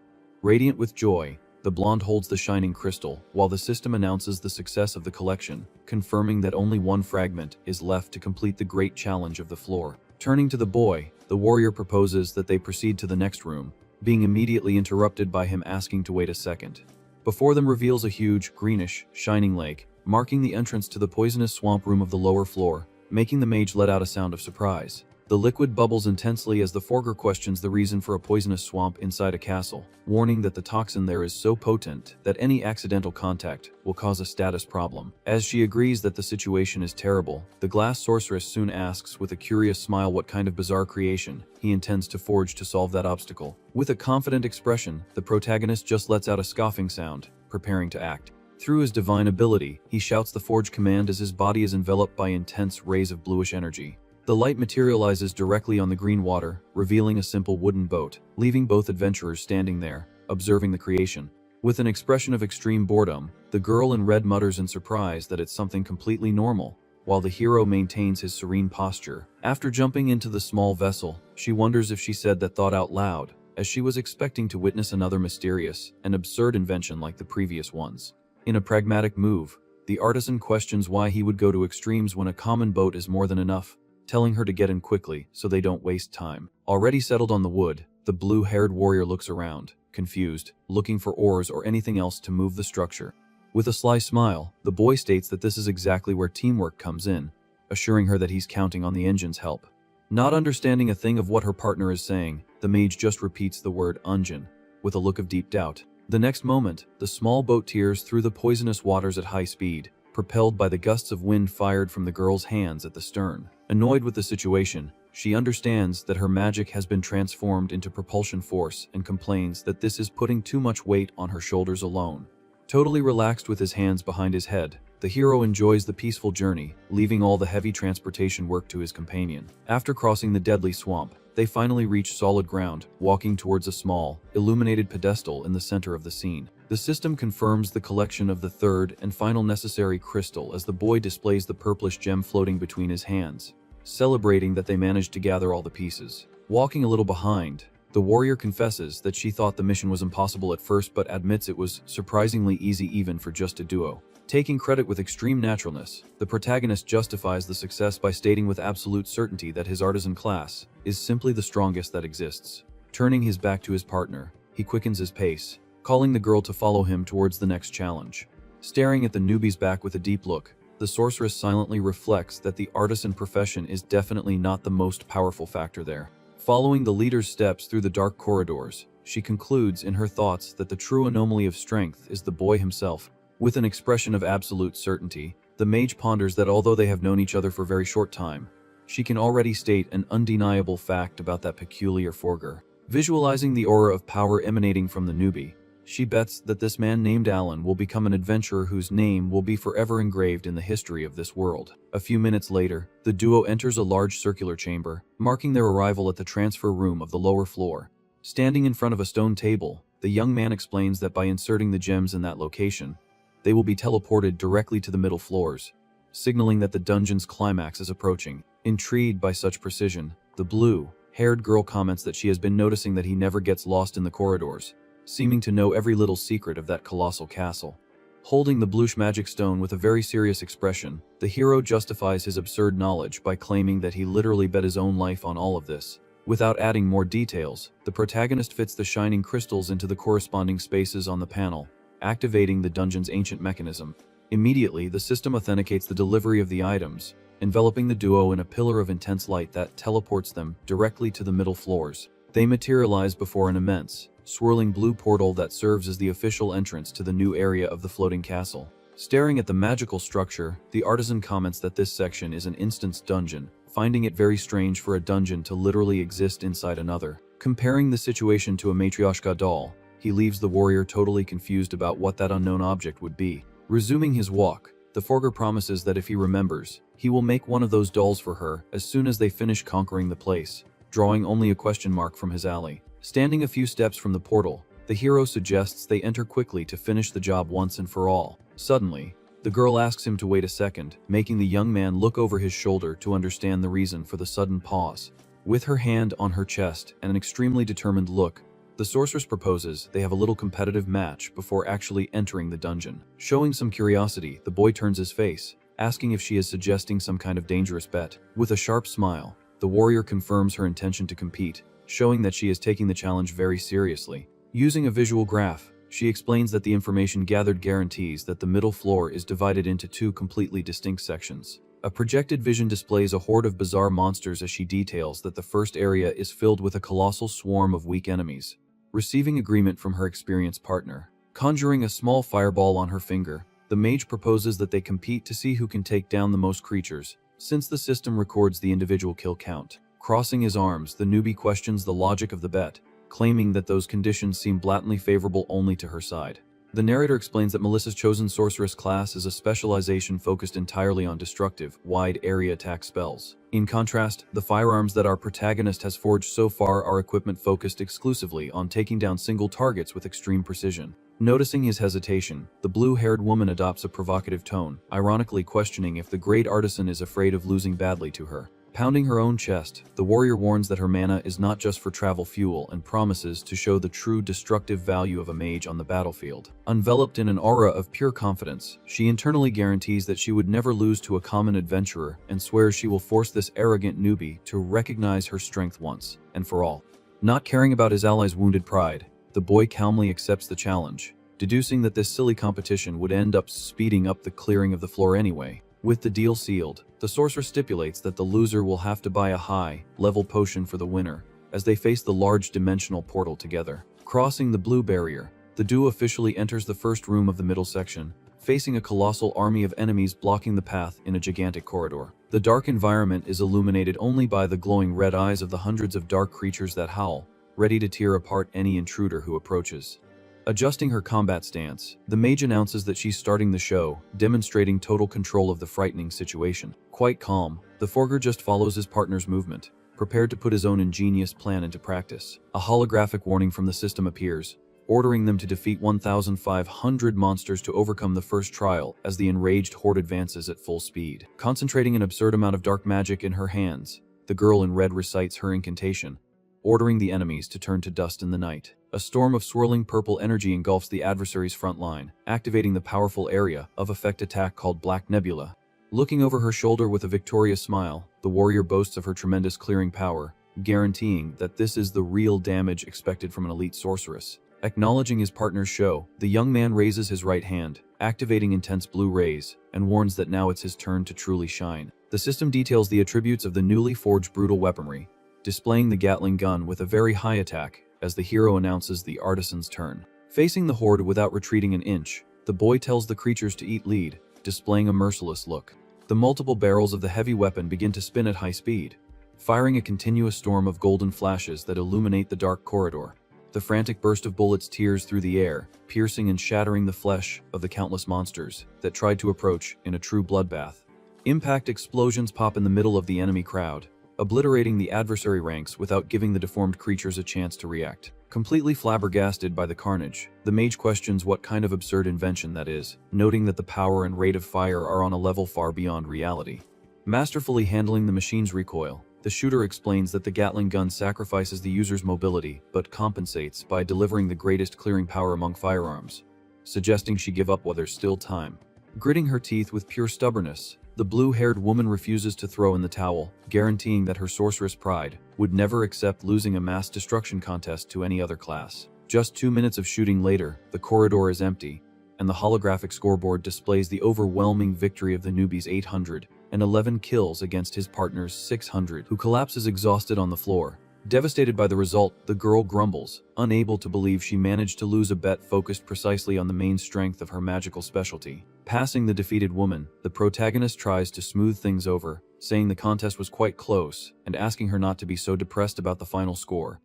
Radiant with joy, The blonde holds the shining crystal, while the system announces the success of the collection, confirming that only one fragment is left to complete the great challenge of the floor. Turning to the boy, the warrior proposes that they proceed to the next room, being immediately interrupted by him asking to wait a second. Before them reveals a huge, greenish, shining lake, marking the entrance to the poisonous swamp room of the lower floor, making the mage let out a sound of surprise. The liquid bubbles intensely as the Forger questions the reason for a poisonous swamp inside a castle, warning that the toxin there is so potent that any accidental contact will cause a status problem. As she agrees that the situation is terrible, the glass sorceress soon asks with a curious smile what kind of bizarre creation he intends to forge to solve that obstacle. With a confident expression, the protagonist just lets out a scoffing sound, preparing to act. Through his divine ability, he shouts the forge command as his body is enveloped by intense rays of bluish energy. The light materializes directly on the green water, revealing a simple wooden boat, leaving both adventurers standing there, observing the creation. With an expression of extreme boredom, the girl in red mutters in surprise that it's something completely normal, while the hero maintains his serene posture. After jumping into the small vessel, she wonders if she said that thought out loud, as she was expecting to witness another mysterious and absurd invention like the previous ones. In a pragmatic move, the artisan questions why he would go to extremes when a common boat is more than enough, telling her to get in quickly so they don't waste time. Already settled on the wood, the blue-haired warrior looks around, confused, looking for oars or anything else to move the structure. With a sly smile, the boy states that this is exactly where teamwork comes in, assuring her that he's counting on the engine's help. Not understanding a thing of what her partner is saying, the mage just repeats the word "ungen" with a look of deep doubt. The next moment, the small boat tears through the poisonous waters at high speed, propelled by the gusts of wind fired from the girl's hands at the stern. Annoyed with the situation, she understands that her magic has been transformed into propulsion force and complains that this is putting too much weight on her shoulders alone. Totally relaxed with his hands behind his head, the hero enjoys the peaceful journey, leaving all the heavy transportation work to his companion. After crossing the deadly swamp, they finally reach solid ground, walking towards a small, illuminated pedestal in the center of the scene. The system confirms the collection of the third and final necessary crystal as the boy displays the purplish gem floating between his hands, celebrating that they managed to gather all the pieces. Walking a little behind, the warrior confesses that she thought the mission was impossible at first but admits it was surprisingly easy even for just a duo. Taking credit with extreme naturalness, the protagonist justifies the success by stating with absolute certainty that his artisan class is simply the strongest that exists. Turning his back to his partner, he quickens his pace, calling the girl to follow him towards the next challenge. Staring at the newbie's back with a deep look, the sorceress silently reflects that the artisan profession is definitely not the most powerful factor there. Following the leader's steps through the dark corridors, she concludes in her thoughts that the true anomaly of strength is the boy himself. With an expression of absolute certainty, the mage ponders that although they have known each other for a very short time, she can already state an undeniable fact about that peculiar Forger. Visualizing the aura of power emanating from the newbie, she bets that this man named Alan will become an adventurer whose name will be forever engraved in the history of this world. A few minutes later, the duo enters a large circular chamber, marking their arrival at the transfer room of the lower floor. Standing in front of a stone table, the young man explains that by inserting the gems in that location, they will be teleported directly to the middle floors, signaling that the dungeon's climax is approaching. Intrigued by such precision, the blue-haired girl comments that she has been noticing that he never gets lost in the corridors, seeming to know every little secret of that colossal castle. Holding the bluish magic stone with a very serious expression, the hero justifies his absurd knowledge by claiming that he literally bet his own life on all of this. Without adding more details, the protagonist fits the shining crystals into the corresponding spaces on the panel, activating the dungeon's ancient mechanism. Immediately, the system authenticates the delivery of the items, enveloping the duo in a pillar of intense light that teleports them directly to the middle floors. They materialize before an immense, swirling blue portal that serves as the official entrance to the new area of the floating castle. Staring at the magical structure, the artisan comments that this section is an instance dungeon, finding it very strange for a dungeon to literally exist inside another. Comparing the situation to a matryoshka doll, he leaves the warrior totally confused about what that unknown object would be. Resuming his walk, the Forger promises that if he remembers, he will make one of those dolls for her as soon as they finish conquering the place, drawing only a question mark from his alley. Standing a few steps from the portal, the hero suggests they enter quickly to finish the job once and for all. Suddenly, the girl asks him to wait a second, making the young man look over his shoulder to understand the reason for the sudden pause. With her hand on her chest and an extremely determined look, The sorceress proposes they have a little competitive match before actually entering the dungeon. Showing some curiosity, the boy turns his face, asking if she is suggesting some kind of dangerous bet. With a sharp smile, the warrior confirms her intention to compete, showing that she is taking the challenge very seriously. Using a visual graph, she explains that the information gathered guarantees that the middle floor is divided into two completely distinct sections. A projected vision displays a horde of bizarre monsters as she details that the first area is filled with a colossal swarm of weak enemies. Receiving agreement from her experienced partner, conjuring a small fireball on her finger, the mage proposes that they compete to see who can take down the most creatures, since the system records the individual kill count. Crossing his arms, the newbie questions the logic of the bet, claiming that those conditions seem blatantly favorable only to her side. The narrator explains that Melissa's chosen sorceress class is a specialization focused entirely on destructive, wide-area attack spells. In contrast, the firearms that our protagonist has forged so far are equipment focused exclusively on taking down single targets with extreme precision. Noticing his hesitation, the blue-haired woman adopts a provocative tone, ironically questioning if the great artisan is afraid of losing badly to her. Pounding her own chest, the warrior warns that her mana is not just for travel fuel and promises to show the true destructive value of a mage on the battlefield. Enveloped in an aura of pure confidence, she internally guarantees that she would never lose to a common adventurer and swears she will force this arrogant newbie to recognize her strength once and for all. Not caring about his ally's wounded pride, the boy calmly accepts the challenge, deducing that this silly competition would end up speeding up the clearing of the floor anyway. With the deal sealed, the sorcerer stipulates that the loser will have to buy a high-level potion for the winner, as they face the large dimensional portal together. Crossing the blue barrier, the duo officially enters the first room of the middle section, facing a colossal army of enemies blocking the path in a gigantic corridor. The dark environment is illuminated only by the glowing red eyes of the hundreds of dark creatures that howl, ready to tear apart any intruder who approaches. Adjusting her combat stance, the mage announces that she's starting the show, demonstrating total control of the frightening situation. Quite calm, the forger just follows his partner's movement, prepared to put his own ingenious plan into practice. A holographic warning from the system appears, ordering them to defeat 1,500 monsters to overcome the first trial as the enraged horde advances at full speed. Concentrating an absurd amount of dark magic in her hands, the girl in red recites her incantation, ordering the enemies to turn to dust in the night. A storm of swirling purple energy engulfs the adversary's front line, activating the powerful area of effect attack called Black Nebula. Looking over her shoulder with a victorious smile, the warrior boasts of her tremendous clearing power, guaranteeing that this is the real damage expected from an elite sorceress. Acknowledging his partner's show, the young man raises his right hand, activating intense blue rays, and warns that now it's his turn to truly shine. The system details the attributes of the newly forged brutal weaponry, displaying the Gatling gun with a very high attack, as the hero announces the artisan's turn. Facing the horde without retreating an inch, the boy tells the creatures to eat lead, displaying a merciless look. The multiple barrels of the heavy weapon begin to spin at high speed, firing a continuous storm of golden flashes that illuminate the dark corridor. The frantic burst of bullets tears through the air, piercing and shattering the flesh of the countless monsters that tried to approach in a true bloodbath. Impact explosions pop in the middle of the enemy crowd, obliterating the adversary ranks without giving the deformed creatures a chance to react. Completely flabbergasted by the carnage, the mage questions what kind of absurd invention that is, noting that the power and rate of fire are on a level far beyond reality. Masterfully handling the machine's recoil, the shooter explains that the Gatling gun sacrifices the user's mobility, but compensates by delivering the greatest clearing power among firearms, suggesting she give up while there's still time. Gritting her teeth with pure stubbornness, the blue-haired woman refuses to throw in the towel, guaranteeing that her sorceress pride would never accept losing a mass destruction contest to any other class. Just 2 minutes of shooting later, the corridor is empty, and the holographic scoreboard displays the overwhelming victory of the newbie's 811 kills against his partner's 600, who collapses exhausted on the floor. Devastated by the result, the girl grumbles, unable to believe she managed to lose a bet focused precisely on the main strength of her magical specialty. Passing the defeated woman, the protagonist tries to smooth things over, saying the contest was quite close and asking her not to be so depressed about the final score.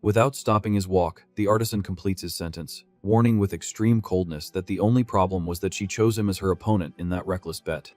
Without stopping his walk, the artisan completes his sentence, warning with extreme coldness that the only problem was that she chose him as her opponent in that reckless bet.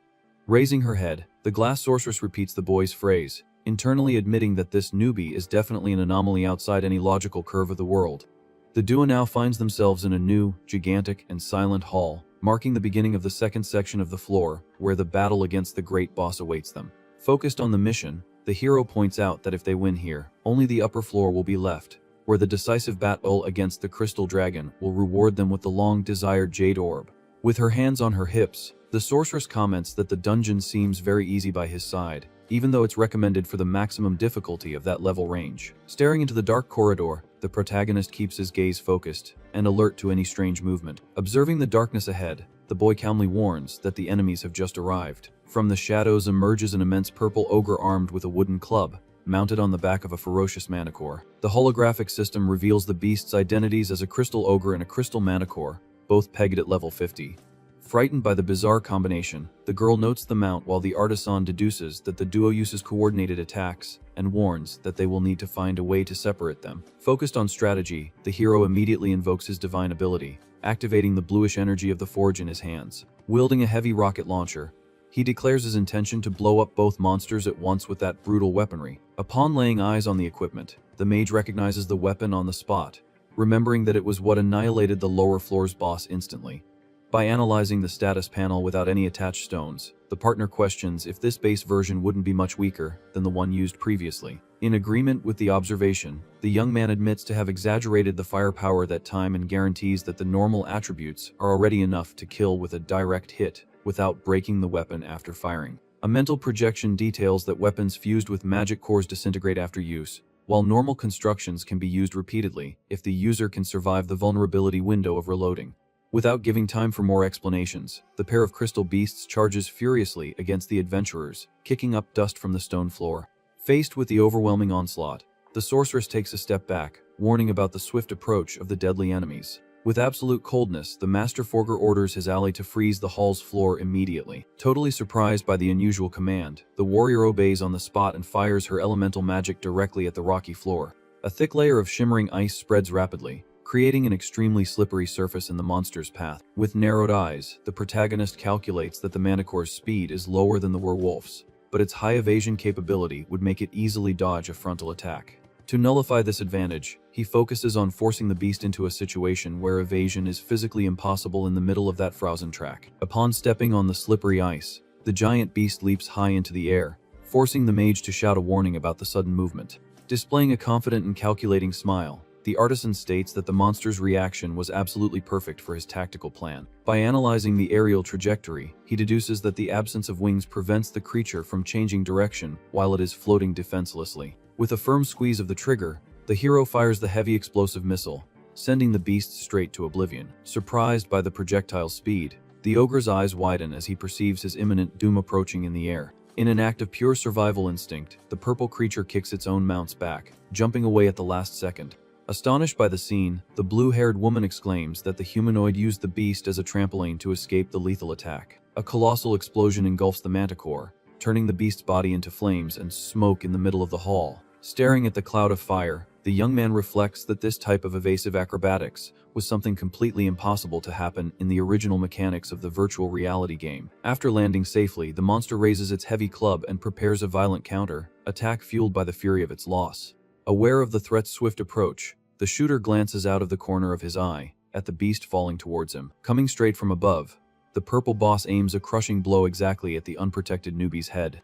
Raising her head, the glass sorceress repeats the boy's phrase, internally admitting that this newbie is definitely an anomaly outside any logical curve of the world. The duo now finds themselves in a new, gigantic, and silent hall, marking the beginning of the second section of the floor, where the battle against the great boss awaits them. Focused on the mission, the hero points out that if they win here, only the upper floor will be left, where the decisive battle against the crystal dragon will reward them with the long-desired jade orb. With her hands on her hips, the sorceress comments that the dungeon seems very easy by his side, even though it's recommended for the maximum difficulty of that level range. Staring into the dark corridor, the protagonist keeps his gaze focused and alert to any strange movement. Observing the darkness ahead, the boy calmly warns that the enemies have just arrived. From the shadows emerges an immense purple ogre armed with a wooden club, mounted on the back of a ferocious manicore. The holographic system reveals the beast's identities as a crystal ogre and a crystal manicore, both pegged at level 50. Frightened by the bizarre combination, the girl notes the mount while the artisan deduces that the duo uses coordinated attacks and warns that they will need to find a way to separate them. Focused on strategy, the hero immediately invokes his divine ability, activating the bluish energy of the forge in his hands. Wielding a heavy rocket launcher, he declares his intention to blow up both monsters at once with that brutal weaponry. Upon laying eyes on the equipment, the mage recognizes the weapon on the spot, remembering that it was what annihilated the lower floor's boss instantly. By analyzing the status panel without any attached stones, the partner questions if this base version wouldn't be much weaker than the one used previously. In agreement with the observation, the young man admits to have exaggerated the firepower that time and guarantees that the normal attributes are already enough to kill with a direct hit without breaking the weapon after firing. A mental projection details that weapons fused with magic cores disintegrate after use, while normal constructions can be used repeatedly if the user can survive the vulnerability window of reloading. Without giving time for more explanations, the pair of crystal beasts charges furiously against the adventurers, kicking up dust from the stone floor. Faced with the overwhelming onslaught, the sorceress takes a step back, warning about the swift approach of the deadly enemies. With absolute coldness, the Master Forger orders his ally to freeze the hall's floor immediately. Totally surprised by the unusual command, the warrior obeys on the spot and fires her elemental magic directly at the rocky floor. A thick layer of shimmering ice spreads rapidly, creating an extremely slippery surface in the monster's path. With narrowed eyes, the protagonist calculates that the manicore's speed is lower than the werewolf's, but its high evasion capability would make it easily dodge a frontal attack. To nullify this advantage, he focuses on forcing the beast into a situation where evasion is physically impossible in the middle of that frozen track. Upon stepping on the slippery ice, the giant beast leaps high into the air, forcing the mage to shout a warning about the sudden movement. Displaying a confident and calculating smile, the artisan states that the monster's reaction was absolutely perfect for his tactical plan. By analyzing the aerial trajectory, he deduces that the absence of wings prevents the creature from changing direction while it is floating defenselessly. With a firm squeeze of the trigger, the hero fires the heavy explosive missile, sending the beast straight to oblivion. Surprised by the projectile's speed, the ogre's eyes widen as he perceives his imminent doom approaching in the air. In an act of pure survival instinct, the purple creature kicks its own mount's back, jumping away at the last second. Astonished by the scene, the blue-haired woman exclaims that the humanoid used the beast as a trampoline to escape the lethal attack. A colossal explosion engulfs the manticore, turning the beast's body into flames and smoke in the middle of the hall. Staring at the cloud of fire, the young man reflects that this type of evasive acrobatics was something completely impossible to happen in the original mechanics of the virtual reality game. After landing safely, the monster raises its heavy club and prepares a violent counter attack fueled by the fury of its loss. Aware of the threat's swift approach, the shooter glances out of the corner of his eye at the beast falling towards him. Coming straight from above, the purple boss aims a crushing blow exactly at the unprotected newbie's head.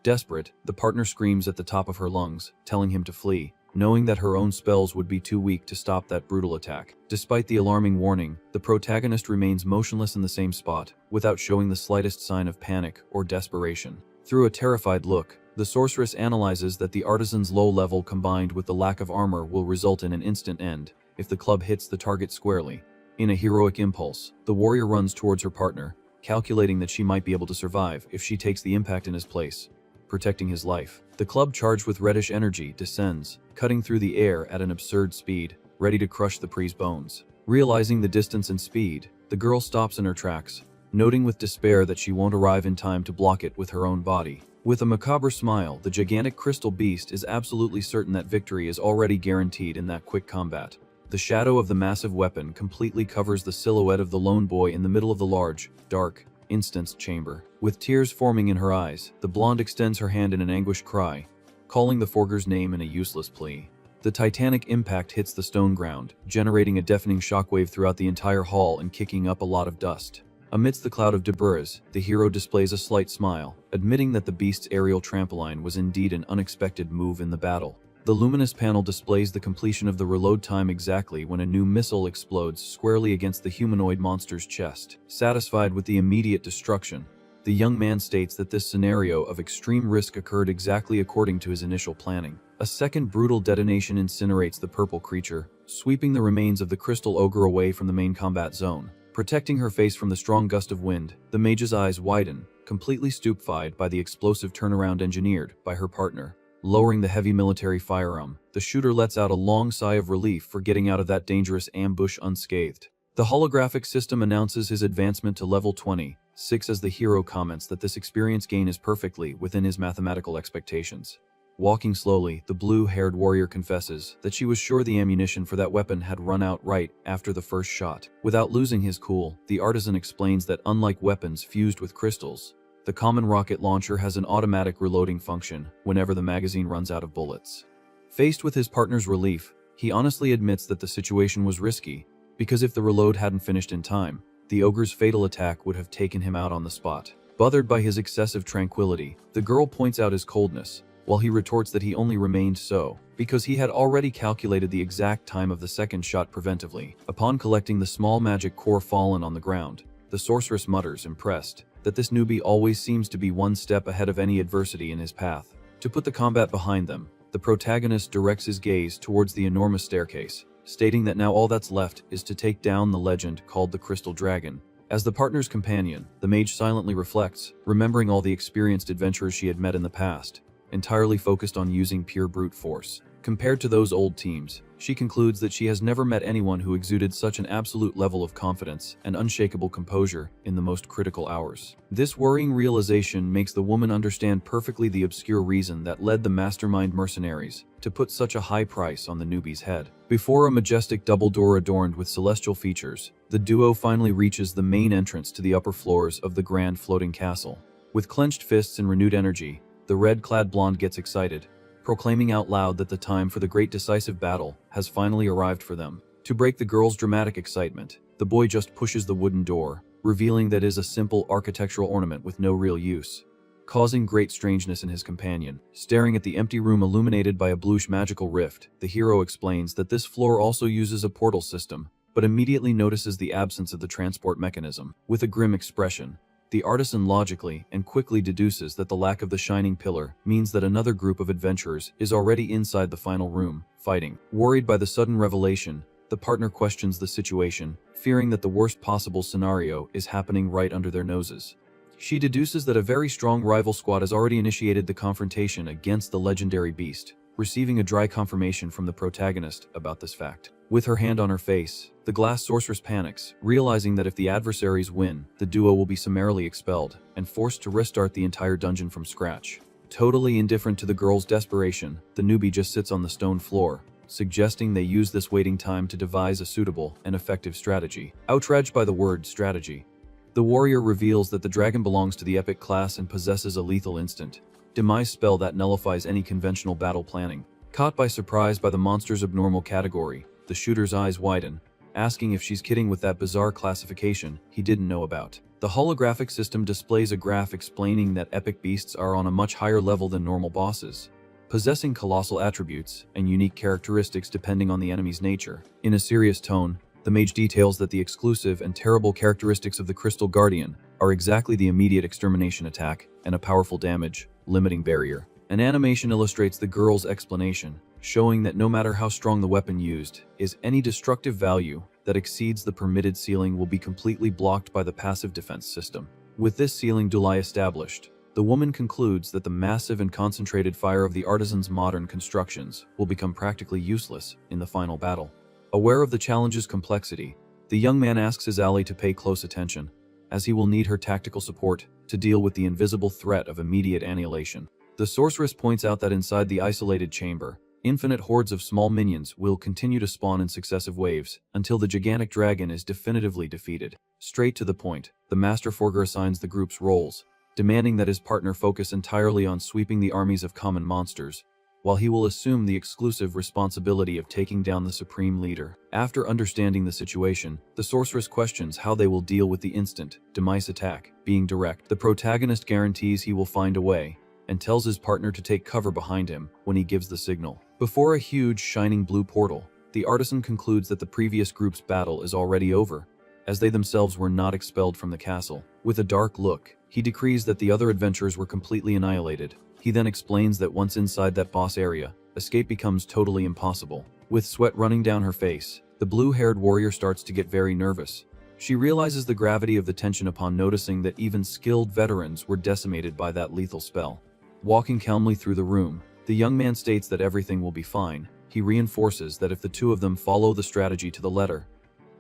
Desperate, the partner screams at the top of her lungs, telling him to flee, knowing that her own spells would be too weak to stop that brutal attack. Despite the alarming warning, the protagonist remains motionless in the same spot, without showing the slightest sign of panic or desperation. Through a terrified look, the sorceress analyzes that the artisan's low level combined with the lack of armor will result in an instant end if the club hits the target squarely. In a heroic impulse, the warrior runs towards her partner, calculating that she might be able to survive if she takes the impact in his place, protecting his life. The club charged with reddish energy descends, cutting through the air at an absurd speed, ready to crush the pre's bones. Realizing the distance and speed, the girl stops in her tracks, noting with despair that she won't arrive in time to block it with her own body. With a macabre smile, the gigantic crystal beast is absolutely certain that victory is already guaranteed in that quick combat. The shadow of the massive weapon completely covers the silhouette of the lone boy in the middle of the large, dark, instanced chamber. With tears forming in her eyes, the blonde extends her hand in an anguished cry, calling the forger's name in a useless plea. The titanic impact hits the stone ground, generating a deafening shockwave throughout the entire hall and kicking up a lot of dust. Amidst the cloud of debris, the hero displays a slight smile, admitting that the beast's aerial trampoline was indeed an unexpected move in the battle. The luminous panel displays the completion of the reload time exactly when a new missile explodes squarely against the humanoid monster's chest. Satisfied with the immediate destruction, the young man states that this scenario of extreme risk occurred exactly according to his initial planning. A second brutal detonation incinerates the purple creature, sweeping the remains of the crystal ogre away from the main combat zone. Protecting her face from the strong gust of wind, the mage's eyes widen, completely stupefied by the explosive turnaround engineered by her partner. Lowering the heavy military firearm, the shooter lets out a long sigh of relief for getting out of that dangerous ambush unscathed. The holographic system announces his advancement to level 26 as the hero comments that this experience gain is perfectly within his mathematical expectations. Walking slowly, the blue-haired warrior confesses that she was sure the ammunition for that weapon had run out right after the first shot. Without losing his cool, the artisan explains that unlike weapons fused with crystals, the common rocket launcher has an automatic reloading function whenever the magazine runs out of bullets. Faced with his partner's relief, he honestly admits that the situation was risky, because if the reload hadn't finished in time, the ogre's fatal attack would have taken him out on the spot. Bothered by his excessive tranquility, the girl points out his coldness, while he retorts that he only remained so because he had already calculated the exact time of the second shot preventively. Upon collecting the small magic core fallen on the ground, the sorceress mutters, impressed, that this newbie always seems to be one step ahead of any adversity in his path. To put the combat behind them, the protagonist directs his gaze towards the enormous staircase, stating that now all that's left is to take down the legend called the Crystal Dragon. As the partner's companion, the mage silently reflects, remembering all the experienced adventurers she had met in the past, entirely focused on using pure brute force. Compared to those old teams, she concludes that she has never met anyone who exuded such an absolute level of confidence and unshakable composure in the most critical hours. This worrying realization makes the woman understand perfectly the obscure reason that led the mastermind mercenaries to put such a high price on the newbie's head. Before a majestic double door adorned with celestial features, the duo finally reaches the main entrance to the upper floors of the grand floating castle. With clenched fists and renewed energy, the red-clad blonde gets excited, proclaiming out loud that the time for the great decisive battle has finally arrived for them. To break the girl's dramatic excitement, the boy just pushes the wooden door, revealing that it is a simple architectural ornament with no real use, causing great strangeness in his companion. Staring at the empty room illuminated by a bluish magical rift, the hero explains that this floor also uses a portal system, but immediately notices the absence of the transport mechanism. With a grim expression, the artisan logically and quickly deduces that the lack of the shining pillar means that another group of adventurers is already inside the final room, fighting. Worried by the sudden revelation, the partner questions the situation, fearing that the worst possible scenario is happening right under their noses. She deduces that a very strong rival squad has already initiated the confrontation against the legendary beast, receiving a dry confirmation from the protagonist about this fact. With her hand on her face, the glass sorceress panics, realizing that if the adversaries win, the duo will be summarily expelled and forced to restart the entire dungeon from scratch. Totally indifferent to the girl's desperation, the newbie just sits on the stone floor, suggesting they use this waiting time to devise a suitable and effective strategy. Outraged by the word strategy, the warrior reveals that the dragon belongs to the epic class and possesses a lethal instant demise spell that nullifies any conventional battle planning. Caught by surprise by the monster's abnormal category, the shooter's eyes widen, asking if she's kidding with that bizarre classification he didn't know about. The holographic system displays a graph explaining that epic beasts are on a much higher level than normal bosses, possessing colossal attributes and unique characteristics depending on the enemy's nature. In a serious tone, the mage details that the exclusive and terrible characteristics of the Crystal Guardian are exactly the immediate extermination attack and a powerful damage limiting barrier. An animation illustrates the girl's explanation, showing that no matter how strong the weapon used is, any destructive value that exceeds the permitted ceiling will be completely blocked by the passive defense system. With this ceiling duly established, the woman concludes that the massive and concentrated fire of the artisan's modern constructions will become practically useless in the final battle. Aware of the challenge's complexity, the young man asks his ally to pay close attention, as he will need her tactical support to deal with the invisible threat of immediate annihilation. The sorceress points out that inside the isolated chamber, infinite hordes of small minions will continue to spawn in successive waves until the gigantic dragon is definitively defeated. Straight to the point, the Master Forger assigns the group's roles, demanding that his partner focus entirely on sweeping the armies of common monsters, while he will assume the exclusive responsibility of taking down the supreme leader. After understanding the situation, the sorceress questions how they will deal with the instant demise attack. Being direct, the protagonist guarantees he will find a way, and tells his partner to take cover behind him when he gives the signal. Before a huge, shining blue portal, the artisan concludes that the previous group's battle is already over, as they themselves were not expelled from the castle. With a dark look, he decrees that the other adventurers were completely annihilated. He then explains that once inside that boss area, escape becomes totally impossible. With sweat running down her face, the blue-haired warrior starts to get very nervous. She realizes the gravity of the tension upon noticing that even skilled veterans were decimated by that lethal spell. Walking calmly through the room, the young man states that everything will be fine. He reinforces that if the two of them follow the strategy to the letter,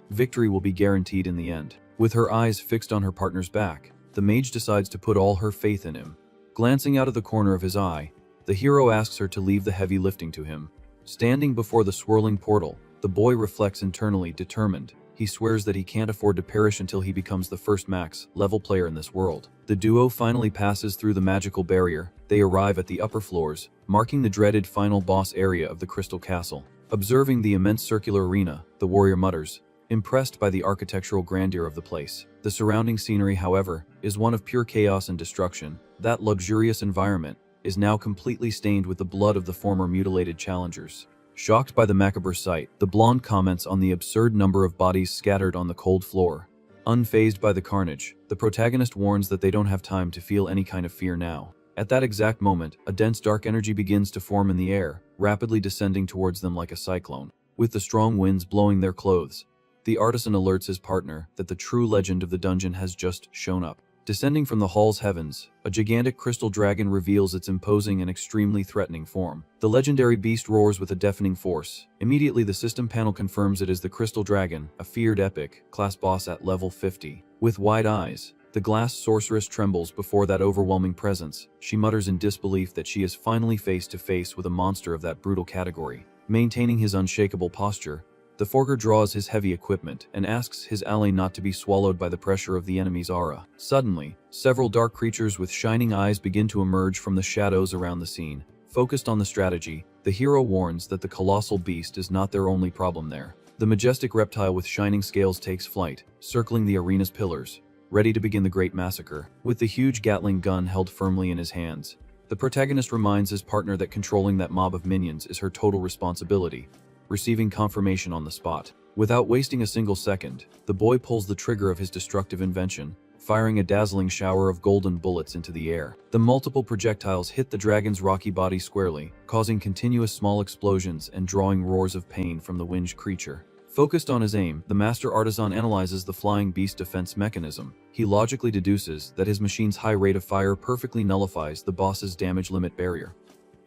victory will be guaranteed in the end. With her eyes fixed on her partner's back, the mage decides to put all her faith in him. Glancing out of the corner of his eye, the hero asks her to leave the heavy lifting to him. Standing before the swirling portal, the boy reflects internally, determined. He swears that he can't afford to perish until he becomes the first max-level player in this world. The duo finally passes through the magical barrier. They arrive at the upper floors, marking the dreaded final boss area of the Crystal Castle. Observing the immense circular arena, the warrior mutters, impressed by the architectural grandeur of the place. The surrounding scenery, however, is one of pure chaos and destruction. That luxurious environment is now completely stained with the blood of the former mutilated challengers. Shocked by the macabre sight, the blonde comments on the absurd number of bodies scattered on the cold floor. Unfazed by the carnage, the protagonist warns that they don't have time to feel any kind of fear now. At that exact moment, a dense dark energy begins to form in the air, rapidly descending towards them like a cyclone. With the strong winds blowing their clothes, the artisan alerts his partner that the true legend of the dungeon has just shown up. Descending from the hall's heavens, a gigantic crystal dragon reveals its imposing and extremely threatening form. The legendary beast roars with a deafening force. Immediately, the system panel confirms it is the Crystal Dragon, a feared epic class boss at level 50. With wide eyes, the glass sorceress trembles before that overwhelming presence. She mutters in disbelief that she is finally face to face with a monster of that brutal category. Maintaining his unshakable posture, the forger draws his heavy equipment and asks his ally not to be swallowed by the pressure of the enemy's aura. Suddenly, several dark creatures with shining eyes begin to emerge from the shadows around the scene. Focused on the strategy, the hero warns that the colossal beast is not their only problem there. The majestic reptile with shining scales takes flight, circling the arena's pillars, ready to begin the great massacre. With the huge Gatling gun held firmly in his hands, the protagonist reminds his partner that controlling that mob of minions is her total responsibility, receiving confirmation on the spot. Without wasting a single second, the boy pulls the trigger of his destructive invention, firing a dazzling shower of golden bullets into the air. The multiple projectiles hit the dragon's rocky body squarely, causing continuous small explosions and drawing roars of pain from the winged creature. Focused on his aim, the master artisan analyzes the flying beast defense mechanism. He logically deduces that his machine's high rate of fire perfectly nullifies the boss's damage limit barrier.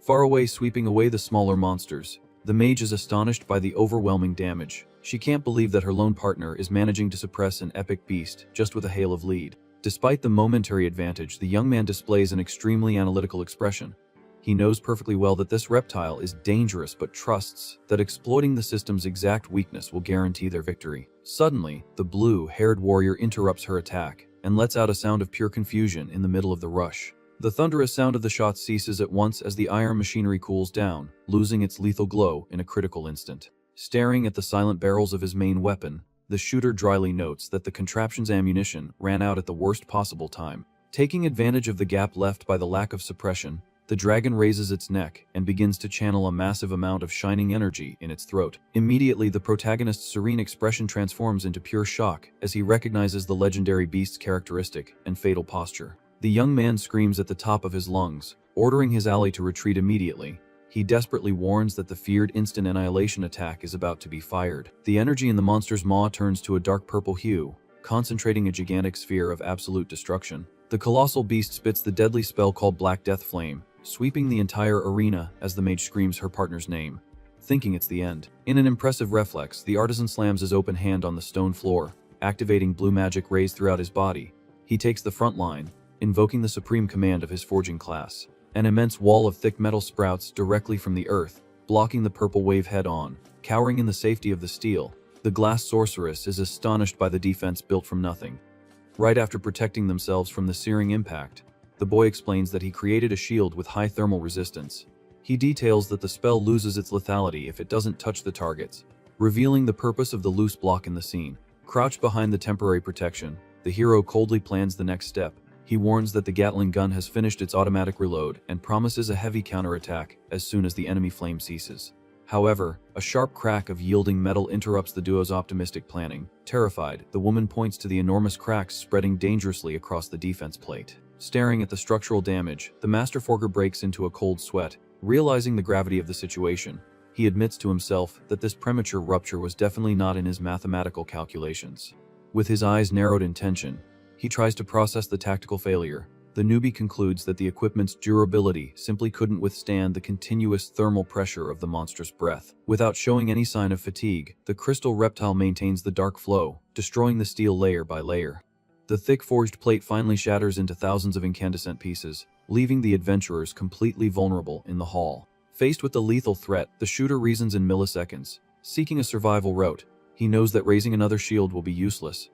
Far away, sweeping away the smaller monsters, the mage is astonished by the overwhelming damage. She can't believe that her lone partner is managing to suppress an epic beast just with a hail of lead. Despite the momentary advantage, the young man displays an extremely analytical expression. He knows perfectly well that this reptile is dangerous, but trusts that exploiting the system's exact weakness will guarantee their victory. Suddenly, the blue-haired warrior interrupts her attack and lets out a sound of pure confusion in the middle of the rush. The thunderous sound of the shots ceases at once as the iron machinery cools down, losing its lethal glow in a critical instant. Staring at the silent barrels of his main weapon, the shooter dryly notes that the contraption's ammunition ran out at the worst possible time. Taking advantage of the gap left by the lack of suppression, the dragon raises its neck and begins to channel a massive amount of shining energy in its throat. Immediately, the protagonist's serene expression transforms into pure shock as he recognizes the legendary beast's characteristic and fatal posture. The young man screams at the top of his lungs, ordering his ally to retreat immediately. He desperately warns that the feared instant annihilation attack is about to be fired. The energy in the monster's maw turns to a dark purple hue, concentrating a gigantic sphere of absolute destruction. The colossal beast spits the deadly spell called Black Death Flame, sweeping the entire arena as the mage screams her partner's name, thinking it's the end. In an impressive reflex, the artisan slams his open hand on the stone floor, activating blue magic rays throughout his body. He takes the front line, invoking the supreme command of his forging class. An immense wall of thick metal sprouts directly from the earth, blocking the purple wave head-on. Cowering in the safety of the steel, the glass sorceress is astonished by the defense built from nothing. Right after protecting themselves from the searing impact, the boy explains that he created a shield with high thermal resistance. He details that the spell loses its lethality if it doesn't touch the targets, revealing the purpose of the loose block in the scene. Crouched behind the temporary protection, the hero coldly plans the next step. He warns that the Gatling gun has finished its automatic reload and promises a heavy counterattack as soon as the enemy flame ceases. However, a sharp crack of yielding metal interrupts the duo's optimistic planning. Terrified, the woman points to the enormous cracks spreading dangerously across the defense plate. Staring at the structural damage, the Master Forger breaks into a cold sweat, realizing the gravity of the situation. He admits to himself that this premature rupture was definitely not in his mathematical calculations. With his eyes narrowed in tension, he tries to process the tactical failure. The newbie concludes that the equipment's durability simply couldn't withstand the continuous thermal pressure of the monstrous breath. Without showing any sign of fatigue, the crystal reptile maintains the dark flow, destroying the steel layer by layer. The thick forged plate finally shatters into thousands of incandescent pieces, leaving the adventurers completely vulnerable in the hall. Faced with the lethal threat, the shooter reasons in milliseconds. Seeking a survival route, he knows that raising another shield will be useless,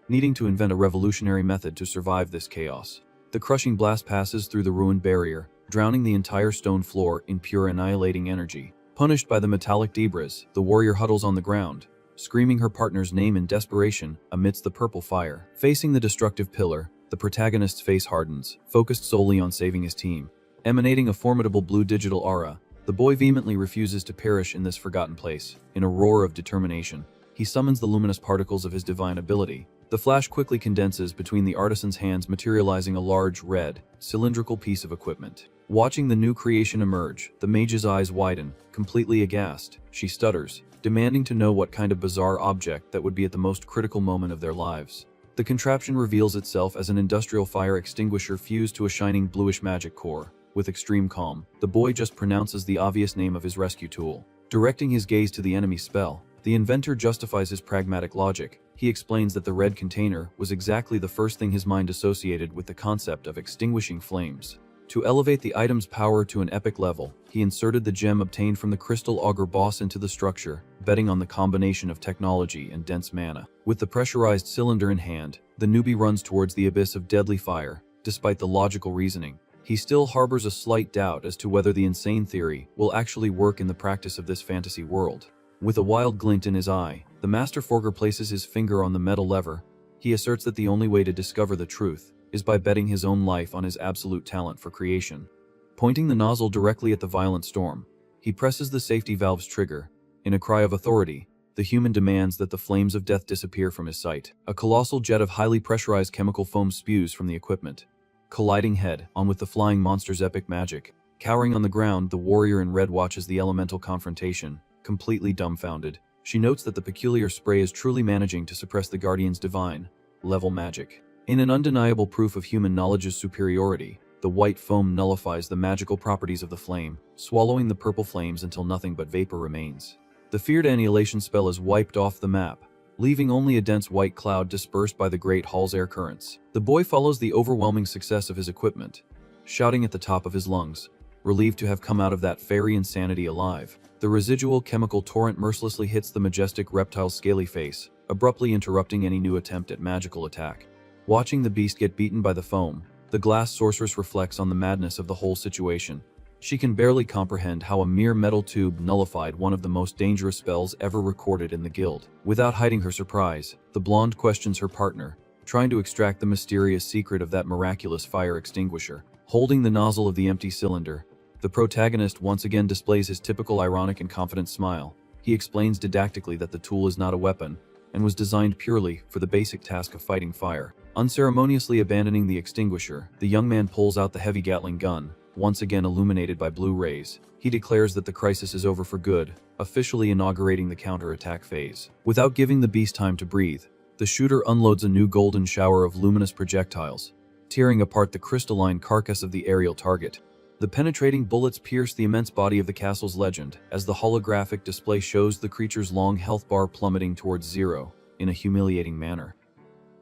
needing to invent a revolutionary method to survive this chaos. The crushing blast passes through the ruined barrier, drowning the entire stone floor in pure annihilating energy. Punished by the metallic debris, the warrior huddles on the ground, screaming her partner's name in desperation amidst the purple fire. Facing the destructive pillar, the protagonist's face hardens, focused solely on saving his team. Emanating a formidable blue digital aura, the boy vehemently refuses to perish in this forgotten place. In a roar of determination, he summons the luminous particles of his divine ability. The flash quickly condenses between the artisan's hands, materializing a large, red, cylindrical piece of equipment. Watching the new creation emerge, the mage's eyes widen, completely aghast. She stutters, demanding to know what kind of bizarre object that would be at the most critical moment of their lives. The contraption reveals itself as an industrial fire extinguisher fused to a shining bluish magic core. With extreme calm, the boy just pronounces the obvious name of his rescue tool. Directing his gaze to the enemy spell, the inventor justifies his pragmatic logic. He explains that the red container was exactly the first thing his mind associated with the concept of extinguishing flames. To elevate the item's power to an epic level, he inserted the gem obtained from the crystal augur boss into the structure, betting on the combination of technology and dense mana. With the pressurized cylinder in hand, the newbie runs towards the abyss of deadly fire. Despite the logical reasoning, he still harbors a slight doubt as to whether the insane theory will actually work in the practice of this fantasy world. With a wild glint in his eye, the Master Forger places his finger on the metal lever. He asserts that the only way to discover the truth is by betting his own life on his absolute talent for creation. Pointing the nozzle directly at the violent storm, he presses the safety valve's trigger. In a cry of authority, the human demands that the flames of death disappear from his sight. A colossal jet of highly pressurized chemical foam spews from the equipment, colliding head-on with the flying monster's epic magic. Cowering on the ground, the warrior in red watches the elemental confrontation, completely dumbfounded. She notes that the peculiar spray is truly managing to suppress the Guardian's divine level magic. In an undeniable proof of human knowledge's superiority, the white foam nullifies the magical properties of the flame, swallowing the purple flames until nothing but vapor remains. The feared annihilation spell is wiped off the map, leaving only a dense white cloud dispersed by the great hall's air currents. The boy follows the overwhelming success of his equipment, shouting at the top of his lungs, relieved to have come out of that fairy insanity alive. The residual chemical torrent mercilessly hits the majestic reptile's scaly face, abruptly interrupting any new attempt at magical attack. Watching the beast get beaten by the foam, the glass sorceress reflects on the madness of the whole situation. She can barely comprehend how a mere metal tube nullified one of the most dangerous spells ever recorded in the guild. Without hiding her surprise, the blonde questions her partner, trying to extract the mysterious secret of that miraculous fire extinguisher. Holding the nozzle of the empty cylinder, the protagonist once again displays his typical ironic and confident smile. He explains didactically that the tool is not a weapon, and was designed purely for the basic task of fighting fire. Unceremoniously abandoning the extinguisher, the young man pulls out the heavy Gatling gun, once again illuminated by blue rays. He declares that the crisis is over for good, officially inaugurating the counterattack phase. Without giving the beast time to breathe, the shooter unloads a new golden shower of luminous projectiles, tearing apart the crystalline carcass of the aerial target. The penetrating bullets pierce the immense body of the castle's legend, as the holographic display shows the creature's long health bar plummeting towards zero, in a humiliating manner.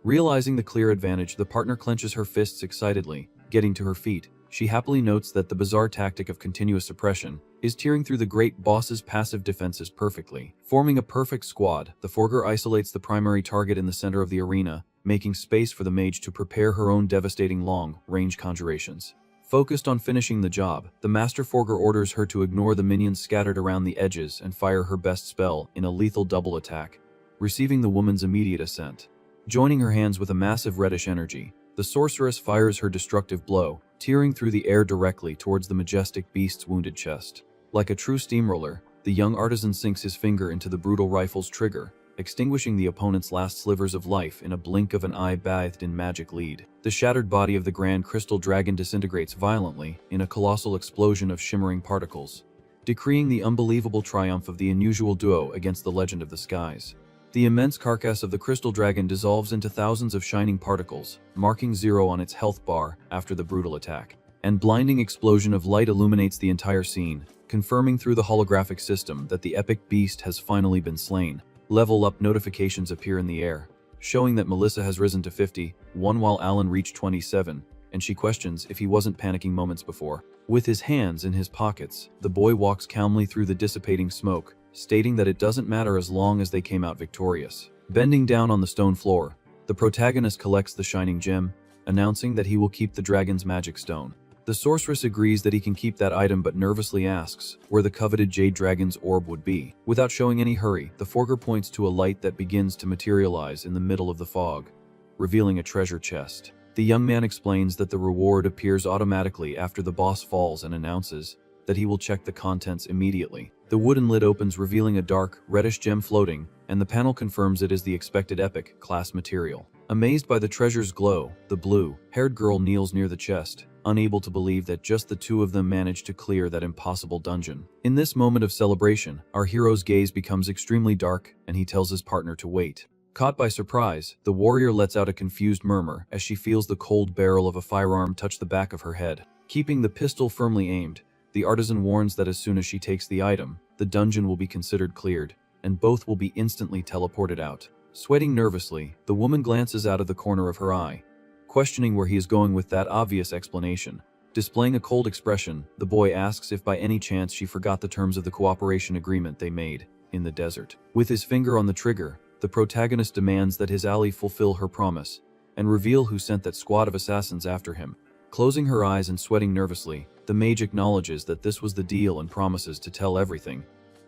Realizing the clear advantage, the partner clenches her fists excitedly. Getting to her feet, she happily notes that the bizarre tactic of continuous suppression is tearing through the great boss's passive defenses perfectly. Forming a perfect squad, the Forger isolates the primary target in the center of the arena, making space for the mage to prepare her own devastating long-range conjurations. Focused on finishing the job, the Master Forger orders her to ignore the minions scattered around the edges and fire her best spell in a lethal double attack, receiving the woman's immediate assent. Joining her hands with a massive reddish energy, The sorceress fires her destructive blow, tearing through the air directly towards the majestic beast's wounded chest. Like a true steamroller, the young artisan sinks his finger into the brutal rifle's trigger, extinguishing the opponent's last slivers of life in a blink of an eye bathed in magic lead. The shattered body of the Grand Crystal Dragon disintegrates violently in a colossal explosion of shimmering particles, decreeing the unbelievable triumph of the unusual duo against the Legend of the Skies. The immense carcass of the Crystal Dragon dissolves into thousands of shining particles, marking 0 on its health bar after the brutal attack. And blinding explosion of light illuminates the entire scene, confirming through the holographic system that the epic beast has finally been slain. Level up notifications appear in the air, showing that Melissa has risen to 51 while Alan reached 27, and she questions if he wasn't panicking moments before. With his hands in his pockets, the boy walks calmly through the dissipating smoke, stating that it doesn't matter as long as they came out victorious. Bending down on the stone floor, the protagonist collects the shining gem, announcing that he will keep the dragon's magic stone. The sorceress agrees that he can keep that item but nervously asks where the coveted jade dragon's orb would be. Without showing any hurry, the forger points to a light that begins to materialize in the middle of the fog, revealing a treasure chest. The young man explains that the reward appears automatically after the boss falls and announces that he will check the contents immediately. The wooden lid opens, revealing a dark, reddish gem floating, and the panel confirms it is the expected epic class material. Amazed by the treasure's glow, the blue-haired girl kneels near the chest, unable to believe that just the two of them managed to clear that impossible dungeon. In this moment of celebration, our hero's gaze becomes extremely dark, and he tells his partner to wait. Caught by surprise, the warrior lets out a confused murmur as she feels the cold barrel of a firearm touch the back of her head. Keeping the pistol firmly aimed, the artisan warns that as soon as she takes the item, the dungeon will be considered cleared, and both will be instantly teleported out. Sweating nervously, the woman glances out of the corner of her eye, questioning where he is going with that obvious explanation. Displaying a cold expression, the boy asks if by any chance she forgot the terms of the cooperation agreement they made in the desert. With his finger on the trigger, the protagonist demands that his ally fulfill her promise and reveal who sent that squad of assassins after him. Closing her eyes and sweating nervously, the mage acknowledges that this was the deal and promises to tell everything,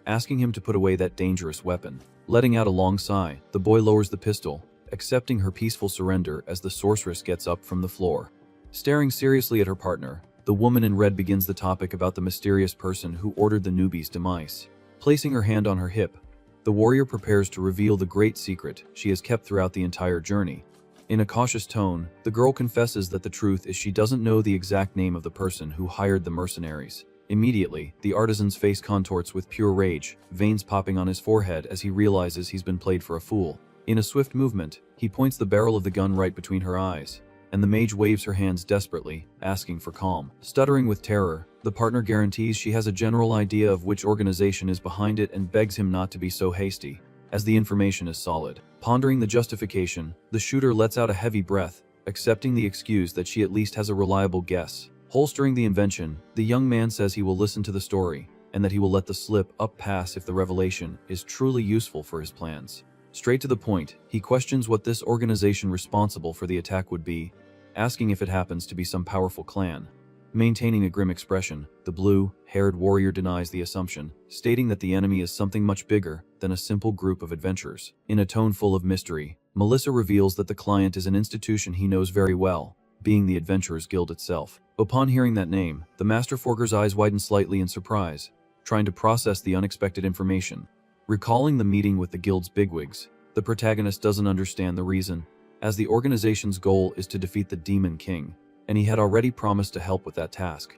asking him to put away that dangerous weapon. Letting out a long sigh, the boy lowers the pistol, accepting her peaceful surrender as the sorceress gets up from the floor. Staring seriously at her partner, the woman in red begins the topic about the mysterious person who ordered the newbie's demise. Placing her hand on her hip, the warrior prepares to reveal the great secret she has kept throughout the entire journey. In a cautious tone, the girl confesses that the truth is she doesn't know the exact name of the person who hired the mercenaries. Immediately, the artisan's face contorts with pure rage, veins popping on his forehead as he realizes he's been played for a fool. In a swift movement, he points the barrel of the gun right between her eyes, and the mage waves her hands desperately, asking for calm. Stuttering with terror, the partner guarantees she has a general idea of which organization is behind it and begs him not to be so hasty, as the information is solid. Pondering the justification, the shooter lets out a heavy breath, accepting the excuse that she at least has a reliable guess. Holstering the invention, the young man says he will listen to the story, and that he will let the slip-up pass if the revelation is truly useful for his plans. Straight to the point, he questions what this organization responsible for the attack would be, asking if it happens to be some powerful clan. Maintaining a grim expression, the blue-haired warrior denies the assumption, stating that the enemy is something much bigger than a simple group of adventurers. In a tone full of mystery, Melissa reveals that the client is an institution he knows very well, being the Adventurers Guild itself. Upon hearing that name, the Master Forger's eyes widen slightly in surprise, trying to process the unexpected information. Recalling the meeting with the guild's bigwigs, the protagonist doesn't understand the reason, as the organization's goal is to defeat the Demon King, and he had already promised to help with that task.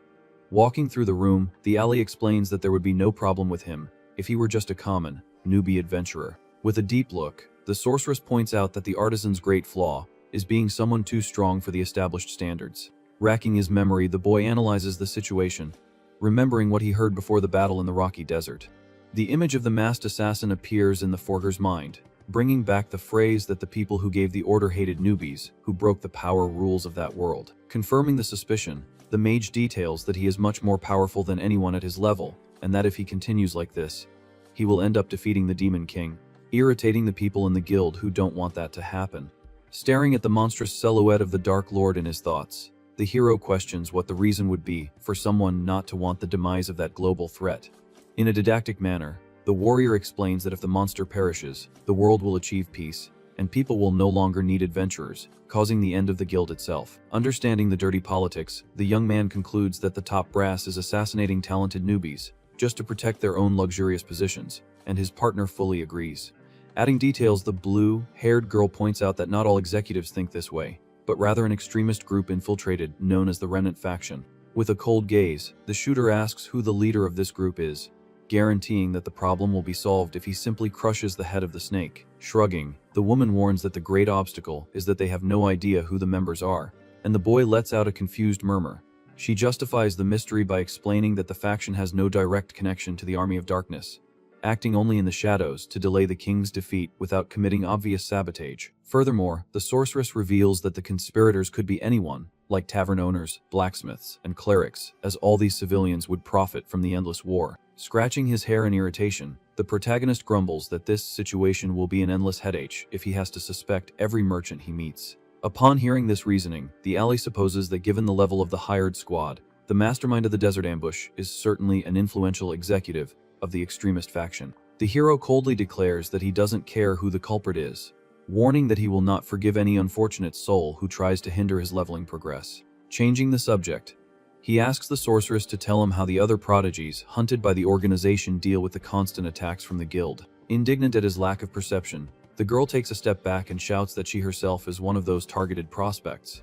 Walking through the room, the ally explains that there would be no problem with him if he were just a common, newbie adventurer. With a deep look, the sorceress points out that the artisan's great flaw is being someone too strong for the established standards. Racking his memory, the boy analyzes the situation, remembering what he heard before the battle in the rocky desert. The image of the masked assassin appears in the forger's mind, bringing back the phrase that the people who gave the order hated newbies who broke the power rules of that world. Confirming the suspicion, the mage details that he is much more powerful than anyone at his level, and that if he continues like this, he will end up defeating the Demon King, irritating the people in the guild who don't want that to happen. Staring at the monstrous silhouette of the Dark Lord in his thoughts, the hero questions what the reason would be for someone not to want the demise of that global threat. In a didactic manner, the warrior explains that if the monster perishes, the world will achieve peace, and people will no longer need adventurers, causing the end of the guild itself. Understanding the dirty politics, the young man concludes that the top brass is assassinating talented newbies, just to protect their own luxurious positions, and his partner fully agrees. Adding details, the blue-haired girl points out that not all executives think this way, but rather an extremist group infiltrated, known as the Remnant faction. With a cold gaze, the shooter asks who the leader of this group is, guaranteeing that the problem will be solved if he simply crushes the head of the snake. Shrugging, the woman warns that the great obstacle is that they have no idea who the members are, and the boy lets out a confused murmur. She justifies the mystery by explaining that the faction has no direct connection to the Army of Darkness, acting only in the shadows to delay the king's defeat without committing obvious sabotage. Furthermore, the sorceress reveals that the conspirators could be anyone, like tavern owners, blacksmiths, and clerics, as all these civilians would profit from the endless war. Scratching his hair in irritation, the protagonist grumbles that this situation will be an endless headache if he has to suspect every merchant he meets. Upon hearing this reasoning, the ally supposes that given the level of the hired squad, the mastermind of the desert ambush is certainly an influential executive of the extremist faction. The hero coldly declares that he doesn't care who the culprit is, warning that he will not forgive any unfortunate soul who tries to hinder his leveling progress. Changing the subject, he asks the sorceress to tell him how the other prodigies hunted by the organization deal with the constant attacks from the guild. Indignant at his lack of perception, the girl takes a step back and shouts that she herself is one of those targeted prospects,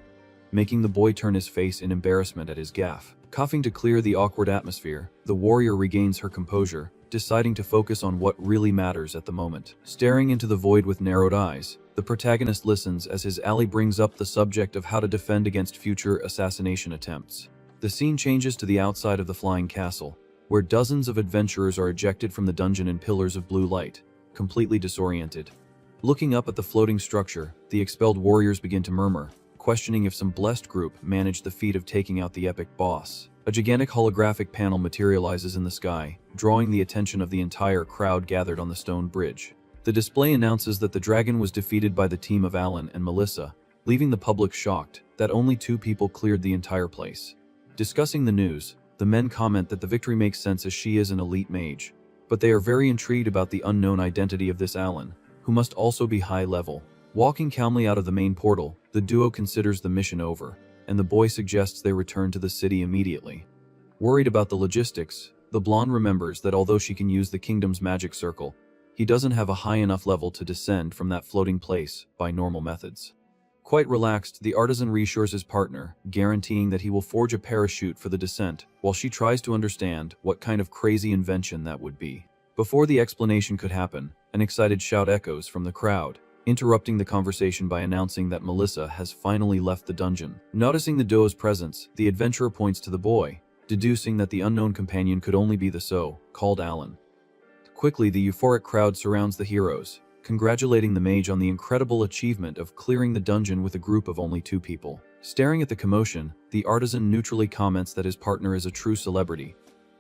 making the boy turn his face in embarrassment at his gaffe. Coughing to clear the awkward atmosphere, the warrior regains her composure, deciding to focus on what really matters at the moment. Staring into the void with narrowed eyes, the protagonist listens as his ally brings up the subject of how to defend against future assassination attempts. The scene changes to the outside of the flying castle, where dozens of adventurers are ejected from the dungeon in pillars of blue light, completely disoriented. Looking up at the floating structure, the expelled warriors begin to murmur, questioning if some blessed group managed the feat of taking out the epic boss. A gigantic holographic panel materializes in the sky, drawing the attention of the entire crowd gathered on the stone bridge. The display announces that the dragon was defeated by the team of Alan and Melissa, leaving the public shocked that only 2 people cleared the entire place. Discussing the news, the men comment that the victory makes sense as she is an elite mage, but they are very intrigued about the unknown identity of this Alan, who must also be high level. Walking calmly out of the main portal, the duo considers the mission over, and the boy suggests they return to the city immediately. Worried about the logistics, the blonde remembers that although she can use the kingdom's magic circle, he doesn't have a high enough level to descend from that floating place by normal methods. Quite relaxed, the artisan reassures his partner, guaranteeing that he will forge a parachute for the descent, while she tries to understand what kind of crazy invention that would be. Before the explanation could happen, an excited shout echoes from the crowd, interrupting the conversation by announcing that Melissa has finally left the dungeon. Noticing the duo's presence, the adventurer points to the boy, deducing that the unknown companion could only be the so-called Alan. Quickly, the euphoric crowd surrounds the heroes, congratulating the mage on the incredible achievement of clearing the dungeon with a group of only 2 people. Staring at the commotion, the artisan neutrally comments that his partner is a true celebrity,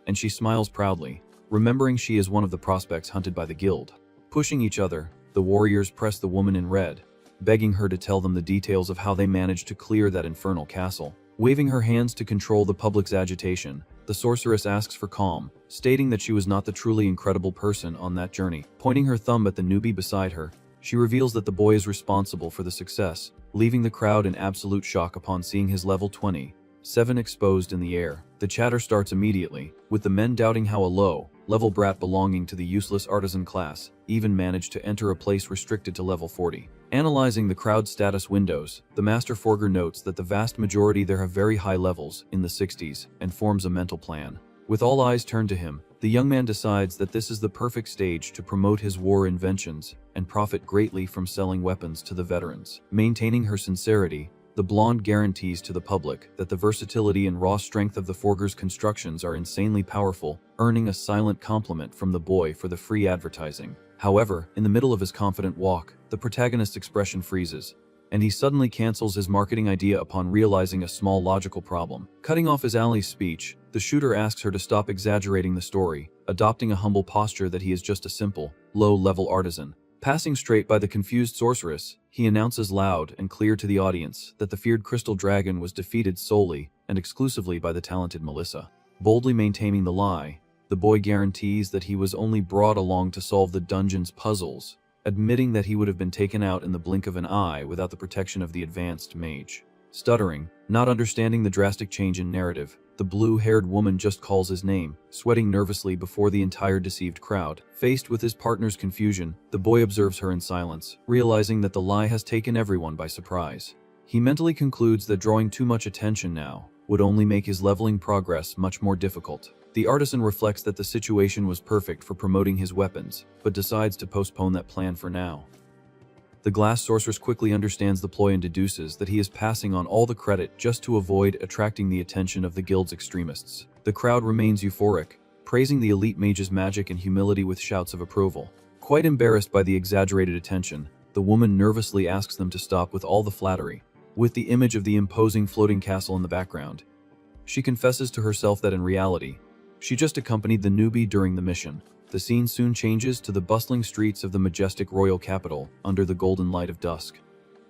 and she smiles proudly, remembering she is one of the prospects hunted by the guild. Pushing each other, the warriors press the woman in red, begging her to tell them the details of how they managed to clear that infernal castle. Waving her hands to control the public's agitation, the sorceress asks for calm, stating that she was not the truly incredible person on that journey. Pointing her thumb at the newbie beside her, she reveals that the boy is responsible for the success, leaving the crowd in absolute shock upon seeing his level 27 exposed in the air. The chatter starts immediately, with the men doubting how a low-level brat belonging to the useless artisan class even managed to enter a place restricted to level 40. Analyzing the crowd status windows, the Master Forger notes that the vast majority there have very high levels, in the 60s, and forms a mental plan. With all eyes turned to him, the young man decides that this is the perfect stage to promote his war inventions and profit greatly from selling weapons to the veterans. Maintaining her sincerity, the blonde guarantees to the public that the versatility and raw strength of the Forger's constructions are insanely powerful, earning a silent compliment from the boy for the free advertising. However, in the middle of his confident walk, the protagonist's expression freezes, and he suddenly cancels his marketing idea upon realizing a small logical problem. Cutting off his ally's speech, the shooter asks her to stop exaggerating the story, adopting a humble posture that he is just a simple, low-level artisan. Passing straight by the confused sorceress, he announces loud and clear to the audience that the feared crystal dragon was defeated solely and exclusively by the talented Melissa. Boldly maintaining the lie, the boy guarantees that he was only brought along to solve the dungeon's puzzles, admitting that he would have been taken out in the blink of an eye without the protection of the advanced mage. Stuttering, not understanding the drastic change in narrative, the blue-haired woman just calls his name, sweating nervously before the entire deceived crowd. Faced with his partner's confusion, the boy observes her in silence, realizing that the lie has taken everyone by surprise. He mentally concludes that drawing too much attention now would only make his leveling progress much more difficult. The artisan reflects that the situation was perfect for promoting his weapons, but decides to postpone that plan for now. The glass sorceress quickly understands the ploy and deduces that he is passing on all the credit just to avoid attracting the attention of the guild's extremists. The crowd remains euphoric, praising the elite mage's magic and humility with shouts of approval. Quite embarrassed by the exaggerated attention, the woman nervously asks them to stop with all the flattery. With the image of the imposing floating castle in the background, she confesses to herself that in reality, she just accompanied the newbie during the mission. The scene soon changes to the bustling streets of the majestic royal capital under the golden light of dusk.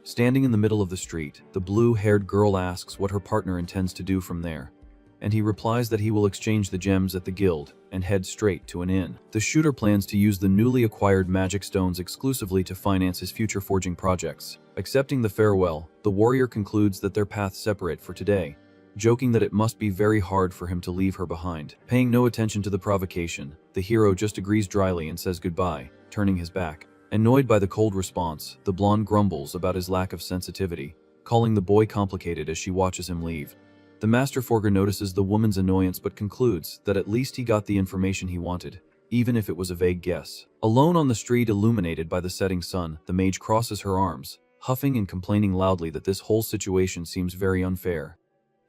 Standing in the middle of the street, the blue-haired girl asks what her partner intends to do from there, and he replies that he will exchange the gems at the guild and head straight to an inn. The shooter plans to use the newly acquired magic stones exclusively to finance his future forging projects. Accepting the farewell, the warrior concludes that their paths separate for today, joking that it must be very hard for him to leave her behind. Paying no attention to the provocation, the hero just agrees dryly and says goodbye, turning his back. Annoyed by the cold response, the blonde grumbles about his lack of sensitivity, calling the boy complicated as she watches him leave. The master forger notices the woman's annoyance but concludes that at least he got the information he wanted, even if it was a vague guess. Alone on the street illuminated by the setting sun, the mage crosses her arms, huffing and complaining loudly that this whole situation seems very unfair.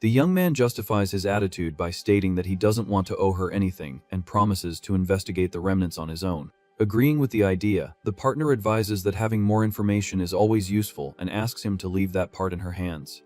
The young man justifies his attitude by stating that he doesn't want to owe her anything and promises to investigate the remnants on his own. Agreeing with the idea, the partner advises that having more information is always useful and asks him to leave that part in her hands.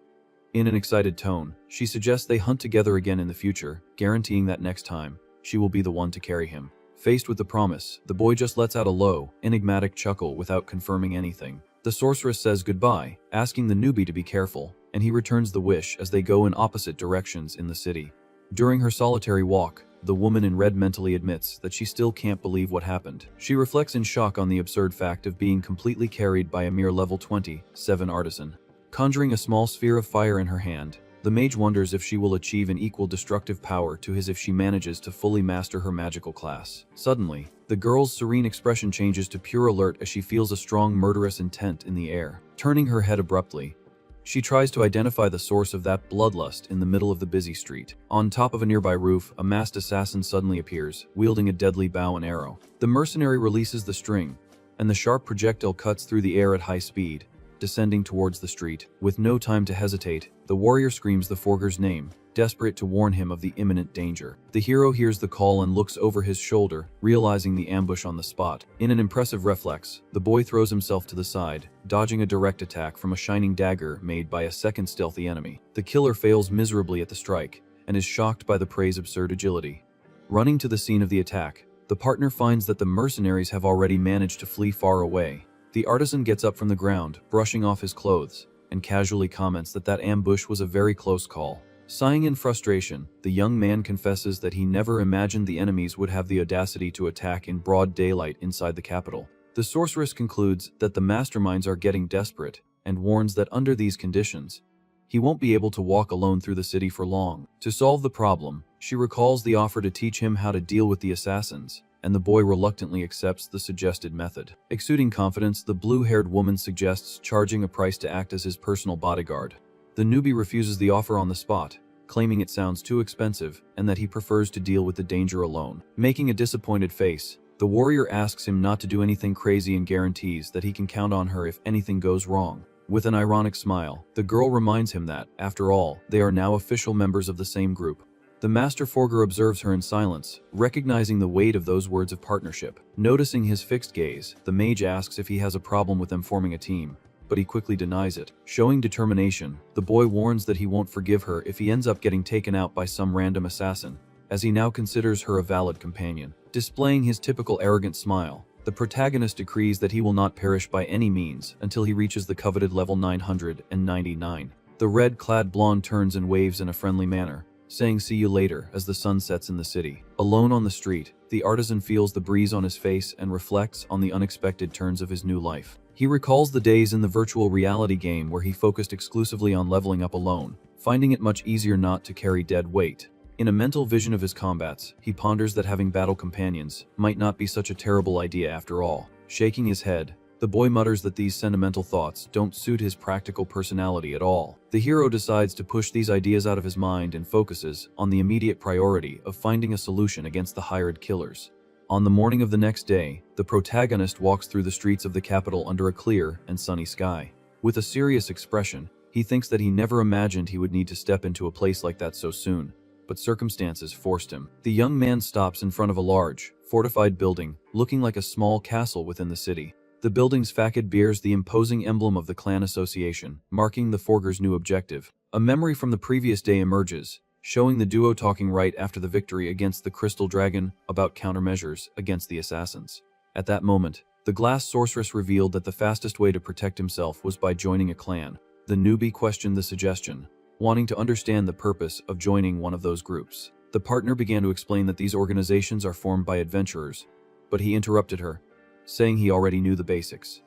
In an excited tone, she suggests they hunt together again in the future, guaranteeing that next time, she will be the one to carry him. Faced with the promise, the boy just lets out a low, enigmatic chuckle without confirming anything. The sorceress says goodbye, asking the newbie to be careful, and he returns the wish as they go in opposite directions in the city. During her solitary walk, the woman in red mentally admits that she still can't believe what happened. She reflects in shock on the absurd fact of being completely carried by a mere level 27 artisan. Conjuring a small sphere of fire in her hand, the mage wonders if she will achieve an equal destructive power to his if she manages to fully master her magical class. Suddenly, the girl's serene expression changes to pure alert as she feels a strong murderous intent in the air. Turning her head abruptly, she tries to identify the source of that bloodlust in the middle of the busy street. On top of a nearby roof, a masked assassin suddenly appears, wielding a deadly bow and arrow. The mercenary releases the string, and the sharp projectile cuts through the air at high speed, descending towards the street. With no time to hesitate, the warrior screams the forger's name, desperate to warn him of the imminent danger. The hero hears the call and looks over his shoulder, realizing the ambush on the spot. In an impressive reflex, the boy throws himself to the side, dodging a direct attack from a shining dagger made by a second stealthy enemy. The killer fails miserably at the strike, and is shocked by the prey's absurd agility. Running to the scene of the attack, the partner finds that the mercenaries have already managed to flee far away. The artisan gets up from the ground, brushing off his clothes, and casually comments that that ambush was a very close call. Sighing in frustration, the young man confesses that he never imagined the enemies would have the audacity to attack in broad daylight inside the capital. The sorceress concludes that the masterminds are getting desperate, and warns that under these conditions, he won't be able to walk alone through the city for long. To solve the problem, she recalls the offer to teach him how to deal with the assassins, and the boy reluctantly accepts the suggested method. Exuding confidence, the blue-haired woman suggests charging a price to act as his personal bodyguard. The newbie refuses the offer on the spot, claiming it sounds too expensive and that he prefers to deal with the danger alone. Making a disappointed face, the warrior asks him not to do anything crazy and guarantees that he can count on her if anything goes wrong. With an ironic smile, the girl reminds him that, after all, they are now official members of the same group. The master forger observes her in silence, recognizing the weight of those words of partnership. Noticing his fixed gaze, the mage asks if he has a problem with them forming a team, but he quickly denies it. Showing determination, the boy warns that he won't forgive her if he ends up getting taken out by some random assassin, as he now considers her a valid companion. Displaying his typical arrogant smile, the protagonist decrees that he will not perish by any means until he reaches the coveted level 999. The red-clad blonde turns and waves in a friendly manner, saying "see you later" as the sun sets in the city. Alone on the street, the artisan feels the breeze on his face and reflects on the unexpected turns of his new life. He recalls the days in the virtual reality game where he focused exclusively on leveling up alone, finding it much easier not to carry dead weight. In a mental vision of his combats, he ponders that having battle companions might not be such a terrible idea after all. Shaking his head, the boy mutters that these sentimental thoughts don't suit his practical personality at all. The hero decides to push these ideas out of his mind and focuses on the immediate priority of finding a solution against the hired killers. On the morning of the next day, the protagonist walks through the streets of the capital under a clear and sunny sky. With a serious expression, he thinks that he never imagined he would need to step into a place like that so soon, but circumstances forced him. The young man stops in front of a large, fortified building, looking like a small castle within the city. The building's facade bears the imposing emblem of the clan association, marking the Forger's new objective. A memory from the previous day emerges, showing the duo talking right after the victory against the Crystal Dragon about countermeasures against the assassins. At that moment, the glass sorceress revealed that the fastest way to protect himself was by joining a clan. The newbie questioned the suggestion, wanting to understand the purpose of joining one of those groups. The partner began to explain that these organizations are formed by adventurers, but he interrupted her, saying he already knew the basics.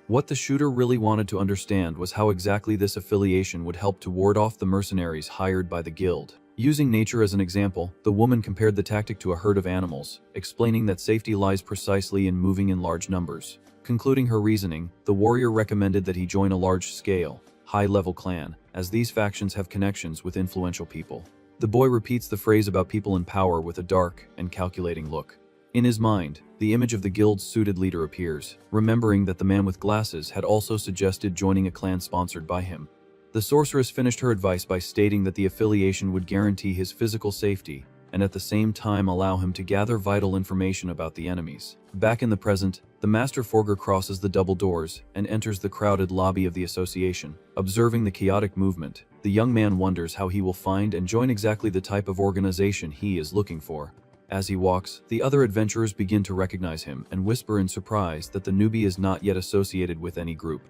What the shooter really wanted to understand was how exactly this affiliation would help to ward off the mercenaries hired by the guild. Using nature as an example, the woman compared the tactic to a herd of animals, explaining that safety lies precisely in moving in large numbers. Concluding her reasoning, the warrior recommended that he join a large-scale, high-level clan, as these factions have connections with influential people. The boy repeats the phrase about people in power with a dark and calculating look. In his mind, the image of the guild's suited leader appears, remembering that the man with glasses had also suggested joining a clan sponsored by him. The sorceress finished her advice by stating that the affiliation would guarantee his physical safety and at the same time allow him to gather vital information about the enemies. Back in the present, the Master Forger crosses the double doors and enters the crowded lobby of the association. Observing the chaotic movement, the young man wonders how he will find and join exactly the type of organization he is looking for. As he walks, the other adventurers begin to recognize him and whisper in surprise that the newbie is not yet associated with any group.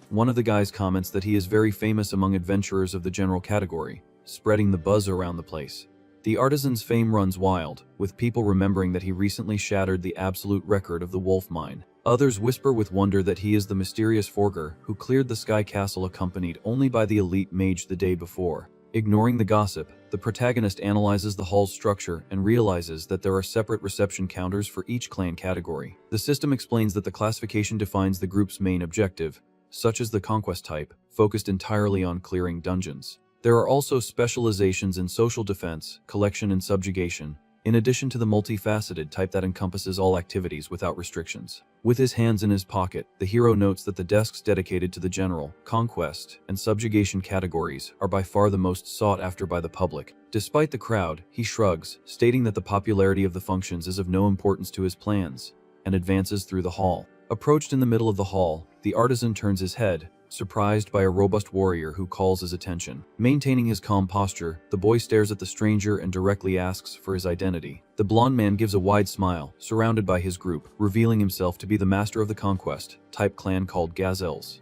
One of the guys comments that he is very famous among adventurers of the general category, spreading the buzz around the place. The artisan's fame runs wild, with people remembering that he recently shattered the absolute record of the Wolf Mine. Others whisper with wonder that he is the mysterious Forger who cleared the Sky Castle accompanied only by the elite mage the day before. Ignoring the gossip, the protagonist analyzes the hall's structure and realizes that there are separate reception counters for each clan category. The system explains that the classification defines the group's main objective, such as the conquest type, focused entirely on clearing dungeons. There are also specializations in social defense, collection and subjugation, in addition to the multifaceted type that encompasses all activities without restrictions. With his hands in his pocket, the hero notes that the desks dedicated to the general, conquest, and subjugation categories are by far the most sought after by the public. Despite the crowd, he shrugs, stating that the popularity of the functions is of no importance to his plans, and advances through the hall. Approached in the middle of the hall, the artisan turns his head, surprised by a robust warrior who calls his attention. Maintaining his calm posture, the boy stares at the stranger and directly asks for his identity. The blond man gives a wide smile, surrounded by his group, revealing himself to be the master of the conquest type clan called Gazelles.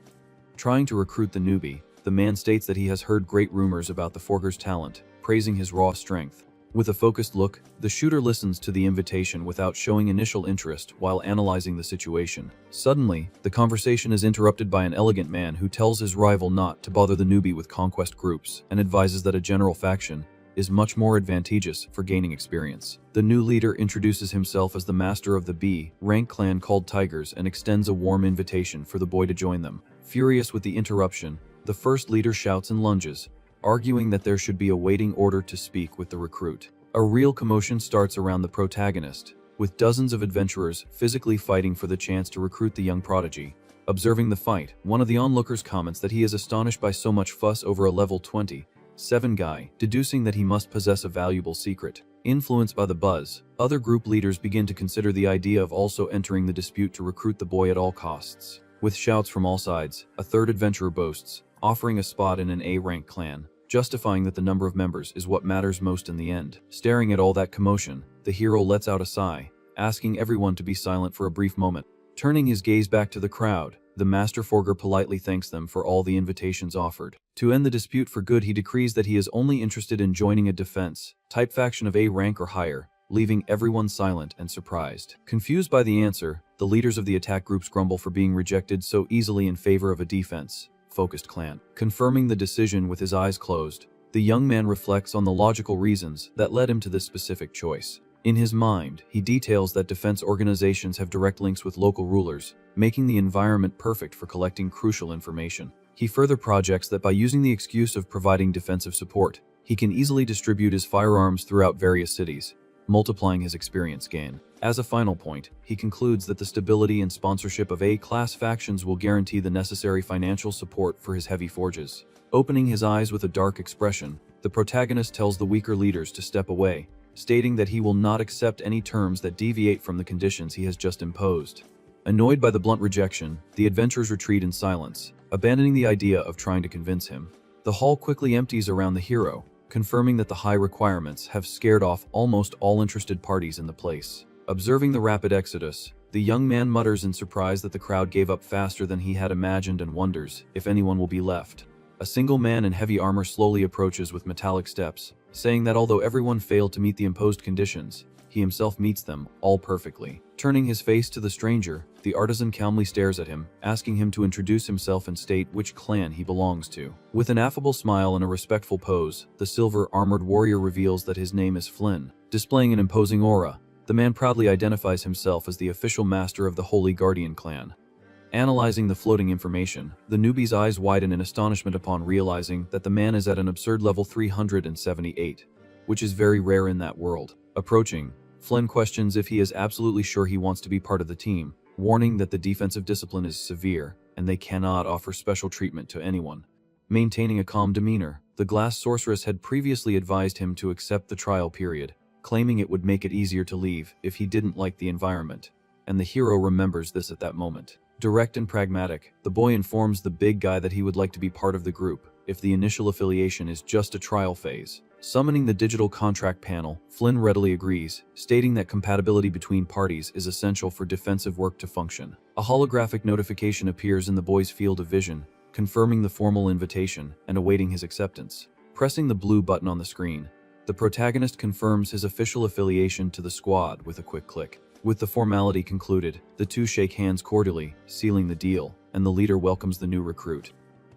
Trying to recruit the newbie, the man states that he has heard great rumors about the Forger's talent, praising his raw strength. With a focused look, the shooter listens to the invitation without showing initial interest while analyzing the situation. Suddenly, the conversation is interrupted by an elegant man who tells his rival not to bother the newbie with conquest groups and advises that a general faction is much more advantageous for gaining experience. The new leader introduces himself as the master of the B-rank clan called Tigers and extends a warm invitation for the boy to join them. Furious with the interruption, the first leader shouts and lunges, arguing that there should be a waiting order to speak with the recruit. A real commotion starts around the protagonist, with dozens of adventurers physically fighting for the chance to recruit the young prodigy. Observing the fight, one of the onlookers comments that he is astonished by so much fuss over a level 27 guy, deducing that he must possess a valuable secret. Influenced by the buzz, other group leaders begin to consider the idea of also entering the dispute to recruit the boy at all costs. With shouts from all sides, a third adventurer boasts, offering a spot in an A-rank clan, justifying that the number of members is what matters most in the end. Staring at all that commotion, the hero lets out a sigh, asking everyone to be silent for a brief moment. Turning his gaze back to the crowd, The Master Forger politely thanks them for all the invitations offered. To end the dispute for good, he decrees that he is only interested in joining a defense type faction of A rank or higher, leaving everyone silent and surprised. Confused by the answer, the leaders of the attack groups grumble for being rejected so easily in favor of a defense-focused clan. Confirming the decision with his eyes closed, the young man reflects on the logical reasons that led him to this specific choice. In his mind, he details that defense organizations have direct links with local rulers, making the environment perfect for collecting crucial information. He further projects that by using the excuse of providing defensive support, he can easily distribute his firearms throughout various cities, multiplying his experience gain. As a final point, he concludes that the stability and sponsorship of A-class factions will guarantee the necessary financial support for his heavy forges. Opening his eyes with a dark expression, the protagonist tells the weaker leaders to step away, stating that he will not accept any terms that deviate from the conditions he has just imposed. Annoyed by the blunt rejection, the adventurers retreat in silence, abandoning the idea of trying to convince him. The hall quickly empties around the hero, confirming that the high requirements have scared off almost all interested parties in the place. Observing the rapid exodus, the young man mutters in surprise that the crowd gave up faster than he had imagined and wonders if anyone will be left. A single man in heavy armor slowly approaches with metallic steps, saying that although everyone failed to meet the imposed conditions, he himself meets them all perfectly. Turning his face to the stranger, the artisan calmly stares at him, asking him to introduce himself and state which clan he belongs to. With an affable smile and a respectful pose, the silver-armored warrior reveals that his name is Flynn. Displaying an imposing aura, the man proudly identifies himself as the official master of the Holy Guardian clan. Analyzing the floating information, the newbie's eyes widen in astonishment upon realizing that the man is at an absurd level 378, which is very rare in that world. Approaching, Flynn questions if he is absolutely sure he wants to be part of the team, warning that the defensive discipline is severe and they cannot offer special treatment to anyone. Maintaining a calm demeanor, the glass sorceress had previously advised him to accept the trial period, claiming it would make it easier to leave if he didn't like the environment, and the hero remembers this at that moment. Direct and pragmatic, the boy informs the big guy that he would like to be part of the group if the initial affiliation is just a trial phase. Summoning the digital contract panel, Flynn readily agrees, stating that compatibility between parties is essential for defensive work to function. A holographic notification appears in the boy's field of vision, confirming the formal invitation and awaiting his acceptance. Pressing the blue button on the screen, the protagonist confirms his official affiliation to the squad with a quick click. With the formality concluded, the two shake hands cordially, sealing the deal, and the leader welcomes the new recruit.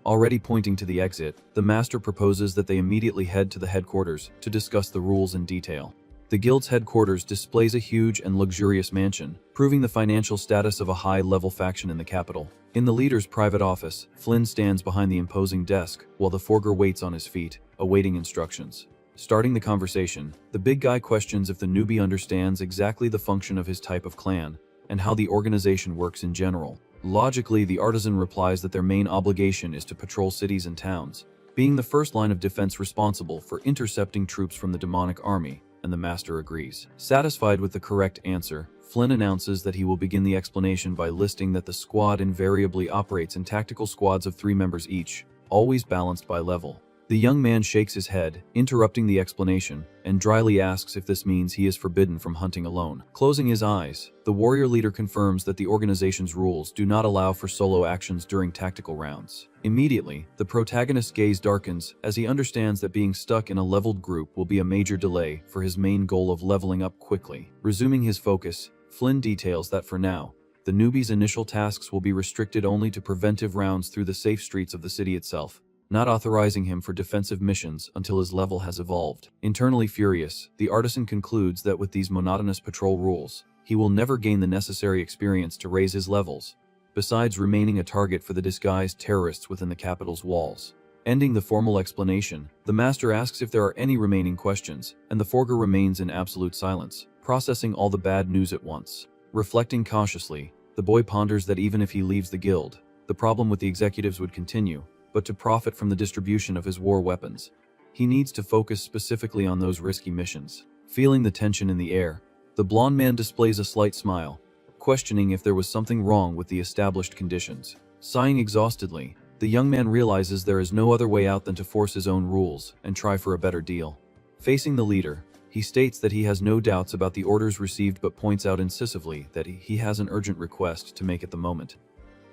Already pointing to the exit, the master proposes that they immediately head to the headquarters to discuss the rules in detail. The guild's headquarters displays a huge and luxurious mansion, proving the financial status of a high-level faction in the capital. In the leader's private office, Flynn stands behind the imposing desk, while the forger waits on his feet, awaiting instructions. Starting the conversation, the big guy questions if the newbie understands exactly the function of his type of clan, and how the organization works in general. Logically, the artisan replies that their main obligation is to patrol cities and towns, being the first line of defense responsible for intercepting troops from the demonic army, and the master agrees. Satisfied with the correct answer, Flynn announces that he will begin the explanation by listing that the squad invariably operates in tactical squads of 3 members each, always balanced by level. The young man shakes his head, interrupting the explanation, and dryly asks if this means he is forbidden from hunting alone. Closing his eyes, the warrior leader confirms that the organization's rules do not allow for solo actions during tactical rounds. Immediately, the protagonist's gaze darkens as he understands that being stuck in a leveled group will be a major delay for his main goal of leveling up quickly. Resuming his focus, Flynn details that for now, the newbie's initial tasks will be restricted only to preventive rounds through the safe streets of the city itself, not authorizing him for defensive missions until his level has evolved. Internally furious, the artisan concludes that with these monotonous patrol rules, he will never gain the necessary experience to raise his levels, besides remaining a target for the disguised terrorists within the capital's walls. Ending the formal explanation, the master asks if there are any remaining questions, and the forger remains in absolute silence, processing all the bad news at once. Reflecting cautiously, the boy ponders that even if he leaves the guild, the problem with the executives would continue, but to profit from the distribution of his war weapons, he needs to focus specifically on those risky missions. Feeling the tension in the air, the blond man displays a slight smile, questioning if there was something wrong with the established conditions. Sighing exhaustedly, the young man realizes there is no other way out than to force his own rules and try for a better deal. Facing the leader, he states that he has no doubts about the orders received but points out incisively that he has an urgent request to make at the moment.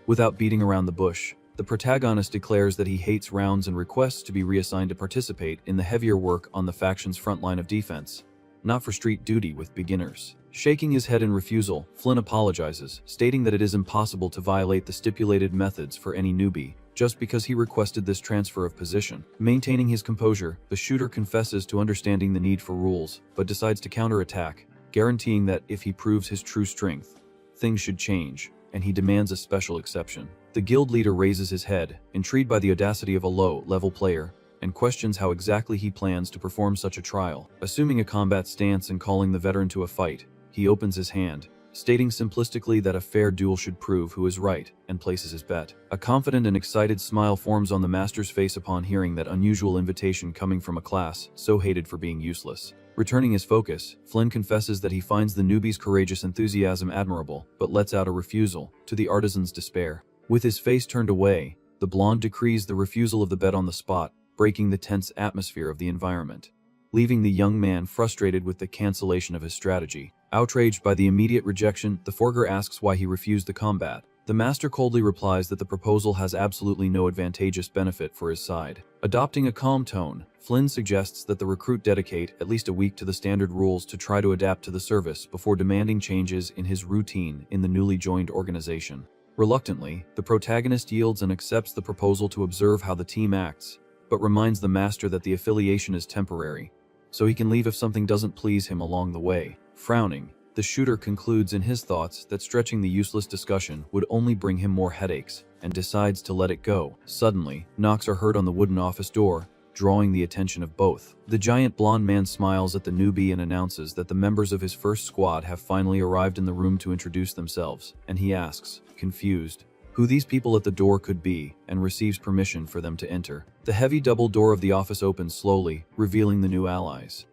Without beating around the bush, the protagonist declares that he hates rounds and requests to be reassigned to participate in the heavier work on the faction's front line of defense, not for street duty with beginners. Shaking his head in refusal, Flynn apologizes, stating that it is impossible to violate the stipulated methods for any newbie, just because he requested this transfer of position. Maintaining his composure, the shooter confesses to understanding the need for rules, but decides to counterattack, guaranteeing that if he proves his true strength, things should change, and he demands a special exception. The guild leader raises his head, intrigued by the audacity of a low-level player, and questions how exactly he plans to perform such a trial. Assuming a combat stance and calling the veteran to a fight, he opens his hand, stating simplistically that a fair duel should prove who is right, and places his bet. A confident and excited smile forms on the master's face upon hearing that unusual invitation coming from a class so hated for being useless. Returning his focus, Flynn confesses that he finds the newbie's courageous enthusiasm admirable, but lets out a refusal, to the artisan's despair. With his face turned away, the blonde decrees the refusal of the bet on the spot, breaking the tense atmosphere of the environment, leaving the young man frustrated with the cancellation of his strategy. Outraged by the immediate rejection, the forger asks why he refused the combat. The master coldly replies that the proposal has absolutely no advantageous benefit for his side. Adopting a calm tone, Flynn suggests that the recruit dedicate at least a week to the standard rules to try to adapt to the service before demanding changes in his routine in the newly joined organization. Reluctantly, the protagonist yields and accepts the proposal to observe how the team acts, but reminds the master that the affiliation is temporary, so he can leave if something doesn't please him along the way. Frowning, the shooter concludes in his thoughts that stretching the useless discussion would only bring him more headaches, and decides to let it go. Suddenly, knocks are heard on the wooden office door, drawing the attention of both. The giant blonde man smiles at the newbie and announces that the members of his first squad have finally arrived in the room to introduce themselves, and he asks, confused, who these people at the door could be, and receives permission for them to enter. The heavy double door of the office opens slowly, revealing the new allies.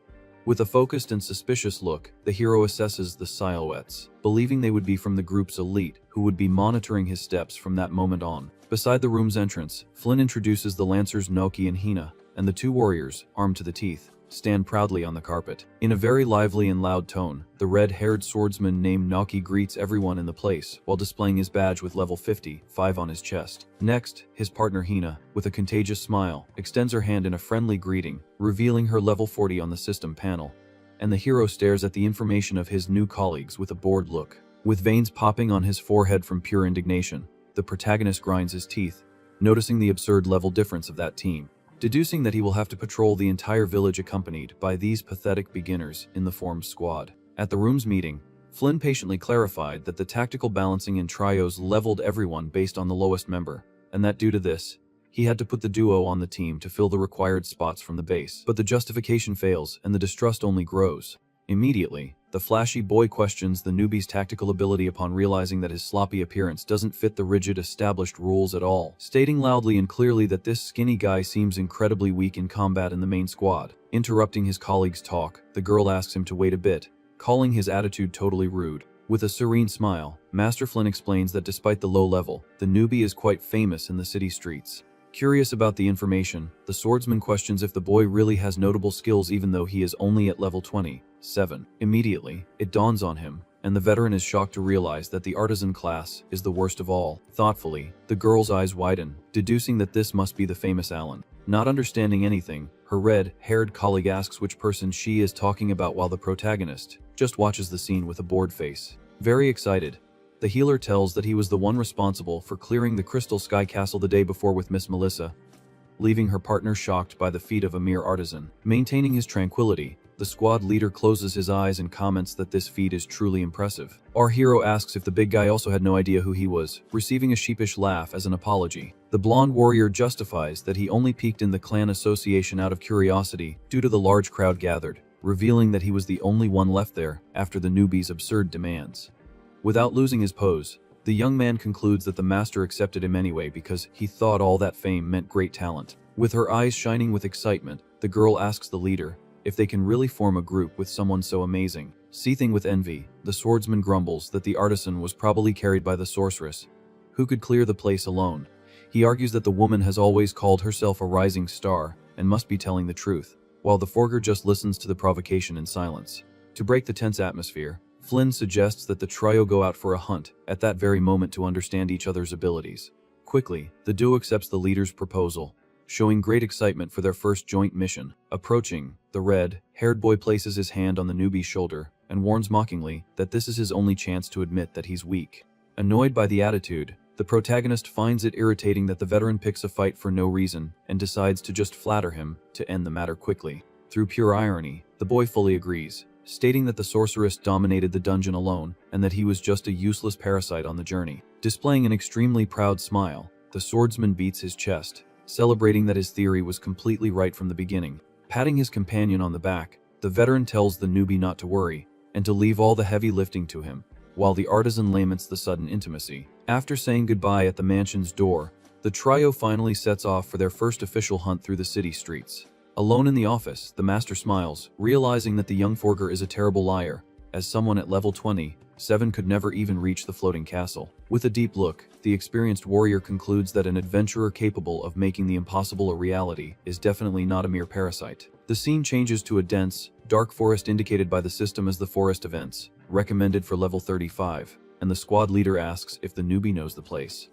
With a focused and suspicious look, the hero assesses the silhouettes, believing they would be from the group's elite, who would be monitoring his steps from that moment on. Beside the room's entrance, Flynn introduces the lancers Noki and Hina, and the two warriors, armed to the teeth, stand proudly on the carpet. In a very lively and loud tone, the red-haired swordsman named Noki greets everyone in the place while displaying his badge with level 55 on his chest. Next, his partner Hina, with a contagious smile, extends her hand in a friendly greeting, revealing her level 40 on the system panel, and the hero stares at the information of his new colleagues with a bored look. With veins popping on his forehead from pure indignation, the protagonist grinds his teeth, noticing the absurd level difference of that team, deducing that he will have to patrol the entire village accompanied by these pathetic beginners in the formed squad. At the room's meeting, Flynn patiently clarified that the tactical balancing in trios leveled everyone based on the lowest member, and that due to this, he had to put the duo on the team to fill the required spots from the base. But the justification fails and the distrust only grows. Immediately, the flashy boy questions the newbie's tactical ability upon realizing that his sloppy appearance doesn't fit the rigid established rules at all, stating loudly and clearly that this skinny guy seems incredibly weak in combat in the main squad. Interrupting his colleague's talk, the girl asks him to wait a bit, calling his attitude totally rude. With a serene smile, Master Flynn explains that despite the low level, the newbie is quite famous in the city streets. Curious about the information, the swordsman questions if the boy really has notable skills even though he is only at level 27. Immediately, it dawns on him, and the veteran is shocked to realize that the artisan class is the worst of all. Thoughtfully, the girl's eyes widen, deducing that this must be the famous Alan. Not understanding anything, her red-haired colleague asks which person she is talking about while the protagonist just watches the scene with a bored face. Very excited, the healer tells that he was the one responsible for clearing the Crystal Sky Castle the day before with Miss Melissa, leaving her partner shocked by the feat of a mere artisan. Maintaining his tranquility, the squad leader closes his eyes and comments that this feat is truly impressive. Our hero asks if the big guy also had no idea who he was, receiving a sheepish laugh as an apology. The blonde warrior justifies that he only peeked in the clan association out of curiosity due to the large crowd gathered, revealing that he was the only one left there after the newbie's absurd demands. Without losing his pose, the young man concludes that the master accepted him anyway because he thought all that fame meant great talent. With her eyes shining with excitement, the girl asks the leader if they can really form a group with someone so amazing. Seething with envy, the swordsman grumbles that the artisan was probably carried by the sorceress, who could clear the place alone. He argues that the woman has always called herself a rising star and must be telling the truth, while the forger just listens to the provocation in silence. To break the tense atmosphere, Flynn suggests that the trio go out for a hunt at that very moment to understand each other's abilities. Quickly, the duo accepts the leader's proposal, showing great excitement for their first joint mission. Approaching, the red-haired boy places his hand on the newbie's shoulder and warns mockingly that this is his only chance to admit that he's weak. Annoyed by the attitude, the protagonist finds it irritating that the veteran picks a fight for no reason and decides to just flatter him to end the matter quickly. Through pure irony, the boy fully agrees, stating that the sorceress dominated the dungeon alone and that he was just a useless parasite on the journey. Displaying an extremely proud smile, the swordsman beats his chest, celebrating that his theory was completely right from the beginning. Patting his companion on the back, the veteran tells the newbie not to worry and to leave all the heavy lifting to him, while the artisan laments the sudden intimacy. After saying goodbye at the mansion's door, the trio finally sets off for their first official hunt through the city streets. Alone in the office, the master smiles, realizing that the young forger is a terrible liar, as someone at level 27 could never even reach the floating castle. With a deep look, the experienced warrior concludes that an adventurer capable of making the impossible a reality is definitely not a mere parasite. The scene changes to a dense, dark forest indicated by the system as the Forest Events, recommended for level 35, and the squad leader asks if the newbie knows the place.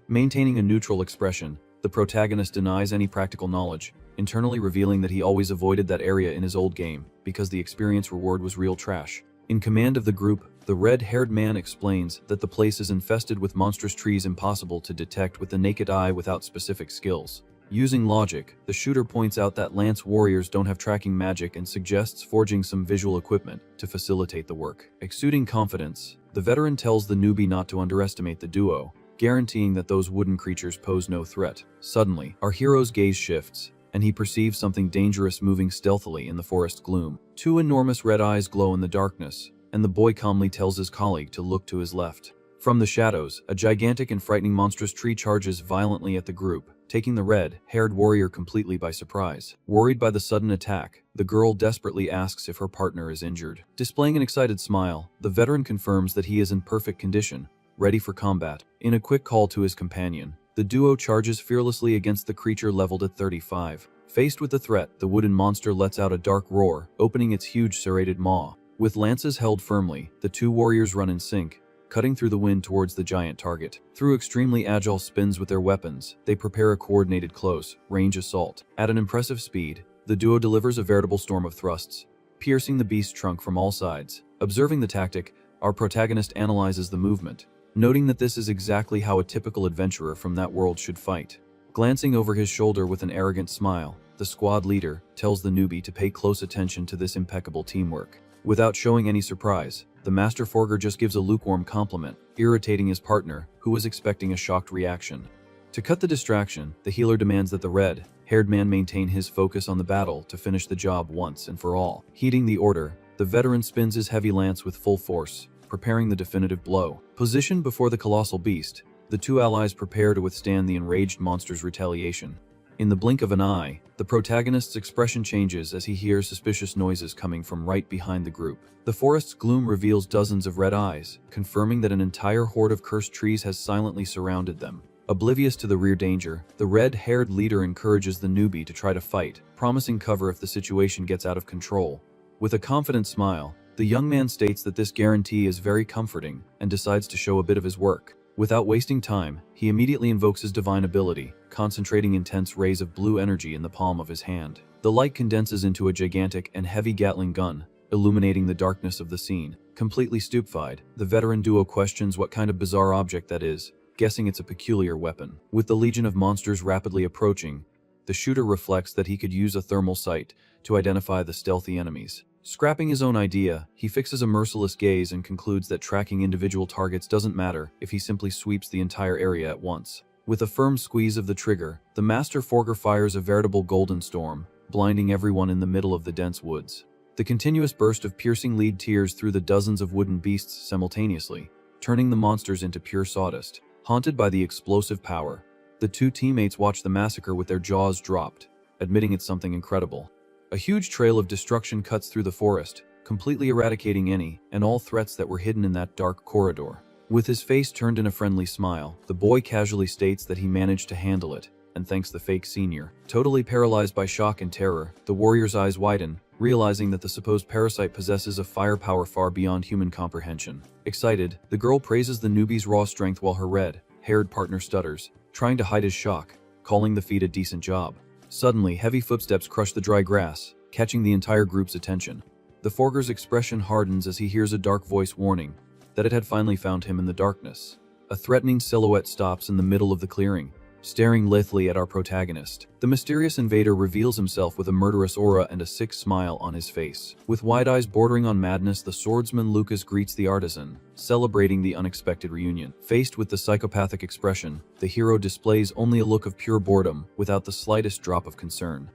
Maintaining a neutral expression, the protagonist denies any practical knowledge, internally revealing that he always avoided that area in his old game because the experience reward was real trash. In command of the group, the red-haired man explains that the place is infested with monstrous trees impossible to detect with the naked eye without specific skills. Using logic, the shooter points out that lance warriors don't have tracking magic and suggests forging some visual equipment to facilitate the work. Exuding confidence, the veteran tells the newbie not to underestimate the duo, guaranteeing that those wooden creatures pose no threat. Suddenly, our hero's gaze shifts, and he perceives something dangerous moving stealthily in the forest gloom. Two enormous red eyes glow in the darkness, and the boy calmly tells his colleague to look to his left. From the shadows, a gigantic and frightening monstrous tree charges violently at the group, taking the red-haired warrior completely by surprise. Worried by the sudden attack, the girl desperately asks if her partner is injured. Displaying an excited smile, the veteran confirms that he is in perfect condition, ready for combat. In a quick call to his companion, the duo charges fearlessly against the creature leveled at 35. Faced with the threat, the wooden monster lets out a dark roar, opening its huge serrated maw. With lances held firmly, the two warriors run in sync, cutting through the wind towards the giant target. Through extremely agile spins with their weapons, they prepare a coordinated close-range assault. At an impressive speed, the duo delivers a veritable storm of thrusts, piercing the beast's trunk from all sides. Observing the tactic, our protagonist analyzes the movement, noting that this is exactly how a typical adventurer from that world should fight. Glancing over his shoulder with an arrogant smile, the squad leader tells the newbie to pay close attention to this impeccable teamwork. Without showing any surprise, the master forger just gives a lukewarm compliment, irritating his partner, who was expecting a shocked reaction. To cut the distraction, the healer demands that the red-haired man maintain his focus on the battle to finish the job once and for all. Heeding the order, the veteran spins his heavy lance with full force, preparing the definitive blow. Positioned before the colossal beast, the two allies prepare to withstand the enraged monster's retaliation. In the blink of an eye, the protagonist's expression changes as he hears suspicious noises coming from right behind the group. The forest's gloom reveals dozens of red eyes, confirming that an entire horde of cursed trees has silently surrounded them. Oblivious to the rear danger, the red-haired leader encourages the newbie to try to fight, promising cover if the situation gets out of control. With a confident smile, the young man states that this guarantee is very comforting and decides to show a bit of his work. Without wasting time, he immediately invokes his divine ability, concentrating intense rays of blue energy in the palm of his hand. The light condenses into a gigantic and heavy Gatling gun, illuminating the darkness of the scene. Completely stupefied, the veteran duo questions what kind of bizarre object that is, guessing it's a peculiar weapon. With the legion of monsters rapidly approaching, the shooter reflects that he could use a thermal sight to identify the stealthy enemies. Scrapping his own idea, he fixes a merciless gaze and concludes that tracking individual targets doesn't matter if he simply sweeps the entire area at once. With a firm squeeze of the trigger, the master forger fires a veritable golden storm, blinding everyone in the middle of the dense woods. The continuous burst of piercing lead tears through the dozens of wooden beasts simultaneously, turning the monsters into pure sawdust. Haunted by the explosive power, the two teammates watch the massacre with their jaws dropped, admitting it's something incredible. A huge trail of destruction cuts through the forest, completely eradicating any and all threats that were hidden in that dark corridor. With his face turned in a friendly smile, the boy casually states that he managed to handle it, and thanks the fake senior. Totally paralyzed by shock and terror, the warrior's eyes widen, realizing that the supposed parasite possesses a firepower far beyond human comprehension. Excited, the girl praises the newbie's raw strength while her red-haired partner stutters, trying to hide his shock, calling the feat a decent job. Suddenly, heavy footsteps crush the dry grass, catching the entire group's attention. The Forger's expression hardens as he hears a dark voice warning that it had finally found him in the darkness. A threatening silhouette stops in the middle of the clearing, staring lithely at our protagonist. The mysterious invader reveals himself with a murderous aura and a sick smile on his face. With wide eyes bordering on madness, the swordsman Lucas greets the artisan, celebrating the unexpected reunion. Faced with the psychopathic expression, the hero displays only a look of pure boredom, without the slightest drop of concern.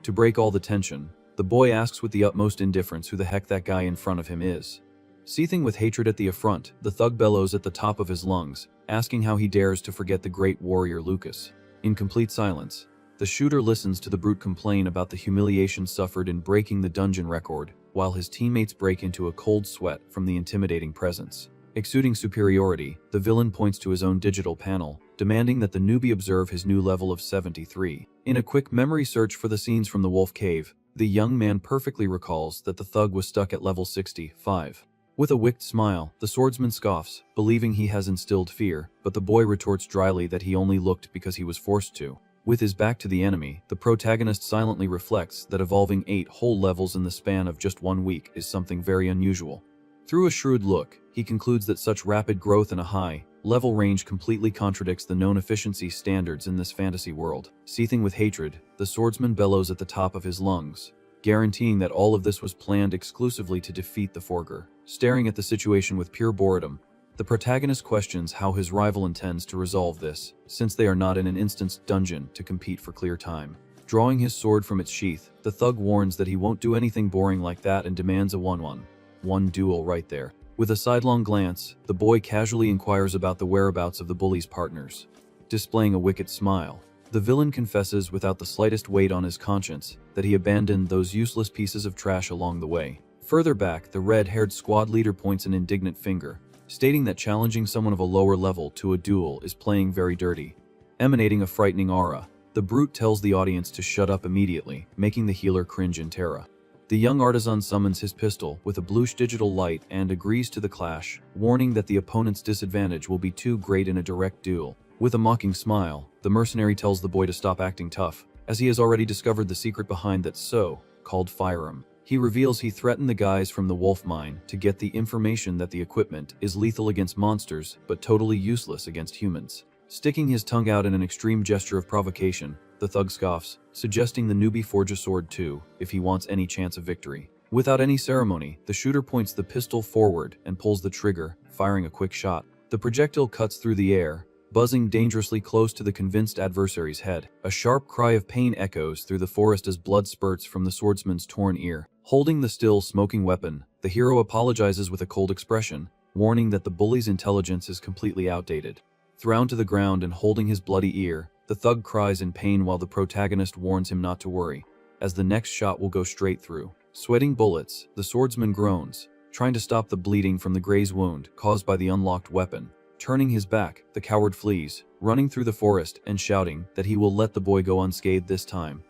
To break all the tension, the boy asks with the utmost indifference who the heck that guy in front of him is. Seething with hatred at the affront, the thug bellows at the top of his lungs, asking how he dares to forget the great warrior Lucas. In complete silence, the shooter listens to the brute complain about the humiliation suffered in breaking the dungeon record, while his teammates break into a cold sweat from the intimidating presence. Exuding superiority, the villain points to his own digital panel, demanding that the newbie observe his new level of 73. In a quick memory search for the scenes from the Wolf Cave, the young man perfectly recalls that the thug was stuck at level 65. With a wicked smile, the swordsman scoffs, believing he has instilled fear, but the boy retorts dryly that he only looked because he was forced to. With his back to the enemy, the protagonist silently reflects that evolving 8 whole levels in the span of just 1 week is something very unusual. Through a shrewd look, he concludes that such rapid growth in a high-level range completely contradicts the known efficiency standards in this fantasy world. Seething with hatred, the swordsman bellows at the top of his lungs, guaranteeing that all of this was planned exclusively to defeat the Forger. Staring at the situation with pure boredom, the protagonist questions how his rival intends to resolve this, since they are not in an instanced dungeon to compete for clear time. Drawing his sword from its sheath, the thug warns that he won't do anything boring like that and demands a 1-1 duel right there. With a sidelong glance, the boy casually inquires about the whereabouts of the bully's partners. Displaying a wicked smile, the villain confesses without the slightest weight on his conscience that he abandoned those useless pieces of trash along the way. Further back, the red-haired squad leader points an indignant finger, stating that challenging someone of a lower level to a duel is playing very dirty. Emanating a frightening aura, the brute tells the audience to shut up immediately, making the healer cringe in terror. The young artisan summons his pistol with a bluish digital light and agrees to the clash, warning that the opponent's disadvantage will be too great in a direct duel. With a mocking smile, the mercenary tells the boy to stop acting tough, as he has already discovered the secret behind that so-called firearm. He reveals he threatened the guys from the wolf mine to get the information that the equipment is lethal against monsters but totally useless against humans. Sticking his tongue out in an extreme gesture of provocation, the thug scoffs, suggesting the newbie forge a sword too, if he wants any chance of victory. Without any ceremony, the shooter points the pistol forward and pulls the trigger, firing a quick shot. The projectile cuts through the air, buzzing dangerously close to the convinced adversary's head. A sharp cry of pain echoes through the forest as blood spurts from the swordsman's torn ear. Holding the still, smoking weapon, the hero apologizes with a cold expression, warning that the bully's intelligence is completely outdated. Thrown to the ground and holding his bloody ear, the thug cries in pain while the protagonist warns him not to worry, as the next shot will go straight through. Sweating bullets, the swordsman groans, trying to stop the bleeding from the graze wound caused by the unlocked weapon. Turning his back, the coward flees, running through the forest and shouting that he will let the boy go unscathed this time,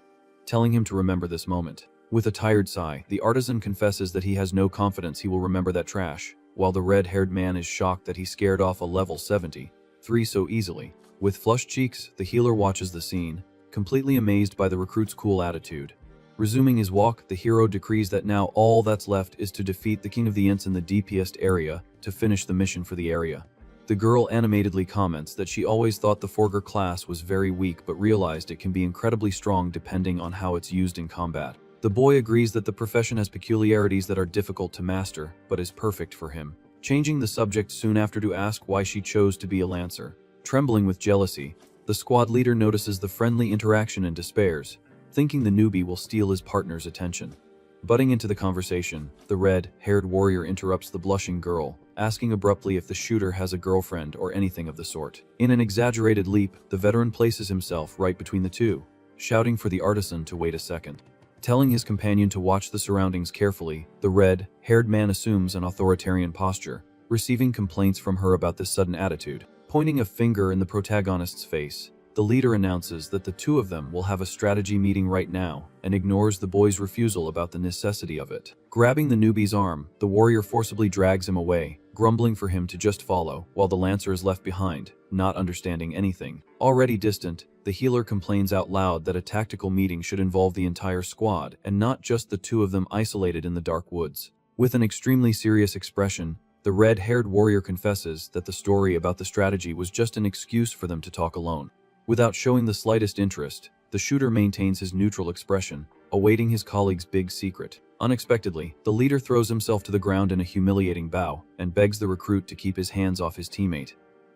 telling him to remember this moment. With a tired sigh, the artisan confesses that he has no confidence he will remember that trash, while the red-haired man is shocked that he scared off a level 73 so easily. With flushed cheeks, the healer watches the scene, completely amazed by the recruit's cool attitude. Resuming his walk, the hero decrees that now all that's left is to defeat the King of the Ents in the DPS area to finish the mission for the area. The girl animatedly comments that she always thought the Forger class was very weak but realized it can be incredibly strong depending on how it's used in combat. The boy agrees that the profession has peculiarities that are difficult to master, but is perfect for him. Changing the subject soon after to ask why she chose to be a lancer. Trembling with jealousy, the squad leader notices the friendly interaction and despairs, thinking the newbie will steal his partner's attention. Butting into the conversation, the red-haired warrior interrupts the blushing girl, asking abruptly if the shooter has a girlfriend or anything of the sort. In an exaggerated leap, the veteran places himself right between the two, shouting for the artisan to wait a second. Telling his companion to watch the surroundings carefully, the red-haired man assumes an authoritarian posture, receiving complaints from her about this sudden attitude. Pointing a finger in the protagonist's face, the leader announces that the two of them will have a strategy meeting right now and ignores the boy's refusal about the necessity of it. Grabbing the newbie's arm, the warrior forcibly drags him away, grumbling for him to just follow, while the lancer is left behind, not understanding anything. Already distant, the healer complains out loud that a tactical meeting should involve the entire squad and not just the two of them isolated in the dark woods. With an extremely serious expression, the red-haired warrior confesses that the story about the strategy was just an excuse for them to talk alone. Without showing the slightest interest, the shooter maintains his neutral expression, awaiting his colleague's big secret. Unexpectedly, the leader throws himself to the ground in a humiliating bow and begs the recruit to keep his hands off his teammate,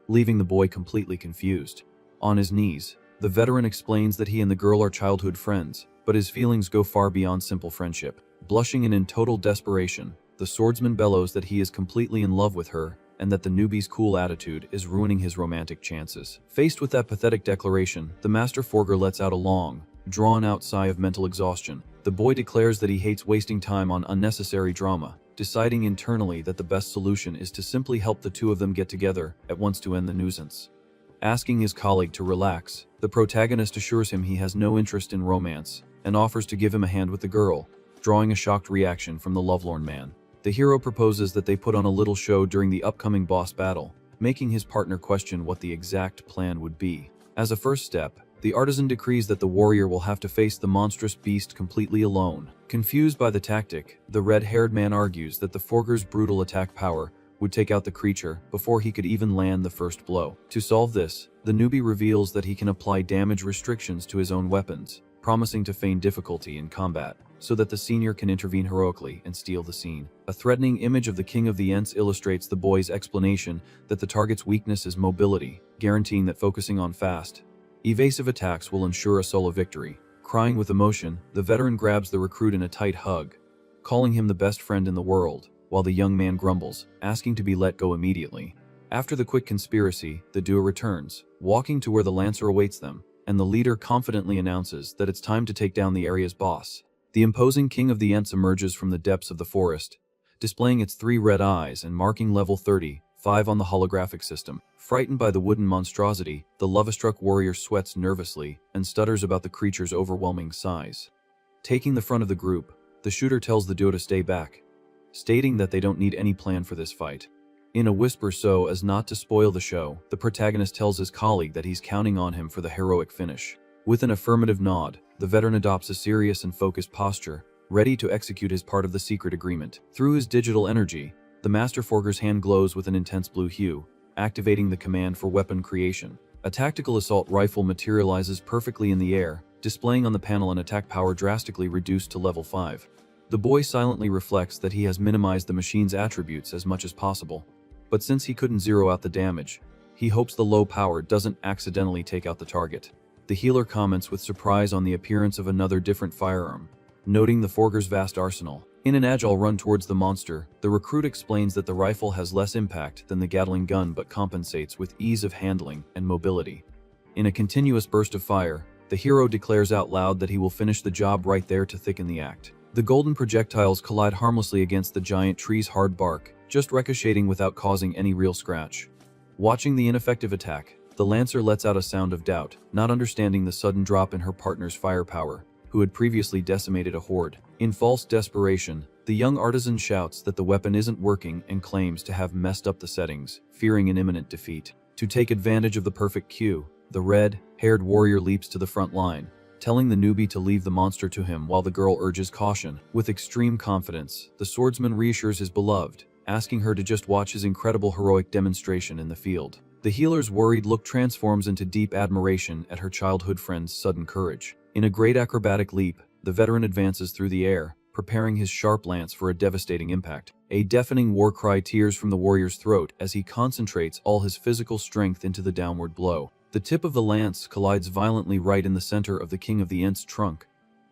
leaving the boy completely confused. On his knees, the veteran explains that he and the girl are childhood friends, but his feelings go far beyond simple friendship. Blushing and in total desperation, the swordsman bellows that he is completely in love with her and that the newbie's cool attitude is ruining his romantic chances. Faced with that pathetic declaration, the master forger lets out a long, drawn-out sigh of mental exhaustion. The boy declares that he hates wasting time on unnecessary drama, deciding internally that the best solution is to simply help the two of them get together at once to end the nuisance. Asking his colleague to relax, the protagonist assures him he has no interest in romance and offers to give him a hand with the girl, drawing a shocked reaction from the lovelorn man. The hero proposes that they put on a little show during the upcoming boss battle, making his partner question what the exact plan would be. As a first step, the artisan decrees that the warrior will have to face the monstrous beast completely alone. Confused by the tactic, the red-haired man argues that the forger's brutal attack power would take out the creature before he could even land the first blow. To solve this, the newbie reveals that he can apply damage restrictions to his own weapons, promising to feign difficulty in combat, so that the senior can intervene heroically and steal the scene. A threatening image of the King of the Ents illustrates the boy's explanation that the target's weakness is mobility, guaranteeing that focusing on fast, evasive attacks will ensure a solo victory. Crying with emotion, the veteran grabs the recruit in a tight hug, calling him the best friend in the world, while the young man grumbles, asking to be let go immediately. After the quick conspiracy, the duo returns, walking to where the lancer awaits them, and the leader confidently announces that it's time to take down the area's boss. The imposing King of the Ents emerges from the depths of the forest, displaying its 3 red eyes and marking level 35 on the holographic system. Frightened by the wooden monstrosity, the love-struck warrior sweats nervously and stutters about the creature's overwhelming size. Taking the front of the group, the shooter tells the duo to stay back, stating that they don't need any plan for this fight. In a whisper so as not to spoil the show, the protagonist tells his colleague that he's counting on him for the heroic finish. With an affirmative nod, the veteran adopts a serious and focused posture, ready to execute his part of the secret agreement. Through his digital energy, the master forger's hand glows with an intense blue hue, activating the command for weapon creation. A tactical assault rifle materializes perfectly in the air, displaying on the panel an attack power drastically reduced to level 5. The boy silently reflects that he has minimized the machine's attributes as much as possible. But since he couldn't zero out the damage, he hopes the low power doesn't accidentally take out the target. The healer comments with surprise on the appearance of another different firearm, noting the forger's vast arsenal. In an agile run towards the monster, the recruit explains that the rifle has less impact than the Gatling gun but compensates with ease of handling and mobility. In a continuous burst of fire, the hero declares out loud that he will finish the job right there to thicken the act. The golden projectiles collide harmlessly against the giant tree's hard bark, just ricocheting without causing any real scratch. Watching the ineffective attack, the lancer lets out a sound of doubt, not understanding the sudden drop in her partner's firepower, who had previously decimated a horde. In false desperation, the young artisan shouts that the weapon isn't working and claims to have messed up the settings, fearing an imminent defeat. To take advantage of the perfect cue, the red-haired warrior leaps to the front line, telling the newbie to leave the monster to him while the girl urges caution. With extreme confidence, the swordsman reassures his beloved, asking her to just watch his incredible heroic demonstration in the field. The healer's worried look transforms into deep admiration at her childhood friend's sudden courage. In a great acrobatic leap, the veteran advances through the air, preparing his sharp lance for a devastating impact. A deafening war cry tears from the warrior's throat as he concentrates all his physical strength into the downward blow. The tip of the lance collides violently right in the center of the King of the Ents' trunk,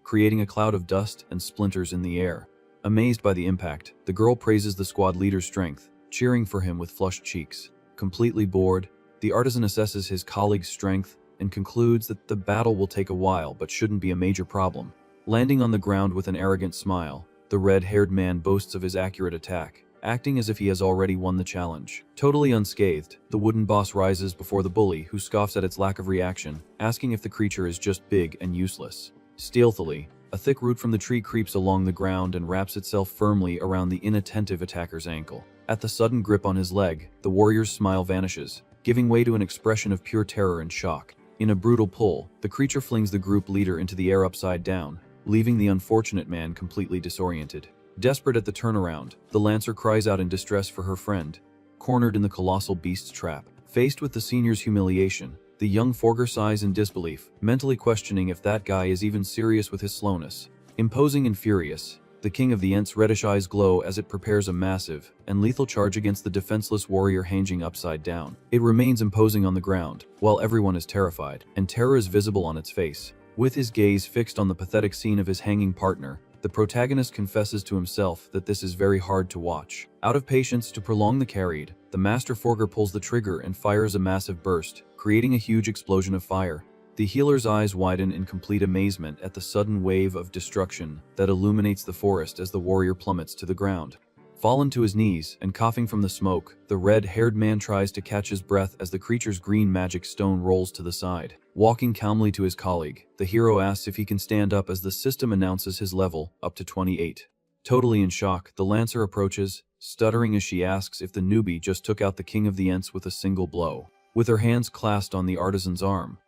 creating a cloud of dust and splinters in the air. Amazed by the impact, the girl praises the squad leader's strength, cheering for him with flushed cheeks. Completely bored, the artisan assesses his colleague's strength and concludes that the battle will take a while but shouldn't be a major problem. Landing on the ground with an arrogant smile, the red-haired man boasts of his accurate attack, acting as if he has already won the challenge. Totally unscathed, the wooden boss rises before the bully, who scoffs at its lack of reaction, asking if the creature is just big and useless. Stealthily, a thick root from the tree creeps along the ground and wraps itself firmly around the inattentive attacker's ankle. At the sudden grip on his leg, the warrior's smile vanishes, giving way to an expression of pure terror and shock. In a brutal pull, the creature flings the group leader into the air upside down, leaving the unfortunate man completely disoriented. Desperate at the turnaround, the Lancer cries out in distress for her friend, cornered in the colossal beast's trap. Faced with the senior's humiliation, the young Forger sighs in disbelief, mentally questioning if that guy is even serious with his slowness. Imposing and furious, the king of the Ent's reddish eyes glow as it prepares a massive and lethal charge against the defenseless warrior hanging upside down. It remains imposing on the ground, while everyone is terrified, and terror is visible on its face. With his gaze fixed on the pathetic scene of his hanging partner, the protagonist confesses to himself that this is very hard to watch. Out of patience to prolong the carried, the Master Forger pulls the trigger and fires a massive burst, creating a huge explosion of fire. The healer's eyes widen in complete amazement at the sudden wave of destruction that illuminates the forest as the warrior plummets to the ground. Fallen to his knees and coughing from the smoke, the red-haired man tries to catch his breath as the creature's green magic stone rolls to the side. Walking calmly to his colleague, the hero asks if he can stand up as the system announces his level up to 28. Totally in shock, the Lancer approaches, stuttering as she asks if the newbie just took out the king of the Ents with a single blow. With her hands clasped on the artisan's arm,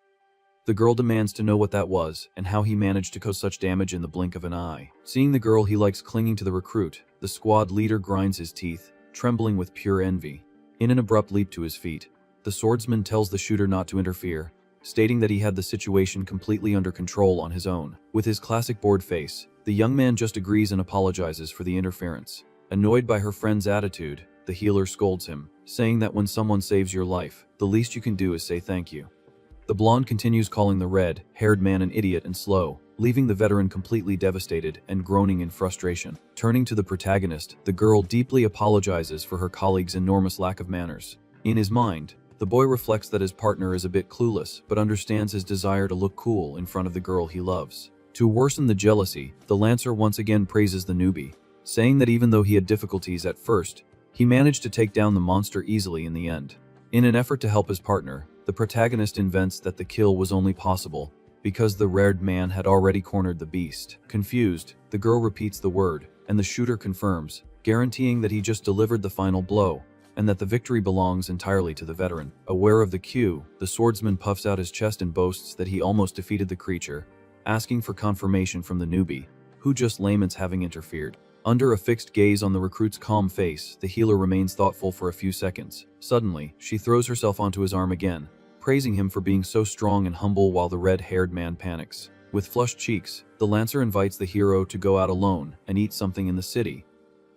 the girl demands to know what that was and how he managed to cause such damage in the blink of an eye. Seeing the girl he likes clinging to the recruit, the squad leader grinds his teeth, trembling with pure envy. In an abrupt leap to his feet, the swordsman tells the shooter not to interfere, stating that he had the situation completely under control on his own. With his classic bored face, the young man just agrees and apologizes for the interference. Annoyed by her friend's attitude, the healer scolds him, saying that when someone saves your life, the least you can do is say thank you. The blonde continues calling the red-haired man an idiot and slow, leaving the veteran completely devastated and groaning in frustration. Turning to the protagonist, the girl deeply apologizes for her colleague's enormous lack of manners. In his mind, the boy reflects that his partner is a bit clueless, but understands his desire to look cool in front of the girl he loves. To worsen the jealousy, the Lancer once again praises the newbie, saying that even though he had difficulties at first, he managed to take down the monster easily in the end. In an effort to help his partner, the protagonist invents that the kill was only possible because the red man had already cornered the beast. Confused, the girl repeats the word, and the shooter confirms, guaranteeing that he just delivered the final blow, and that the victory belongs entirely to the veteran. Aware of the cue, the swordsman puffs out his chest and boasts that he almost defeated the creature, asking for confirmation from the newbie, who just laments having interfered. Under a fixed gaze on the recruit's calm face, the healer remains thoughtful for a few seconds. Suddenly, she throws herself onto his arm again, praising him for being so strong and humble while the red-haired man panics. With flushed cheeks, the Lancer invites the hero to go out alone and eat something in the city,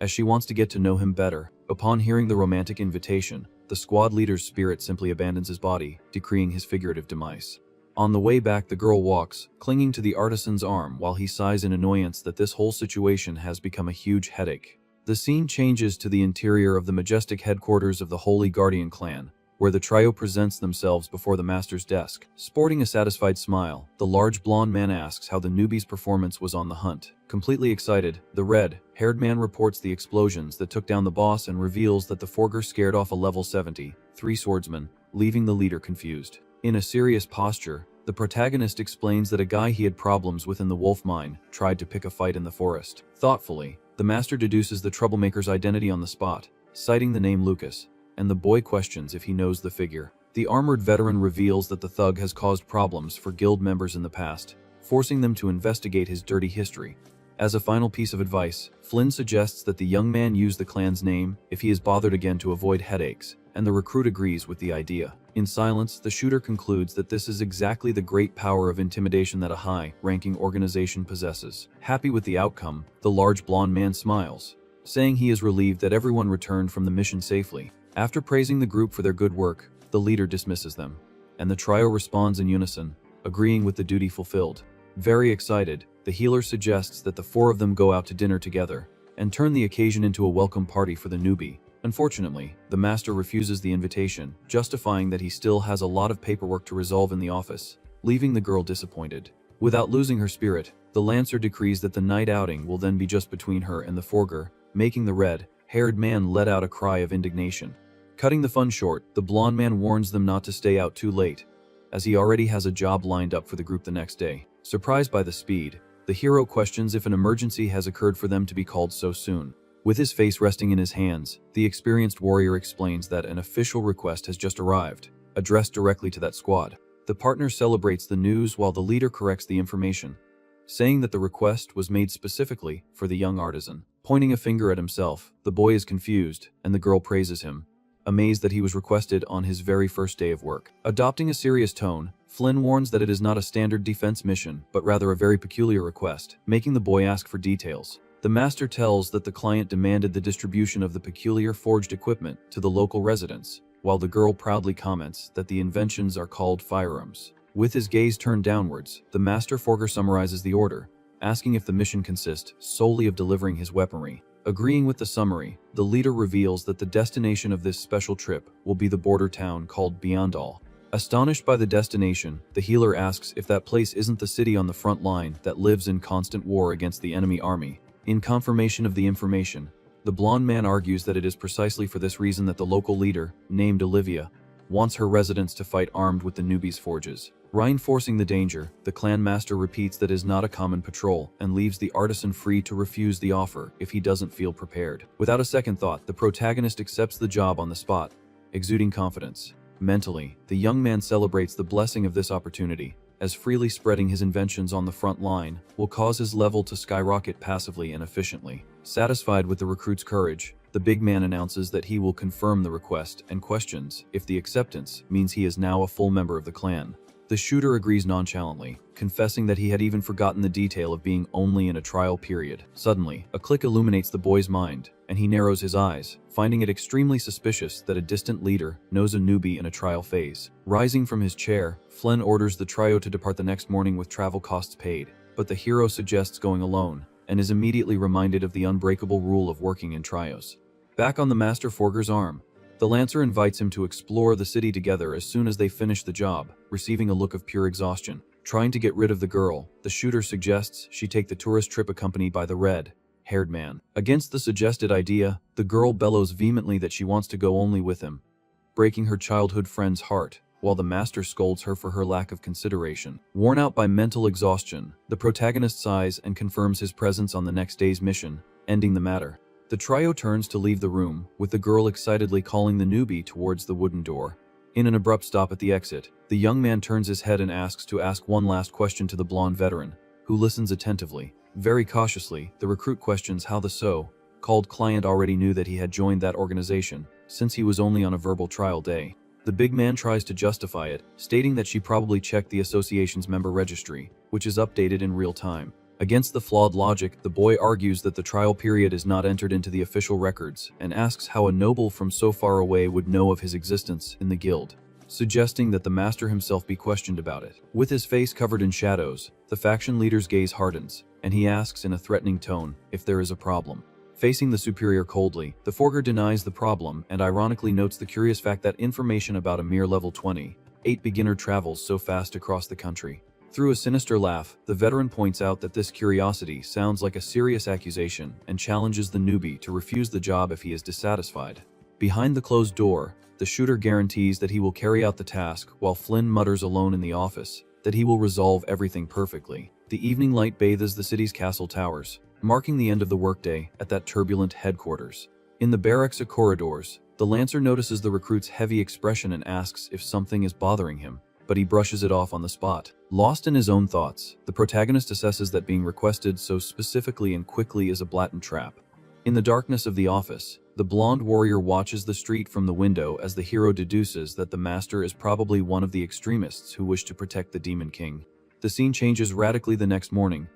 as she wants to get to know him better. Upon hearing the romantic invitation, the squad leader's spirit simply abandons his body, decreeing his figurative demise. On the way back, the girl walks, clinging to the artisan's arm while he sighs in annoyance that this whole situation has become a huge headache. The scene changes to the interior of the majestic headquarters of the Holy Guardian clan, where the trio presents themselves before the master's desk. Sporting a satisfied smile, the large blonde man asks how the newbie's performance was on the hunt. Completely excited, the red-haired man reports the explosions that took down the boss and reveals that the Forger scared off a level 73 swordsman, leaving the leader confused. In a serious posture, the protagonist explains that a guy he had problems with in the wolf mine tried to pick a fight in the forest. Thoughtfully, the master deduces the troublemaker's identity on the spot, citing the name Lucas, and the boy questions if he knows the figure. The armored veteran reveals that the thug has caused problems for guild members in the past, forcing them to investigate his dirty history. As a final piece of advice, Flynn suggests that the young man use the clan's name if he is bothered again to avoid headaches, and the recruit agrees with the idea. In silence, the shooter concludes that this is exactly the great power of intimidation that a high-ranking organization possesses. Happy with the outcome, the large blonde man smiles, saying he is relieved that everyone returned from the mission safely. After praising the group for their good work, the leader dismisses them, and the trio responds in unison, agreeing with the duty fulfilled. Very excited, the healer suggests that the four of them go out to dinner together, and turn the occasion into a welcome party for the newbie. Unfortunately, the master refuses the invitation, justifying that he still has a lot of paperwork to resolve in the office, leaving the girl disappointed. Without losing her spirit, the Lancer decrees that the night outing will then be just between her and the Forger, making the red haired man let out a cry of indignation. Cutting the fun short, the blonde man warns them not to stay out too late, as he already has a job lined up for the group the next day. Surprised by the speed, the hero questions if an emergency has occurred for them to be called so soon. With his face resting in his hands, the experienced warrior explains that an official request has just arrived, addressed directly to that squad. The partner celebrates the news while the leader corrects the information, saying that the request was made specifically for the young artisan. Pointing a finger at himself, the boy is confused, and the girl praises him, amazed that he was requested on his very first day of work. Adopting a serious tone, Flynn warns that it is not a standard defense mission, but rather a very peculiar request, making the boy ask for details. The master tells that the client demanded the distribution of the peculiar forged equipment to the local residents, while the girl proudly comments that the inventions are called firearms. With his gaze turned downwards, the master forger summarizes the order, asking if the mission consists solely of delivering his weaponry. Agreeing with the summary, the leader reveals that the destination of this special trip will be the border town called Beyondall. Astonished by the destination, the healer asks if that place isn't the city on the front line that lives in constant war against the enemy army. In confirmation of the information, the blonde man argues that it is precisely for this reason that the local leader, named Olivia, wants her residents to fight armed with the newbies' forges. Reinforcing the danger, the clan master repeats that it is not a common patrol and leaves the artisan free to refuse the offer if he doesn't feel prepared. Without a second thought, the protagonist accepts the job on the spot, exuding confidence. Mentally, the young man celebrates the blessing of this opportunity, as freely spreading his inventions on the front line will cause his level to skyrocket passively and efficiently. Satisfied with the recruit's courage, the big man announces that he will confirm the request and questions if the acceptance means he is now a full member of the clan. The shooter agrees nonchalantly, confessing that he had even forgotten the detail of being only in a trial period. Suddenly, a click illuminates the boy's mind, and he narrows his eyes, finding it extremely suspicious that a distant leader knows a newbie in a trial phase. Rising from his chair, Flynn orders the trio to depart the next morning with travel costs paid, but the hero suggests going alone, and is immediately reminded of the unbreakable rule of working in trios. Back on the master forger's arm, the Lancer invites him to explore the city together as soon as they finish the job, receiving a look of pure exhaustion. Trying to get rid of the girl, the shooter suggests she take the tourist trip accompanied by the red-haired man. Against the suggested idea, the girl bellows vehemently that she wants to go only with him, breaking her childhood friend's heart, while the master scolds her for her lack of consideration. Worn out by mental exhaustion, the protagonist sighs and confirms his presence on the next day's mission, ending the matter. The trio turns to leave the room, with the girl excitedly calling the newbie towards the wooden door. In an abrupt stop at the exit, the young man turns his head and asks to ask one last question to the blonde veteran, who listens attentively. Very cautiously, the recruit questions how the so-called client already knew that he had joined that organization, since he was only on a verbal trial day. The big man tries to justify it, stating that she probably checked the association's member registry, which is updated in real time. Against the flawed logic, the boy argues that the trial period is not entered into the official records and asks how a noble from so far away would know of his existence in the guild, suggesting that the master himself be questioned about it. With his face covered in shadows, the faction leader's gaze hardens, and he asks in a threatening tone if there is a problem. Facing the superior coldly, the forger denies the problem and ironically notes the curious fact that information about a mere level 28 beginner travels so fast across the country. Through a sinister laugh, the veteran points out that this curiosity sounds like a serious accusation and challenges the newbie to refuse the job if he is dissatisfied. Behind the closed door, the shooter guarantees that he will carry out the task while Flynn mutters alone in the office that he will resolve everything perfectly. The evening light bathes the city's castle towers, marking the end of the workday at that turbulent headquarters. In the barracks corridors, the Lancer notices the recruit's heavy expression and asks if something is bothering him, but he brushes it off on the spot. Lost in his own thoughts, the protagonist assesses that being requested so specifically and quickly is a blatant trap. In the darkness of the office, the blonde warrior watches the street from the window as the hero deduces that the master is probably one of the extremists who wish to protect the Demon King. The scene changes radically the next morning,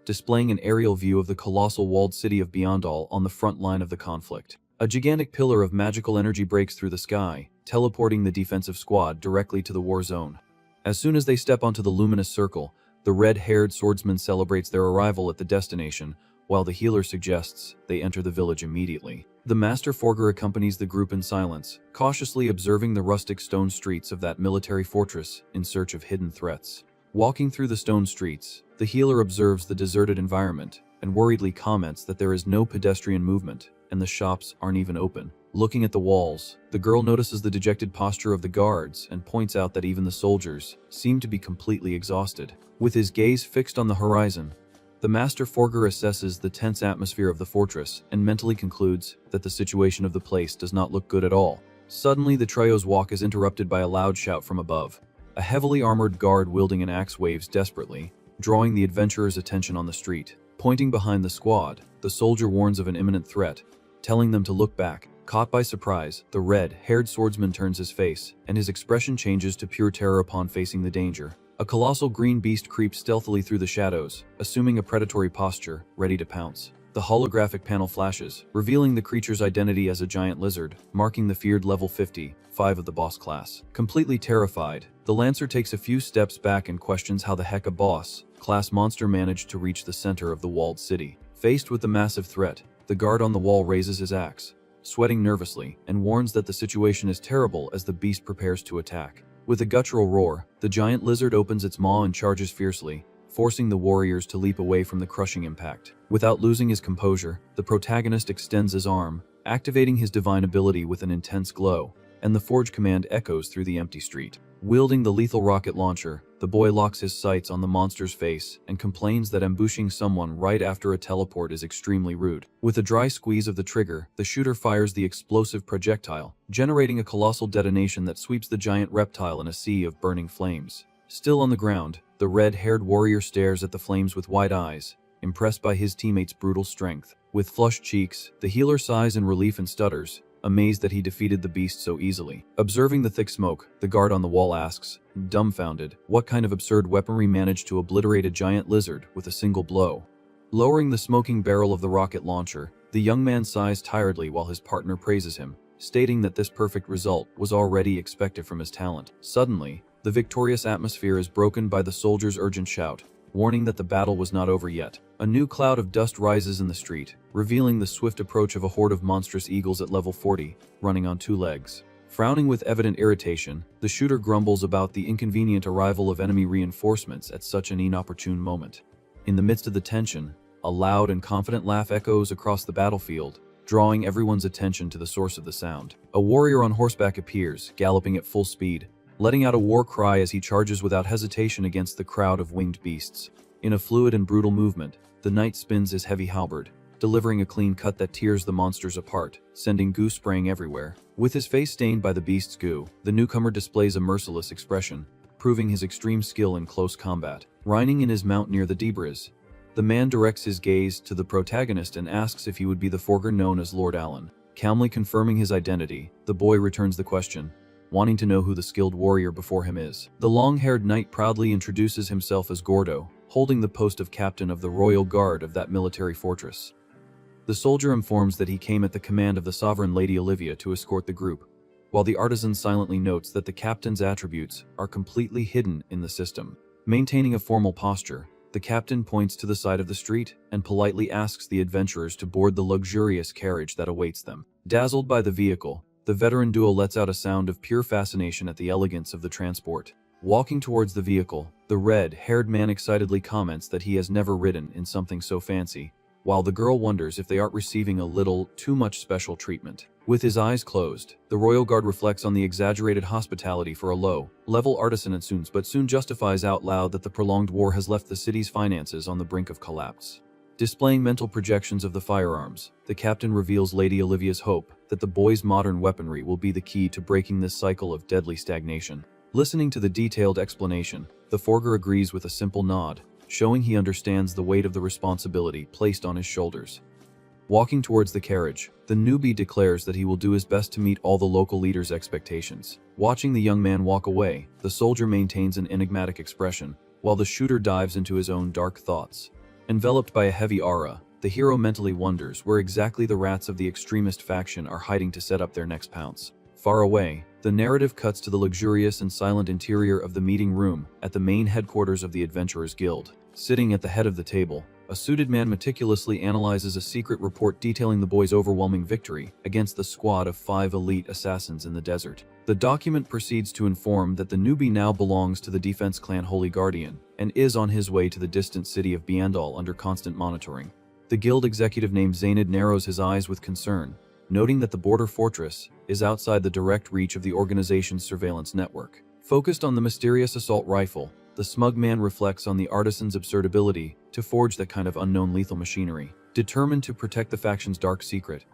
displaying an aerial view of the colossal walled city of Beyondall on the front line of the conflict. A gigantic pillar of magical energy breaks through the sky, teleporting the defensive squad directly to the war zone. As soon as they step onto the luminous circle, the red-haired swordsman celebrates their arrival at the destination, while the healer suggests they enter the village immediately. The master forger accompanies the group in silence, cautiously observing the rustic stone streets of that military fortress in search of hidden threats. Walking through the stone streets, the healer observes the deserted environment and worriedly comments that there is no pedestrian movement and the shops aren't even open. Looking at the walls, the girl notices the dejected posture of the guards and points out that even the soldiers seem to be completely exhausted. With his gaze fixed on the horizon, the master forger assesses the tense atmosphere of the fortress and mentally concludes that the situation of the place does not look good at all. Suddenly, the trio's walk is interrupted by a loud shout from above. A heavily armored guard wielding an axe waves desperately, drawing the adventurers' attention on the street. Pointing behind the squad, the soldier warns of an imminent threat, telling them to look back. Caught by surprise, the red-haired swordsman turns his face, and his expression changes to pure terror upon facing the danger. A colossal green beast creeps stealthily through the shadows, assuming a predatory posture, ready to pounce. The holographic panel flashes, revealing the creature's identity as a giant lizard, marking the feared level 55 of the boss class. Completely terrified, the Lancer takes a few steps back and questions how the heck a boss-class monster managed to reach the center of the walled city. Faced with the massive threat, the guard on the wall raises his axe, sweating nervously, and warns that the situation is terrible as the beast prepares to attack. With a guttural roar, the giant lizard opens its maw and charges fiercely, forcing the warriors to leap away from the crushing impact. Without losing his composure, the protagonist extends his arm, activating his divine ability with an intense glow, and the forge command echoes through the empty street. Wielding the lethal rocket launcher, the boy locks his sights on the monster's face and complains that ambushing someone right after a teleport is extremely rude. With a dry squeeze of the trigger, the shooter fires the explosive projectile, generating a colossal detonation that sweeps the giant reptile in a sea of burning flames. Still on the ground, the red-haired warrior stares at the flames with wide eyes, impressed by his teammates' brutal strength. With flushed cheeks, the healer sighs in relief and stutters, amazed that he defeated the beast so easily. Observing the thick smoke, the guard on the wall asks, dumbfounded, what kind of absurd weaponry managed to obliterate a giant lizard with a single blow? Lowering the smoking barrel of the rocket launcher, the young man sighs tiredly while his partner praises him, stating that this perfect result was already expected from his talent. Suddenly, the victorious atmosphere is broken by the soldier's urgent shout, warning that the battle was not over yet. A new cloud of dust rises in the street, revealing the swift approach of a horde of monstrous eagles at level 40, running on 2 legs. Frowning with evident irritation, the shooter grumbles about the inconvenient arrival of enemy reinforcements at such an inopportune moment. In the midst of the tension, a loud and confident laugh echoes across the battlefield, drawing everyone's attention to the source of the sound. A warrior on horseback appears, galloping at full speed, letting out a war cry as he charges without hesitation against the crowd of winged beasts. In a fluid and brutal movement, the knight spins his heavy halberd, delivering a clean cut that tears the monsters apart, sending goo spraying everywhere. With his face stained by the beast's goo, the newcomer displays a merciless expression, proving his extreme skill in close combat. Reining in his mount near the debris, the man directs his gaze to the protagonist and asks if he would be the forger known as Lord Allen. Calmly confirming his identity, the boy returns the question, wanting to know who the skilled warrior before him is. The long-haired knight proudly introduces himself as Gordo, holding the post of captain of the royal guard of that military fortress. The soldier informs that he came at the command of the sovereign Lady Olivia to escort the group, while the artisan silently notes that the captain's attributes are completely hidden in the system. Maintaining a formal posture, the captain points to the side of the street and politely asks the adventurers to board the luxurious carriage that awaits them. Dazzled by the vehicle, the veteran duo lets out a sound of pure fascination at the elegance of the transport. Walking towards the vehicle, the red-haired man excitedly comments that he has never ridden in something so fancy, while the girl wonders if they aren't receiving a little too much special treatment. With his eyes closed, the royal guard reflects on the exaggerated hospitality for a low-level artisan and soon justifies out loud that the prolonged war has left the city's finances on the brink of collapse. Displaying mental projections of the firearms, the captain reveals Lady Olivia's hope that the boy's modern weaponry will be the key to breaking this cycle of deadly stagnation. Listening to the detailed explanation, the forger agrees with a simple nod, showing he understands the weight of the responsibility placed on his shoulders. Walking towards the carriage, the newbie declares that he will do his best to meet all the local leaders' expectations. Watching the young man walk away, the soldier maintains an enigmatic expression, while the shooter dives into his own dark thoughts. Enveloped by a heavy aura, the hero mentally wonders where exactly the rats of the extremist faction are hiding to set up their next pounce. Far away, the narrative cuts to the luxurious and silent interior of the meeting room at the main headquarters of the Adventurers Guild. Sitting at the head of the table, a suited man meticulously analyzes a secret report detailing the boy's overwhelming victory against the squad of 5 elite assassins in the desert. The document proceeds to inform that the newbie now belongs to the Defense Clan Holy Guardian and is on his way to the distant city of Biandal under constant monitoring. The guild executive named Zainid narrows his eyes with concern, noting that the border fortress is outside the direct reach of the organization's surveillance network. Focused on the mysterious assault rifle, the smug man reflects on the artisan's absurd ability to forge that kind of unknown lethal machinery. Determined to protect the faction's dark secret,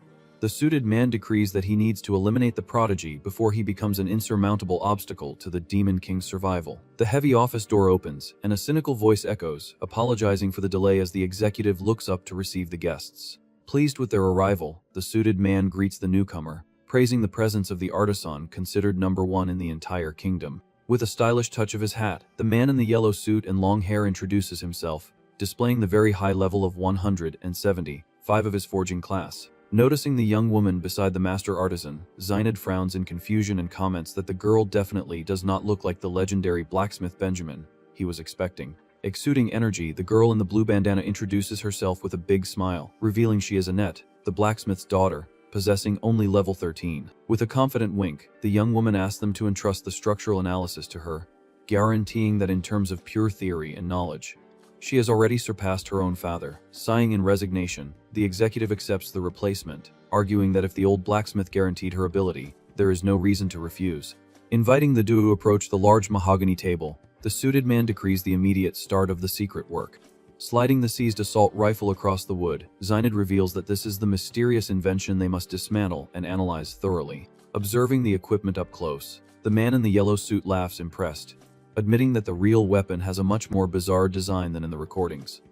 the suited man decrees that he needs to eliminate the prodigy before he becomes an insurmountable obstacle to the Demon King's survival. The heavy office door opens, and a cynical voice echoes, apologizing for the delay as the executive looks up to receive the guests. Pleased with their arrival, the suited man greets the newcomer, praising the presence of the artisan considered number one in the entire kingdom. With a stylish touch of his hat, the man in the yellow suit and long hair introduces himself, displaying the very high level of 175 of his forging class. Noticing the young woman beside the master artisan, Zainid frowns in confusion and comments that the girl definitely does not look like the legendary blacksmith Benjamin he was expecting. Exuding energy, the girl in the blue bandana introduces herself with a big smile, revealing she is Annette, the blacksmith's daughter, possessing only level 13. With a confident wink, the young woman asks them to entrust the structural analysis to her, guaranteeing that in terms of pure theory and knowledge, she has already surpassed her own father. Sighing in resignation, the executive accepts the replacement, arguing that if the old blacksmith guaranteed her ability, there is no reason to refuse. Inviting the duo to approach the large mahogany table, the suited man decrees the immediate start of the secret work. Sliding the seized assault rifle across the wood, Zainid reveals that this is the mysterious invention they must dismantle and analyze thoroughly. Observing the equipment up close, the man in the yellow suit laughs impressed, admitting that the real weapon has a much more bizarre design than in the recordings.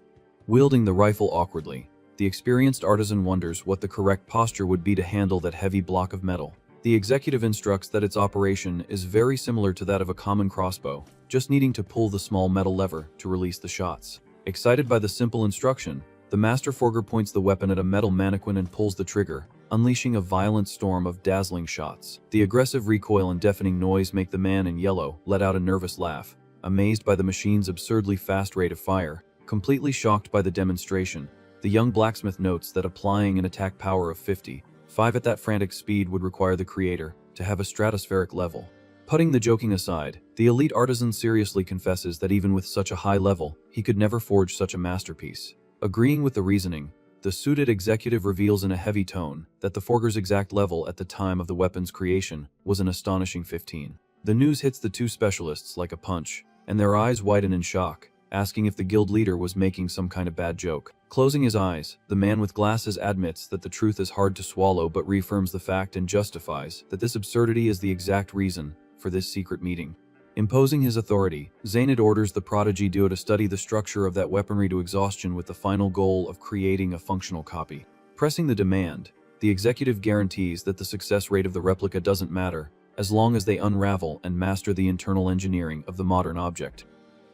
Wielding the rifle awkwardly, the experienced artisan wonders what the correct posture would be to handle that heavy block of metal. The executive instructs that its operation is very similar to that of a common crossbow, just needing to pull the small metal lever to release the shots. Excited by the simple instruction, the master forger points the weapon at a metal mannequin and pulls the trigger, unleashing a violent storm of dazzling shots. The aggressive recoil and deafening noise make the man in yellow let out a nervous laugh, amazed by the machine's absurdly fast rate of fire. Completely shocked by the demonstration, the young blacksmith notes that applying an attack power of 55 at that frantic speed would require the creator to have a stratospheric level. Putting the joking aside, the elite artisan seriously confesses that even with such a high level, he could never forge such a masterpiece. Agreeing with the reasoning, the suited executive reveals in a heavy tone that the forger's exact level at the time of the weapon's creation was an astonishing 15. The news hits the two specialists like a punch, and their eyes widen in shock, asking if the guild leader was making some kind of bad joke. Closing his eyes, the man with glasses admits that the truth is hard to swallow but reaffirms the fact and justifies that this absurdity is the exact reason for this secret meeting. Imposing his authority, Zainid orders the prodigy duo to study the structure of that weaponry to exhaustion with the final goal of creating a functional copy. Pressing the demand, the executive guarantees that the success rate of the replica doesn't matter, as long as they unravel and master the internal engineering of the modern object.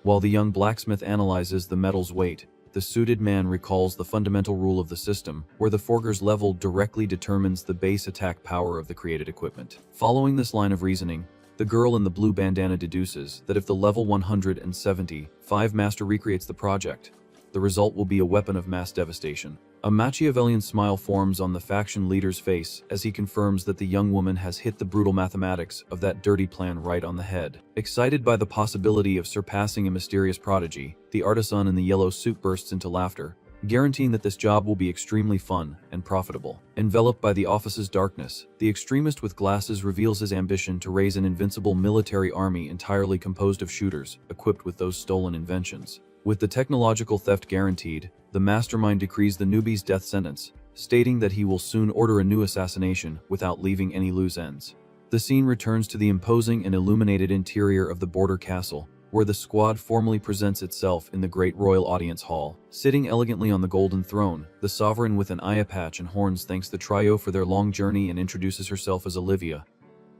While the young blacksmith analyzes the metal's weight, the suited man recalls the fundamental rule of the system, where the forger's level directly determines the base attack power of the created equipment. Following this line of reasoning, the girl in the blue bandana deduces that if the level 175 master recreates the project, the result will be a weapon of mass devastation. A Machiavellian smile forms on the faction leader's face as he confirms that the young woman has hit the brutal mathematics of that dirty plan right on the head. Excited by the possibility of surpassing a mysterious prodigy, the artisan in the yellow suit bursts into laughter, guaranteeing that this job will be extremely fun and profitable. Enveloped by the office's darkness, the extremist with glasses reveals his ambition to raise an invincible military army entirely composed of shooters equipped with those stolen inventions. With the technological theft guaranteed, the mastermind decrees the newbie's death sentence, stating that he will soon order a new assassination without leaving any loose ends. The scene returns to the imposing and illuminated interior of the border castle, where the squad formally presents itself in the great royal audience hall. Sitting elegantly on the golden throne, the sovereign with an eye patch and horns thanks the trio for their long journey and introduces herself as Olivia,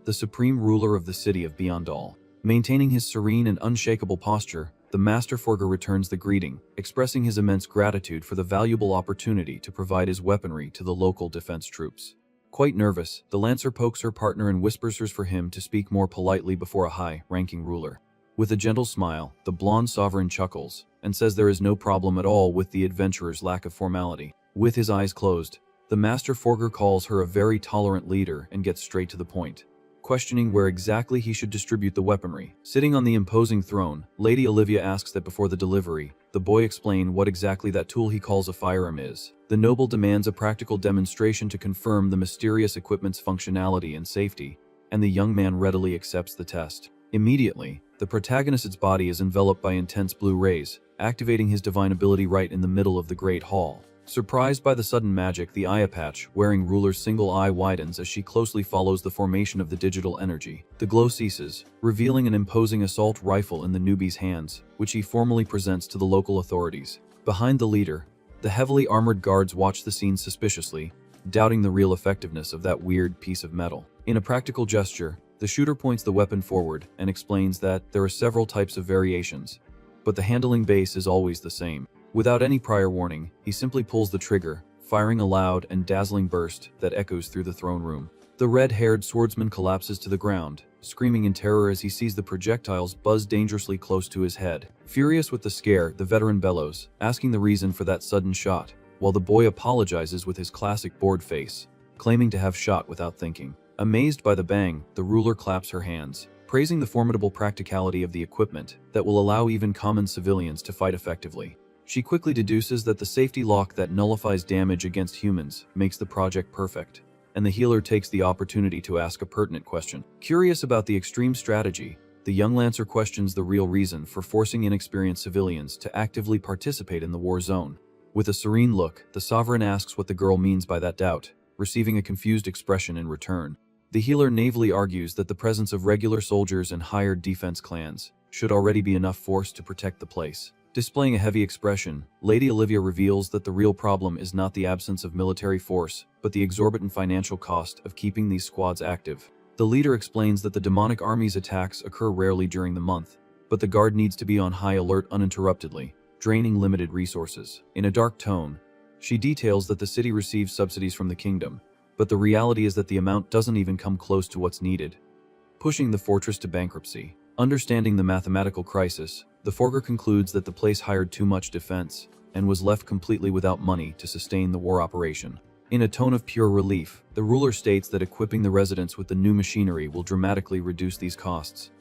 the supreme ruler of the city of Beyondall. Maintaining his serene and unshakable posture, the master forger returns the greeting, expressing his immense gratitude for the valuable opportunity to provide his weaponry to the local defense troops. Quite nervous, the lancer pokes her partner and whispers for him to speak more politely before a high-ranking ruler. With a gentle smile, the blonde sovereign chuckles and says there is no problem at all with the adventurer's lack of formality. With his eyes closed, the master forger calls her a very tolerant leader and gets straight to the point. questioning where exactly he should distribute the weaponry. Sitting on the imposing throne, Lady Olivia asks that before the delivery, the boy explain what exactly that tool he calls a firearm is. The noble demands a practical demonstration to confirm the mysterious equipment's functionality and safety, and the young man readily accepts the test. Immediately, the protagonist's body is enveloped by intense blue rays, activating his divine ability right in the middle of the Great Hall. Surprised by the sudden magic, the eye patch, wearing ruler's single eye, widens as she closely follows the formation of the digital energy. The glow ceases, revealing an imposing assault rifle in the newbie's hands, which he formally presents to the local authorities. Behind the leader, the heavily armored guards watch the scene suspiciously, doubting the real effectiveness of that weird piece of metal. In a practical gesture, the shooter points the weapon forward and explains that there are several types of variations, but the handling base is always the same. Without any prior warning, he simply pulls the trigger, firing a loud and dazzling burst that echoes through the throne room. The red-haired swordsman collapses to the ground, screaming in terror as he sees the projectiles buzz dangerously close to his head. Furious with the scare, the veteran bellows, asking the reason for that sudden shot, while the boy apologizes with his classic bored face, claiming to have shot without thinking. Amazed by the bang, the ruler claps her hands, praising the formidable practicality of the equipment that will allow even common civilians to fight effectively. She quickly deduces that the safety lock that nullifies damage against humans makes the project perfect, and the healer takes the opportunity to ask a pertinent question. Curious about the extreme strategy, the young lancer questions the real reason for forcing inexperienced civilians to actively participate in the war zone. With a serene look, the sovereign asks what the girl means by that doubt, receiving a confused expression in return. The healer naively argues that the presence of regular soldiers and hired defense clans should already be enough force to protect the place. Displaying a heavy expression, Lady Olivia reveals that the real problem is not the absence of military force, but the exorbitant financial cost of keeping these squads active. The leader explains that the demonic army's attacks occur rarely during the month, but the guard needs to be on high alert uninterruptedly, draining limited resources. In a dark tone, she details that the city receives subsidies from the kingdom, but the reality is that the amount doesn't even come close to what's needed, pushing the fortress to bankruptcy. Understanding the mathematical crisis, the Forger concludes that the place hired too much defense and was left completely without money to sustain the war operation. In a tone of pure relief, the ruler states that equipping the residents with the new machinery will dramatically reduce these costs,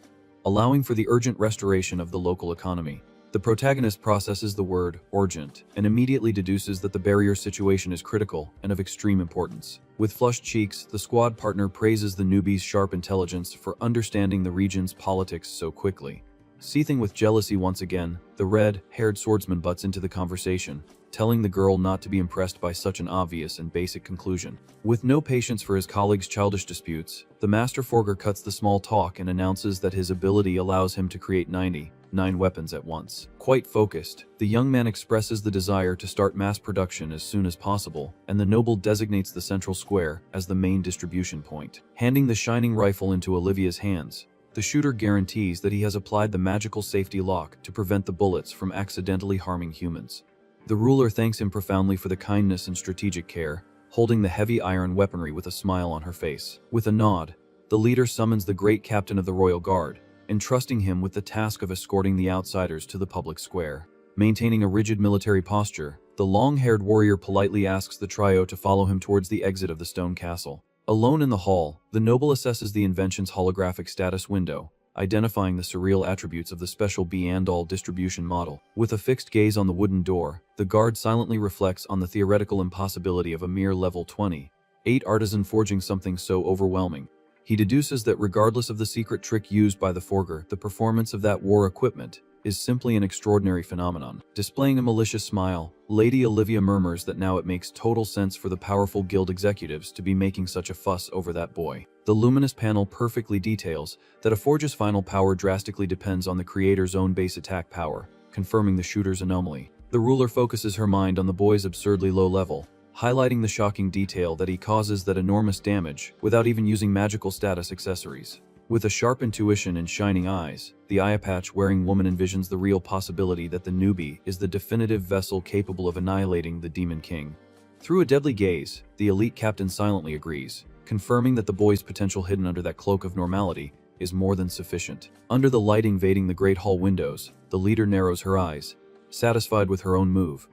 allowing for the urgent restoration of the local economy. The protagonist processes the word urgent and immediately deduces that the barrier situation is critical and of extreme importance. With flushed cheeks, the squad partner praises the newbie's sharp intelligence for understanding the region's politics so quickly. Seething with jealousy once again, the red-haired swordsman butts into the conversation, telling the girl not to be impressed by such an obvious and basic conclusion. With no patience for his colleagues' childish disputes, the Master Forger cuts the small talk and announces that his ability allows him to create 99 weapons at once. Quite focused, the young man expresses the desire to start mass production as soon as possible, and the noble designates the central square as the main distribution point. Handing the shining rifle into Olivia's hands, the shooter guarantees that he has applied the magical safety lock to prevent the bullets from accidentally harming humans. The ruler thanks him profoundly for the kindness and strategic care, holding the heavy iron weaponry with a smile on her face. With a nod, the leader summons the great captain of the royal guard, entrusting him with the task of escorting the outsiders to the public square. Maintaining a rigid military posture, the long-haired warrior politely asks the trio to follow him towards the exit of the stone castle. Alone in the hall, the noble assesses the invention's holographic status window, identifying the surreal attributes of the special B&all distribution model. With a fixed gaze on the wooden door, the guard silently reflects on the theoretical impossibility of a mere level 28 artisan forging something so overwhelming. He deduces that regardless of the secret trick used by the Forger, the performance of that war equipment is simply an extraordinary phenomenon. Displaying a malicious smile, Lady Olivia murmurs that now it makes total sense for the powerful guild executives to be making such a fuss over that boy. The luminous panel perfectly details that a forge's final power drastically depends on the creator's own base attack power, confirming the shooter's anomaly. The ruler focuses her mind on the boy's absurdly low level, highlighting the shocking detail that he causes that enormous damage without even using magical status accessories. With a sharp intuition and shining eyes, the eye patch-wearing woman envisions the real possibility that the newbie is the definitive vessel capable of annihilating the Demon King. Through a deadly gaze, the elite captain silently agrees, confirming that the boy's potential hidden under that cloak of normality is more than sufficient. Under the light invading the great hall windows, the leader narrows her eyes, satisfied with her own move,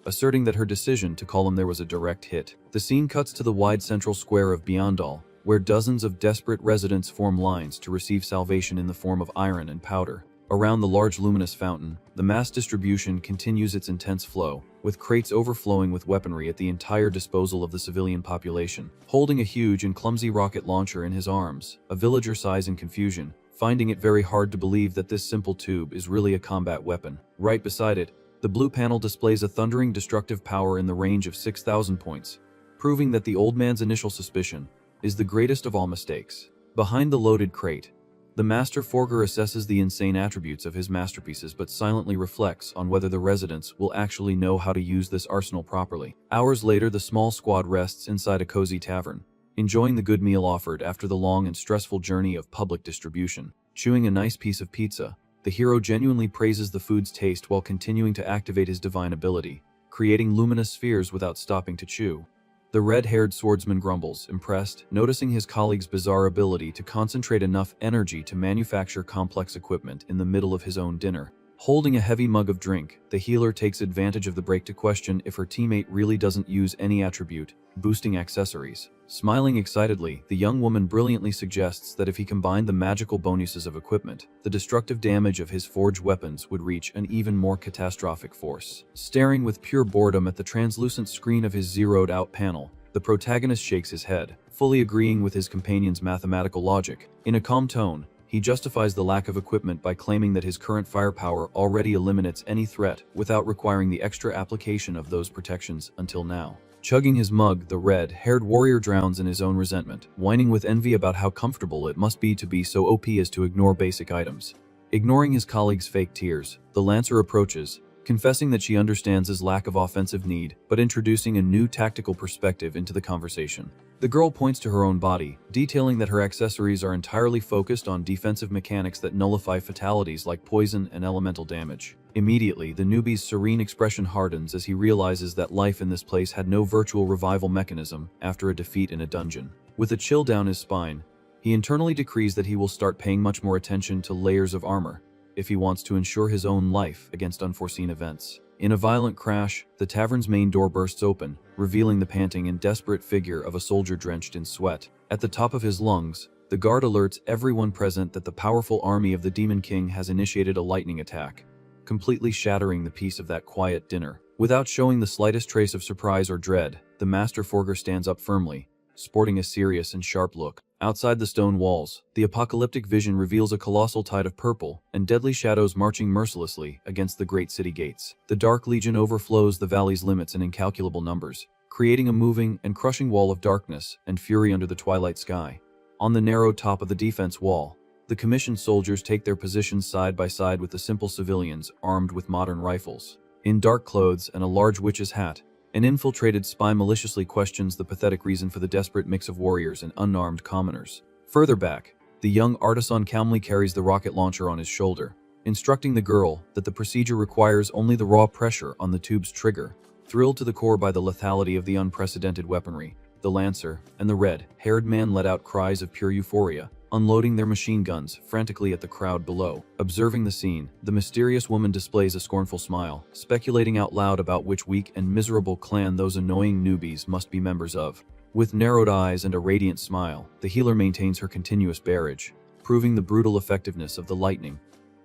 asserting that her decision to call him there was a direct hit. The scene cuts to the wide central square of Beyondall, where dozens of desperate residents form lines to receive salvation in the form of iron and powder. Around the large luminous fountain, the mass distribution continues its intense flow, with crates overflowing with weaponry at the entire disposal of the civilian population. Holding a huge and clumsy rocket launcher in his arms, a villager sighs in confusion, finding it very hard to believe that this simple tube is really a combat weapon. Right beside it, the blue panel displays a thundering destructive power in the range of 6,000 points, proving that the old man's initial suspicion is the greatest of all mistakes. Behind the loaded crate, the master forger assesses the insane attributes of his masterpieces but silently reflects on whether the residents will actually know how to use this arsenal properly. Hours later, the small squad rests inside a cozy tavern, enjoying the good meal offered after the long and stressful journey of public distribution. Chewing a nice piece of pizza, the hero genuinely praises the food's taste while continuing to activate his divine ability, creating luminous spheres without stopping to chew. The red-haired swordsman grumbles, impressed, noticing his colleague's bizarre ability to concentrate enough energy to manufacture complex equipment in the middle of his own dinner. Holding a heavy mug of drink, the healer takes advantage of the break to question if her teammate really doesn't use any attribute, boosting accessories. Smiling excitedly, the young woman brilliantly suggests that if he combined the magical bonuses of equipment, the destructive damage of his forged weapons would reach an even more catastrophic force. Staring with pure boredom at the translucent screen of his zeroed-out panel, the protagonist shakes his head, fully agreeing with his companion's mathematical logic. In a calm tone, he justifies the lack of equipment by claiming that his current firepower already eliminates any threat without requiring the extra application of those protections until now. Chugging his mug, the red-haired warrior drowns in his own resentment, whining with envy about how comfortable it must be to be so OP as to ignore basic items. Ignoring his colleague's fake tears, the Lancer approaches, confessing that she understands his lack of offensive need, but introducing a new tactical perspective into the conversation. The girl points to her own body, detailing that her accessories are entirely focused on defensive mechanics that nullify fatalities like poison and elemental damage. Immediately, the newbie's serene expression hardens as he realizes that life in this place had no virtual revival mechanism after a defeat in a dungeon. With a chill down his spine, he internally decrees that he will start paying much more attention to layers of armor if he wants to ensure his own life against unforeseen events. In a violent crash, the tavern's main door bursts open, revealing the panting and desperate figure of a soldier drenched in sweat. At the top of his lungs, the guard alerts everyone present that the powerful army of the Demon King has initiated a lightning attack, completely shattering the peace of that quiet dinner. Without showing the slightest trace of surprise or dread, the master forger stands up firmly, sporting a serious and sharp look. Outside the stone walls, the apocalyptic vision reveals a colossal tide of purple and deadly shadows marching mercilessly against the great city gates. The Dark Legion overflows the valley's limits in incalculable numbers, creating a moving and crushing wall of darkness and fury under the twilight sky. On the narrow top of the defense wall, the commissioned soldiers take their positions side by side with the simple civilians armed with modern rifles. In dark clothes and a large witch's hat, an infiltrated spy maliciously questions the pathetic reason for the desperate mix of warriors and unarmed commoners. Further back, the young artisan calmly carries the rocket launcher on his shoulder, instructing the girl that the procedure requires only the raw pressure on the tube's trigger. Thrilled to the core by the lethality of the unprecedented weaponry, the Lancer and the red-haired man let out cries of pure euphoria, unloading their machine guns frantically at the crowd below. Observing the scene, the mysterious woman displays a scornful smile, speculating out loud about which weak and miserable clan those annoying newbies must be members of. With narrowed eyes and a radiant smile, the healer maintains her continuous barrage, proving the brutal effectiveness of the lightning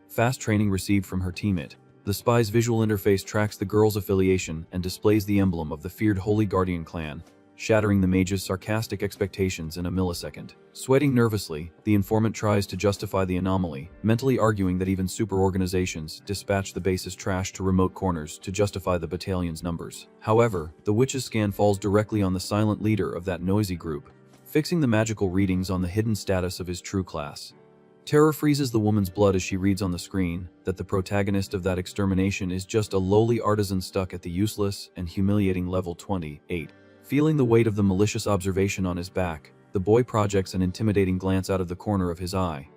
fast training received from her teammate. The spy's visual interface tracks the girl's affiliation and displays the emblem of the feared Holy Guardian clan, shattering the mage's sarcastic expectations in a millisecond. Sweating nervously, the informant tries to justify the anomaly, mentally arguing that even super organizations dispatch the base's trash to remote corners to justify the battalion's numbers. However, the witch's scan falls directly on the silent leader of that noisy group, fixing the magical readings on the hidden status of his true class. Terror freezes the woman's blood as she reads on the screen that the protagonist of that extermination is just a lowly artisan stuck at the useless and humiliating level 28. Feeling the weight of the malicious observation on his back, the boy projects an intimidating glance out of the corner of his eye,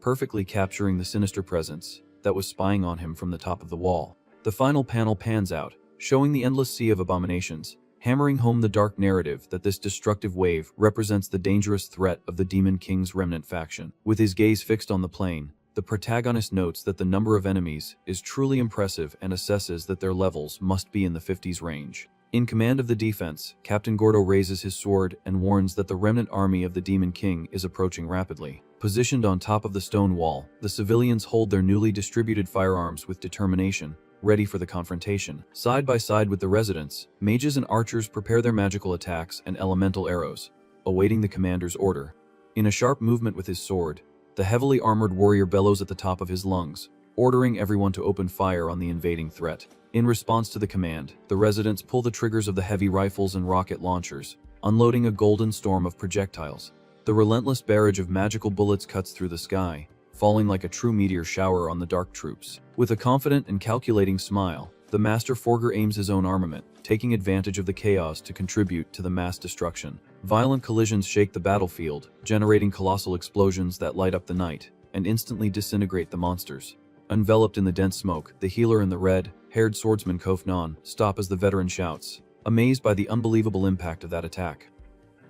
perfectly capturing the sinister presence that was spying on him from the top of the wall. The final panel pans out, showing the endless sea of abominations, hammering home the dark narrative that this destructive wave represents the dangerous threat of the Demon King's remnant faction. With his gaze fixed on the plain, the protagonist notes that the number of enemies is truly impressive and assesses that their levels must be in the 50s range. In command of the defense, Captain Gordo raises his sword and warns that the remnant army of the Demon King is approaching rapidly. Positioned on top of the stone wall, the civilians hold their newly distributed firearms with determination, ready for the confrontation. Side by side with the residents, mages and archers prepare their magical attacks and elemental arrows, awaiting the commander's order. In a sharp movement with his sword, the heavily armored warrior bellows at the top of his lungs, ordering everyone to open fire on the invading threat. In response to the command, the residents pull the triggers of the heavy rifles and rocket launchers, unloading a golden storm of projectiles. The relentless barrage of magical bullets cuts through the sky, falling like a true meteor shower on the dark troops. With a confident and calculating smile, the Master Forger aims his own armament, taking advantage of the chaos to contribute to the mass destruction. Violent collisions shake the battlefield, generating colossal explosions that light up the night and instantly disintegrate the monsters. Enveloped in the dense smoke, the healer and the red-haired swordsman Kof Nan stop as the veteran shouts, amazed by the unbelievable impact of that attack.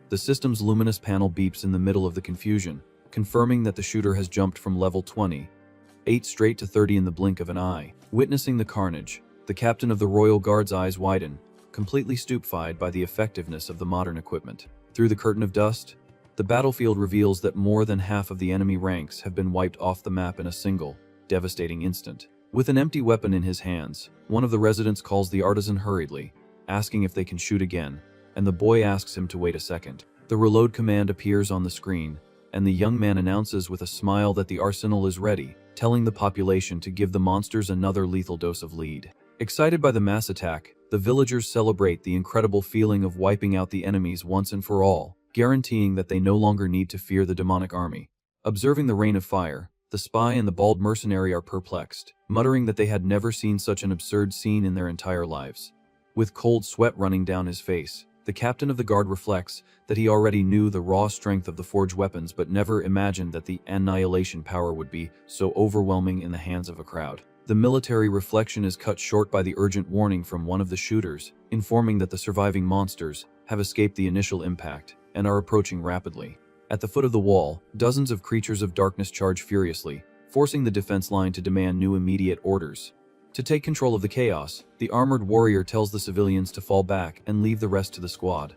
The system's luminous panel beeps in the middle of the confusion, confirming that the shooter has jumped from level 28 straight to 30 in the blink of an eye. Witnessing the carnage, the captain of the Royal Guard's eyes widen, completely stupefied by the effectiveness of the modern equipment. Through the curtain of dust, the battlefield reveals that more than half of the enemy ranks have been wiped off the map in a single, devastating instant. With an empty weapon in his hands, one of the residents calls the artisan hurriedly, asking if they can shoot again, and the boy asks him to wait a second. The reload command appears on the screen, and the young man announces with a smile that the arsenal is ready, telling the population to give the monsters another lethal dose of lead. Excited by the mass attack, the villagers celebrate the incredible feeling of wiping out the enemies once and for all, guaranteeing that they no longer need to fear the demonic army. Observing the rain of fire, the spy and the bald mercenary are perplexed, muttering that they had never seen such an absurd scene in their entire lives. With cold sweat running down his face, the captain of the guard reflects that he already knew the raw strength of the forged weapons but never imagined that the annihilation power would be so overwhelming in the hands of a crowd. The military reflection is cut short by the urgent warning from one of the shooters, informing that the surviving monsters have escaped the initial impact and are approaching rapidly. At the foot of the wall, dozens of creatures of darkness charge furiously, forcing the defense line to demand new immediate orders. To take control of the chaos, the armored warrior tells the civilians to fall back and leave the rest to the squad,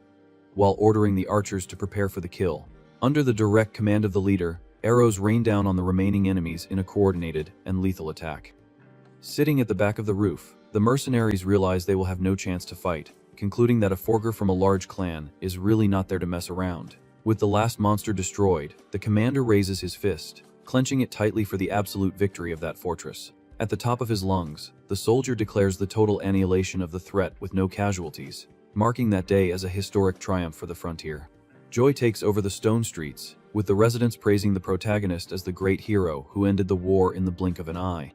while ordering the archers to prepare for the kill. Under the direct command of the leader, arrows rain down on the remaining enemies in a coordinated and lethal attack. Sitting at the back of the roof, the mercenaries realize they will have no chance to fight, concluding that a forger from a large clan is really not there to mess around. With the last monster destroyed, the commander raises his fist, clenching it tightly for the absolute victory of that fortress. At the top of his lungs, the soldier declares the total annihilation of the threat with no casualties, marking that day as a historic triumph for the frontier. Joy takes over the stone streets, with the residents praising the protagonist as the great hero who ended the war in the blink of an eye.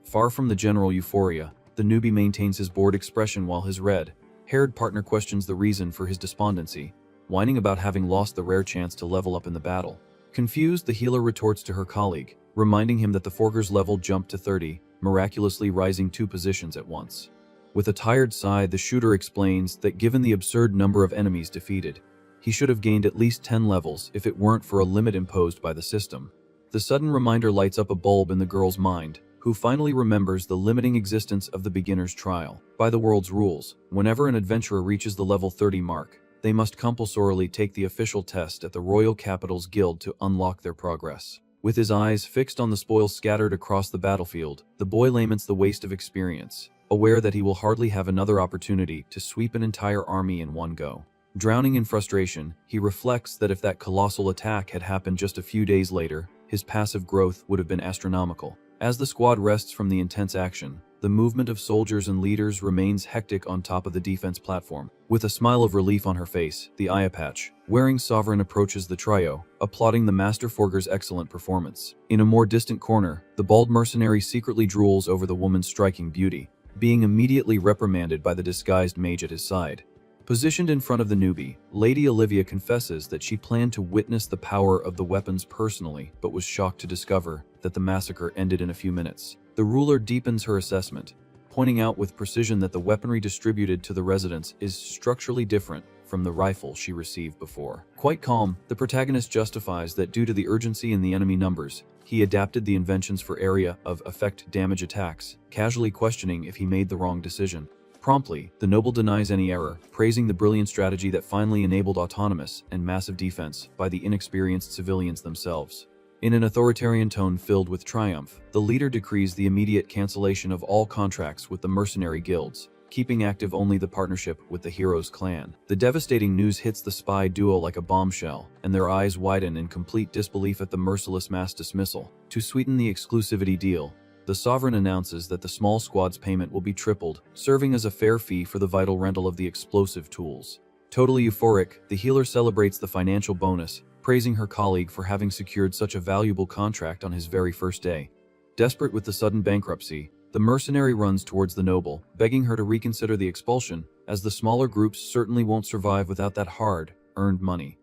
Far from the general euphoria, the newbie maintains his bored expression while his red-haired partner questions the reason for his despondency, whining about having lost the rare chance to level up in the battle. Confused, the healer retorts to her colleague, reminding him that the forger's level jumped to 30, miraculously rising 2 positions at once. With a tired sigh, the shooter explains that given the absurd number of enemies defeated, he should have gained at least 10 levels if it weren't for a limit imposed by the system. The sudden reminder lights up a bulb in the girl's mind, who finally remembers the limiting existence of the beginner's trial. By the world's rules, whenever an adventurer reaches the level 30 mark, they must compulsorily take the official test at the Royal Capital's Guild to unlock their progress. With his eyes fixed on the spoils scattered across the battlefield, the boy laments the waste of experience, aware that he will hardly have another opportunity to sweep an entire army in one go. Drowning in frustration, he reflects that if that colossal attack had happened just a few days later, his passive growth would have been astronomical. As the squad rests from the intense action, the movement of soldiers and leaders remains hectic on top of the defense platform. With a smile of relief on her face, the Ayapatch, wearing sovereign approaches the trio, applauding the Master Forger's excellent performance. In a more distant corner, the bald mercenary secretly drools over the woman's striking beauty, being immediately reprimanded by the disguised mage at his side. Positioned in front of the newbie, Lady Olivia confesses that she planned to witness the power of the weapons personally, but was shocked to discover that the massacre ended in a few minutes. The ruler deepens her assessment, pointing out with precision that the weaponry distributed to the residents is structurally different from the rifle she received before. Quite calm, the protagonist justifies that due to the urgency in the enemy numbers, he adapted the inventions for area of effect damage attacks, casually questioning if he made the wrong decision. Promptly, the noble denies any error, praising the brilliant strategy that finally enabled autonomous and massive defense by the inexperienced civilians themselves. In an authoritarian tone filled with triumph, the leader decrees the immediate cancellation of all contracts with the mercenary guilds, keeping active only the partnership with the hero's clan. The devastating news hits the spy duo like a bombshell, and their eyes widen in complete disbelief at the merciless mass dismissal. To sweeten the exclusivity deal, the sovereign announces that the small squad's payment will be tripled, serving as a fair fee for the vital rental of the explosive tools. Totally euphoric, the healer celebrates the financial bonus, praising her colleague for having secured such a valuable contract on his very first day. Desperate with the sudden bankruptcy, the mercenary runs towards the noble, begging her to reconsider the expulsion, as the smaller groups certainly won't survive without that hard-earned money.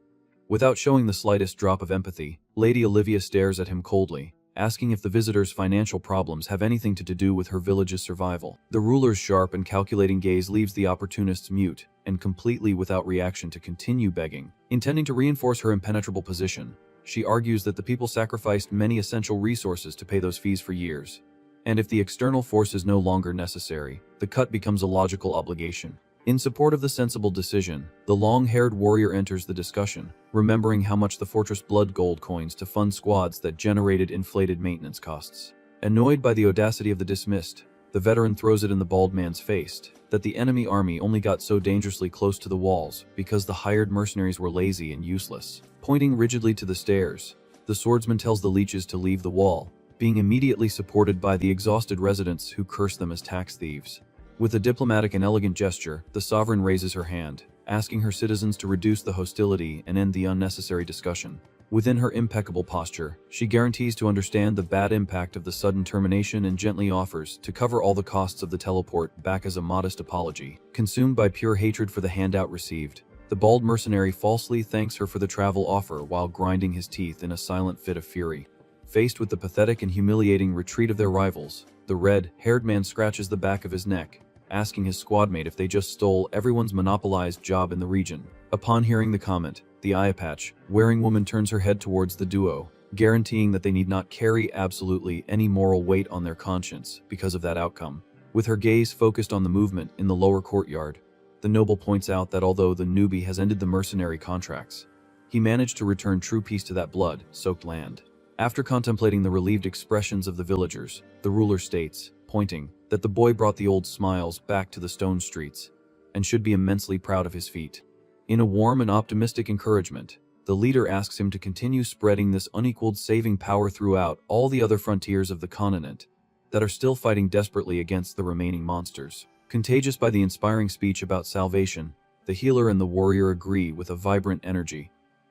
Without showing the slightest drop of empathy, Lady Olivia stares at him coldly, asking if the visitor's financial problems have anything to do with her village's survival. The ruler's sharp and calculating gaze leaves the opportunists mute and completely without reaction to continue begging. Intending to reinforce her impenetrable position, she argues that the people sacrificed many essential resources to pay those fees for years, and if the external force is no longer necessary, the cut becomes a logical obligation. In support of the sensible decision, the long-haired warrior enters the discussion, remembering how much the fortress blood gold coins to fund squads that generated inflated maintenance costs. Annoyed by the audacity of the dismissed, the veteran throws it in the bald man's face that the enemy army only got so dangerously close to the walls because the hired mercenaries were lazy and useless. Pointing rigidly to the stairs, the swordsman tells the leeches to leave the wall, being immediately supported by the exhausted residents who curse them as tax thieves. With a diplomatic and elegant gesture, the sovereign raises her hand, asking her citizens to reduce the hostility and end the unnecessary discussion. Within her impeccable posture, she guarantees to understand the bad impact of the sudden termination and gently offers to cover all the costs of the teleport back as a modest apology. Consumed by pure hatred for the handout received, the bald mercenary falsely thanks her for the travel offer while grinding his teeth in a silent fit of fury. Faced with the pathetic and humiliating retreat of their rivals, the red-haired man scratches the back of his neck, asking his squadmate if they just stole everyone's monopolized job in the region. Upon hearing the comment, the eye-patch-wearing woman turns her head towards the duo, guaranteeing that they need not carry absolutely any moral weight on their conscience because of that outcome. With her gaze focused on the movement in the lower courtyard, the noble points out that although the newbie has ended the mercenary contracts, he managed to return true peace to that blood-soaked land. After contemplating the relieved expressions of the villagers, the ruler states, pointing, that the boy brought the old smiles back to the stone streets, and should be immensely proud of his feat. In a warm and optimistic encouragement, the leader asks him to continue spreading this unequaled saving power throughout all the other frontiers of the continent that are still fighting desperately against the remaining monsters. Contagious by the inspiring speech about salvation, the healer and the warrior agree with a vibrant energy,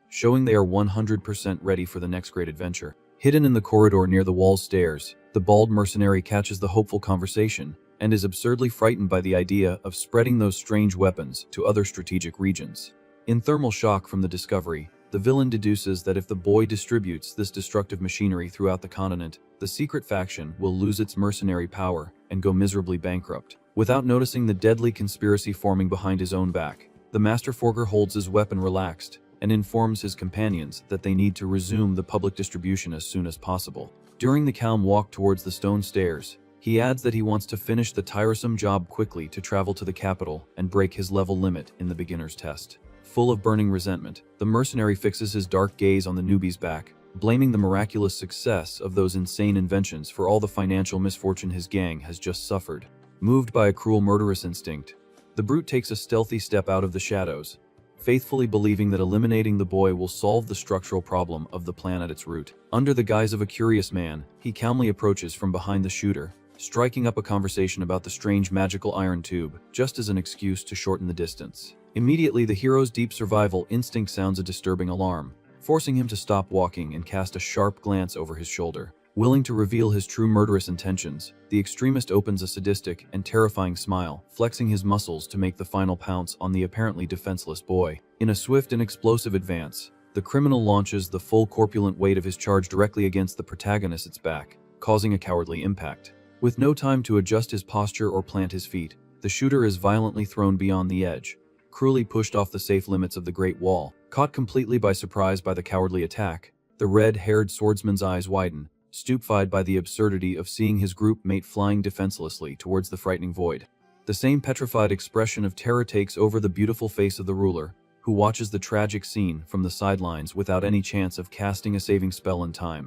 showing they are 100% ready for the next great adventure. Hidden in the corridor near the wall's stairs, the bald mercenary catches the hopeful conversation and is absurdly frightened by the idea of spreading those strange weapons to other strategic regions. In thermal shock from the discovery, the villain deduces that if the boy distributes this destructive machinery throughout the continent, the secret faction will lose its mercenary power and go miserably bankrupt. Without noticing the deadly conspiracy forming behind his own back, the Master Forger holds his weapon relaxed and informs his companions that they need to resume the public distribution as soon as possible. During the calm walk towards the stone stairs, he adds that he wants to finish the tiresome job quickly to travel to the capital and break his level limit in the beginner's test. Full of burning resentment, the mercenary fixes his dark gaze on the newbie's back, blaming the miraculous success of those insane inventions for all the financial misfortune his gang has just suffered. Moved by a cruel murderous instinct, the brute takes a stealthy step out of the shadows, faithfully believing that eliminating the boy will solve the structural problem of the plan at its root. Under the guise of a curious man, he calmly approaches from behind the shooter, striking up a conversation about the strange magical iron tube, just as an excuse to shorten the distance. Immediately, the hero's deep survival instinct sounds a disturbing alarm, forcing him to stop walking and cast a sharp glance over his shoulder. Willing to reveal his true murderous intentions, the extremist opens a sadistic and terrifying smile, flexing his muscles to make the final pounce on the apparently defenseless boy. In a swift and explosive advance, the criminal launches the full corpulent weight of his charge directly against the protagonist's back, causing a cowardly impact. With no time to adjust his posture or plant his feet, the shooter is violently thrown beyond the edge, cruelly pushed off the safe limits of the Great Wall. Caught completely by surprise by the cowardly attack, the red-haired swordsman's eyes widen, stupefied by the absurdity of seeing his group mate flying defenselessly towards the frightening void. The same petrified expression of terror takes over the beautiful face of the ruler, who watches the tragic scene from the sidelines without any chance of casting a saving spell in time.